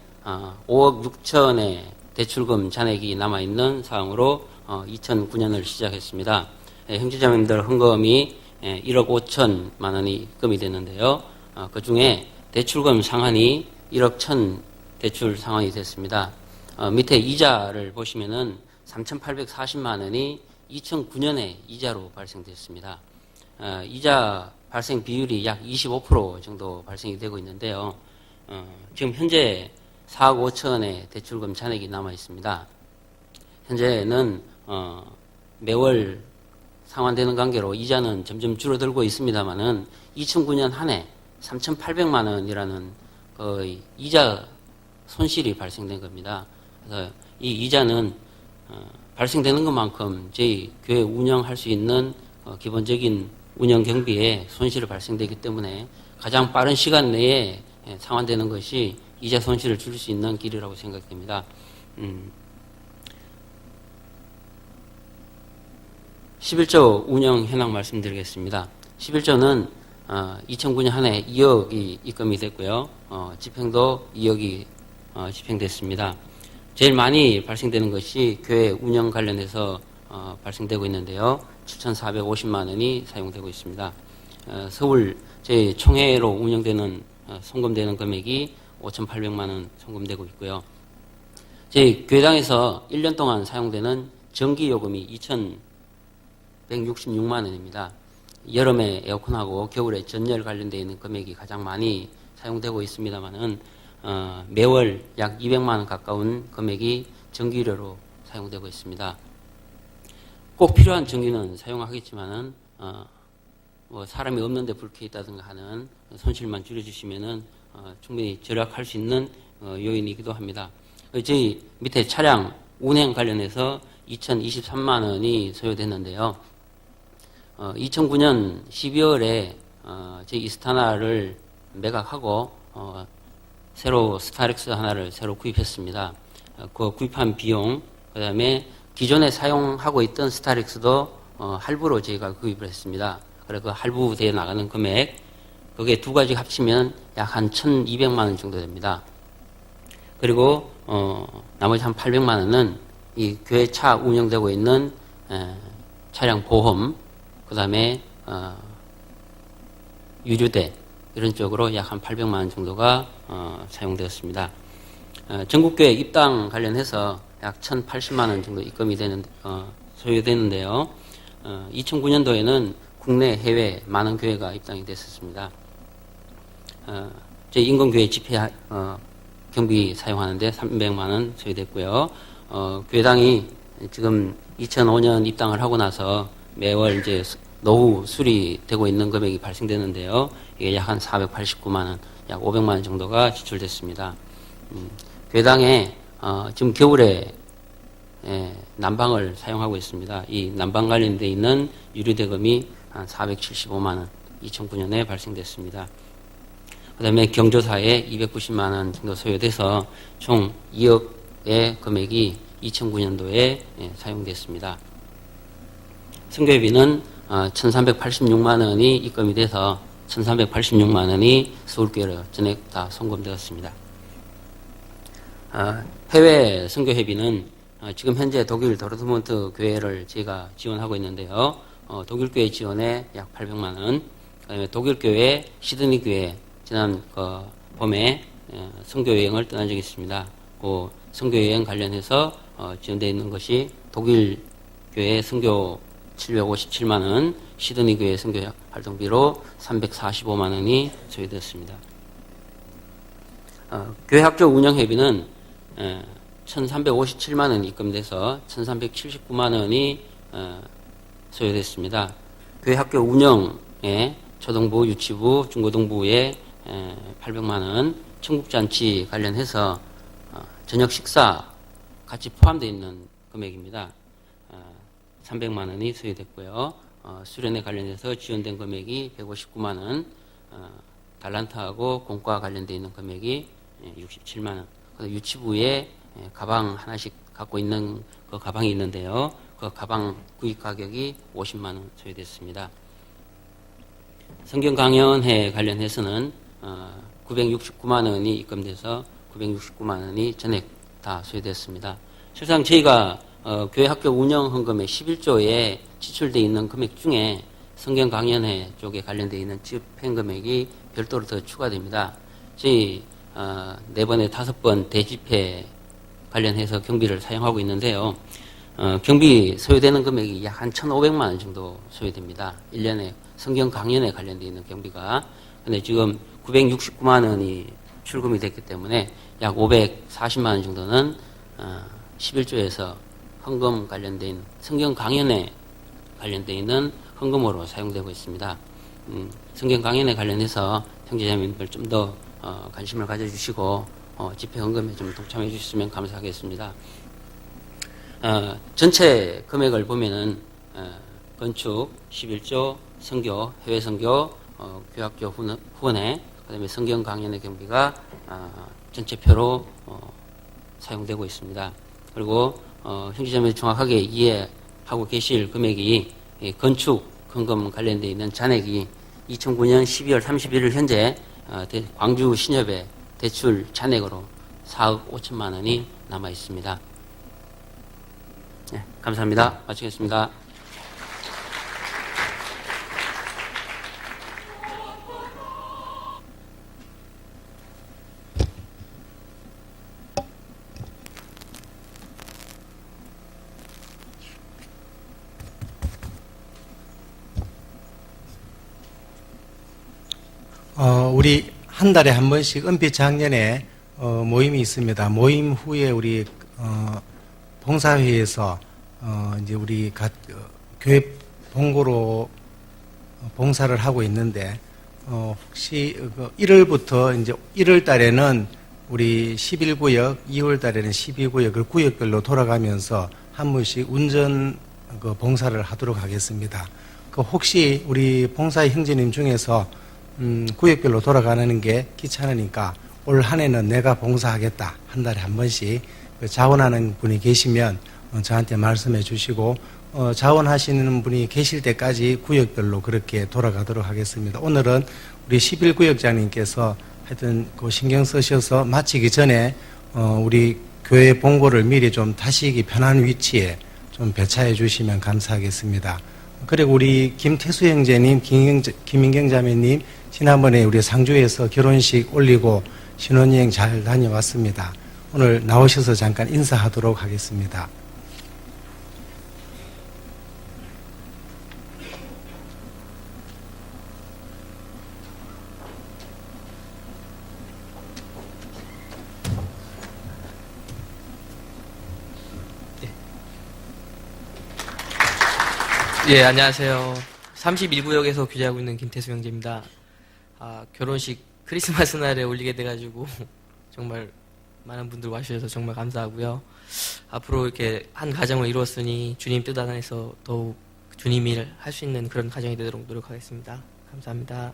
E: 5억 6천의 대출금 잔액이 남아있는 사항으로 2009년을 시작했습니다. 형제자매님들 헌금이 1억 5천만 원이 입금이 됐는데요. 그 중에 대출금 상한이 1억 1천 대출 상환이 됐습니다. 밑에 이자를 보시면은 3,840만 원이 2009년에 이자로 발생됐습니다. 이자 발생 비율이 약 25% 정도 발생이 되고 있는데요. 지금 현재 4억 5천의 대출금 잔액이 남아 있습니다. 현재는 매월 상환되는 관계로 이자는 점점 줄어들고 있습니다만은 2009년 한 해 3,800만 원이라는 거의 이자 손실이 발생된 겁니다. 그래서 이 이자는 발생되는 것만큼 저희 교회 운영할 수 있는 기본적인 운영 경비에 손실이 발생되기 때문에 가장 빠른 시간 내에 상환되는 것이 이자 손실을 줄일 수 있는 길이라고 생각됩니다. 11조 운영 현황 말씀드리겠습니다. 11조는 2009년 한 해 2억이 입금이 됐고요. 집행도 2억이 집행됐습니다. 제일 많이 발생되는 것이 교회 운영 관련해서 발생되고 있는데요. 7,450만 원이 사용되고 있습니다. 서울 제 총회로 운영되는 송금되는 금액이 5,800만 원 송금되고 있고요. 저희 교회당에서 1년 동안 사용되는 전기요금이 2,166만 원입니다. 여름에 에어컨하고 겨울에 전열 관련되어 있는 금액이 가장 많이 사용되고 있습니다만은 매월 약 200만 원 가까운 금액이 전기료로 사용되고 있습니다. 꼭 필요한 전기는 사용하겠지만은 뭐 사람이 없는데 불 켜 있다든가 하는 손실만 줄여주시면은 충분히 절약할 수 있는 요인이기도 합니다. 저희 밑에 차량 운행 관련해서 2,023만 원이 소요됐는데요. 2009년 12월에 저희 이스타나를 매각하고 새로 스타렉스 하나를 새로 구입했습니다. 그 구입한 비용, 그 다음에 기존에 사용하고 있던 스타렉스도 할부로 저희가 구입을 했습니다. 그래서 그 할부되어 나가는 금액, 그게 두 가지 합치면 약 한 1,200만 원 정도 됩니다. 그리고 나머지 한 800만 원은 이 교회 차 운영되고 있는 차량 보험, 그 다음에 유류대 이런 쪽으로 약 한 800만 원 정도가 사용되었습니다. 전국교회 입당 관련해서 약 1,080만 원 정도 입금이 소요되는데요. 2009년도에는 국내, 해외 많은 교회가 입당이 됐었습니다. 저희 인권교회 집회 경비 사용하는데 300만 원 소요됐고요. 교회당이 지금 2005년 입당을 하고 나서 매월 이제 노후 수리되고 있는 금액이 발생되는데요. 이게 약 한 489만 원, 약 500만 원 정도가 지출됐습니다. 교회당에 지금 겨울에 난방을 사용하고 있습니다. 이 난방 관련돼 있는 유류대금이 한 475만 원, 2009년에 발생됐습니다. 그 다음에 경조사에 290만 원 정도 소요돼서 총 2억의 금액이 2009년도에 사용됐습니다. 선교회비는 1,386만 원이 입금이 돼서 1,386만 원이 서울교회로 전액 다 송금되었습니다. 해외 선교회비는 지금 현재 독일 도르트문트 교회를 제가 지원하고 있는데요. 독일 교회 지원에 약 800만 원, 그다음에 독일 교회, 시드니 교회 지난 봄에 선교 여행을 떠난 적이 있습니다. 그 선교 여행 관련해서 지원되어 있는 것이 독일 교회 선교 757만 원, 시드니 교회 선교 활동비로 345만 원이 소요되었습니다. 교회 학교 운영회비는 1,357만 원이 입금돼서 1,379만 원이 소요됐습니다. 교회 학교 운영에 초등부, 유치부, 중고등부에 800만 원, 청국잔치 관련해서 저녁 식사 같이 포함되어 있는 금액입니다. 300만 원이 소요됐고요. 수련회 관련해서 지원된 금액이 159만 원, 달란트하고 공과 관련되어 있는 금액이 67만 원. 유치부에 가방 하나씩 갖고 있는 그 가방이 있는데요. 그 가방 구입 가격이 50만 원 소요됐습니다. 성경 강연회 관련해서는 969만 원이 입금돼서 969만 원이 전액 다 소요됐습니다. 실상 저희가 교회 학교 운영 헌금의 11조에 지출되어 있는 금액 중에 성경 강연회 쪽에 관련되어 있는 집행 금액이 별도로 더 추가됩니다. 저희 4번에 5번 대집회 관련해서 경비를 사용하고 있는데요. 경비 소요되는 금액이 약 한 1,500만 원 정도 소요됩니다. 1년에 성경 강연에 관련되어 있는 경비가. 근데 지금 969만 원이 출금이 됐기 때문에 약 540만 원 정도는 11조에서 헌금 관련된 성경 강연에 관련되어 있는 헌금으로 사용되고 있습니다. 성경 강연에 관련해서 형제자매님들 좀 더 관심을 가져주시고 집회 헌금에 좀 동참해 주셨으면 감사하겠습니다. 전체 금액을 보면은 건축 11조, 선교, 해외 선교, 교학교 후원회, 그다음에 성경 강연의 경비가 전체표로 사용되고 있습니다. 그리고 형제자매 정확하게 이해하고 계실 금액이 건축 헌금 관련되어 있는 잔액이 2009년 12월 31일 현재 광주 신협의 대출 잔액으로 4억 5천만 원이 남아 있습니다. 네, 감사합니다. 마치겠습니다.
D: 우리 한 달에 한 번씩 은빛작년에 모임이 있습니다. 모임 후에 우리 봉사회에서 이제 우리 교회 본고로 봉사를 하고 있는데 혹시 1월부터 이제 1월 달에는 우리 11구역, 2월 달에는 12구역을 구역별로 돌아가면서 한 번씩 운전 봉사를 하도록 하겠습니다. 혹시 우리 봉사 형제님 중에서 구역별로 돌아가는 게 귀찮으니까 올 한 해는 내가 봉사하겠다. 한 달에 한 번씩 자원하는 분이 계시면 저한테 말씀해 주시고 자원하시는 분이 계실 때까지 구역별로 그렇게 돌아가도록 하겠습니다. 오늘은 우리 11구역장님께서 하여튼 신경 쓰셔서 마치기 전에 우리 교회 본고를 미리 좀 다시기 편한 위치에 좀 배차해 주시면 감사하겠습니다. 그리고 우리 김태수 형제님, 김인경 자매님 지난번에 우리 상주에서 결혼식 올리고 신혼여행 잘 다녀왔습니다. 오늘 나오셔서 잠깐 인사하도록 하겠습니다.
F: 예, 안녕하세요. 31구역에서 교제하고 있는 김태수 형제입니다. 결혼식 크리스마스 날에 올리게 돼가지고 정말 많은 분들 와주셔서 정말 감사하고요. 앞으로 이렇게 한 가정을 이루었으니 주님 뜻 안에서 더욱 주님 일 할 수 있는 그런 가정이 되도록 노력하겠습니다. 감사합니다.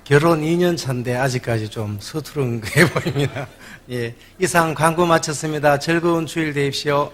D: 결혼 2년 차인데 아직까지 좀 서투른 게 보입니다. 예, 이상 광고 마쳤습니다. 즐거운 주일 되십시오.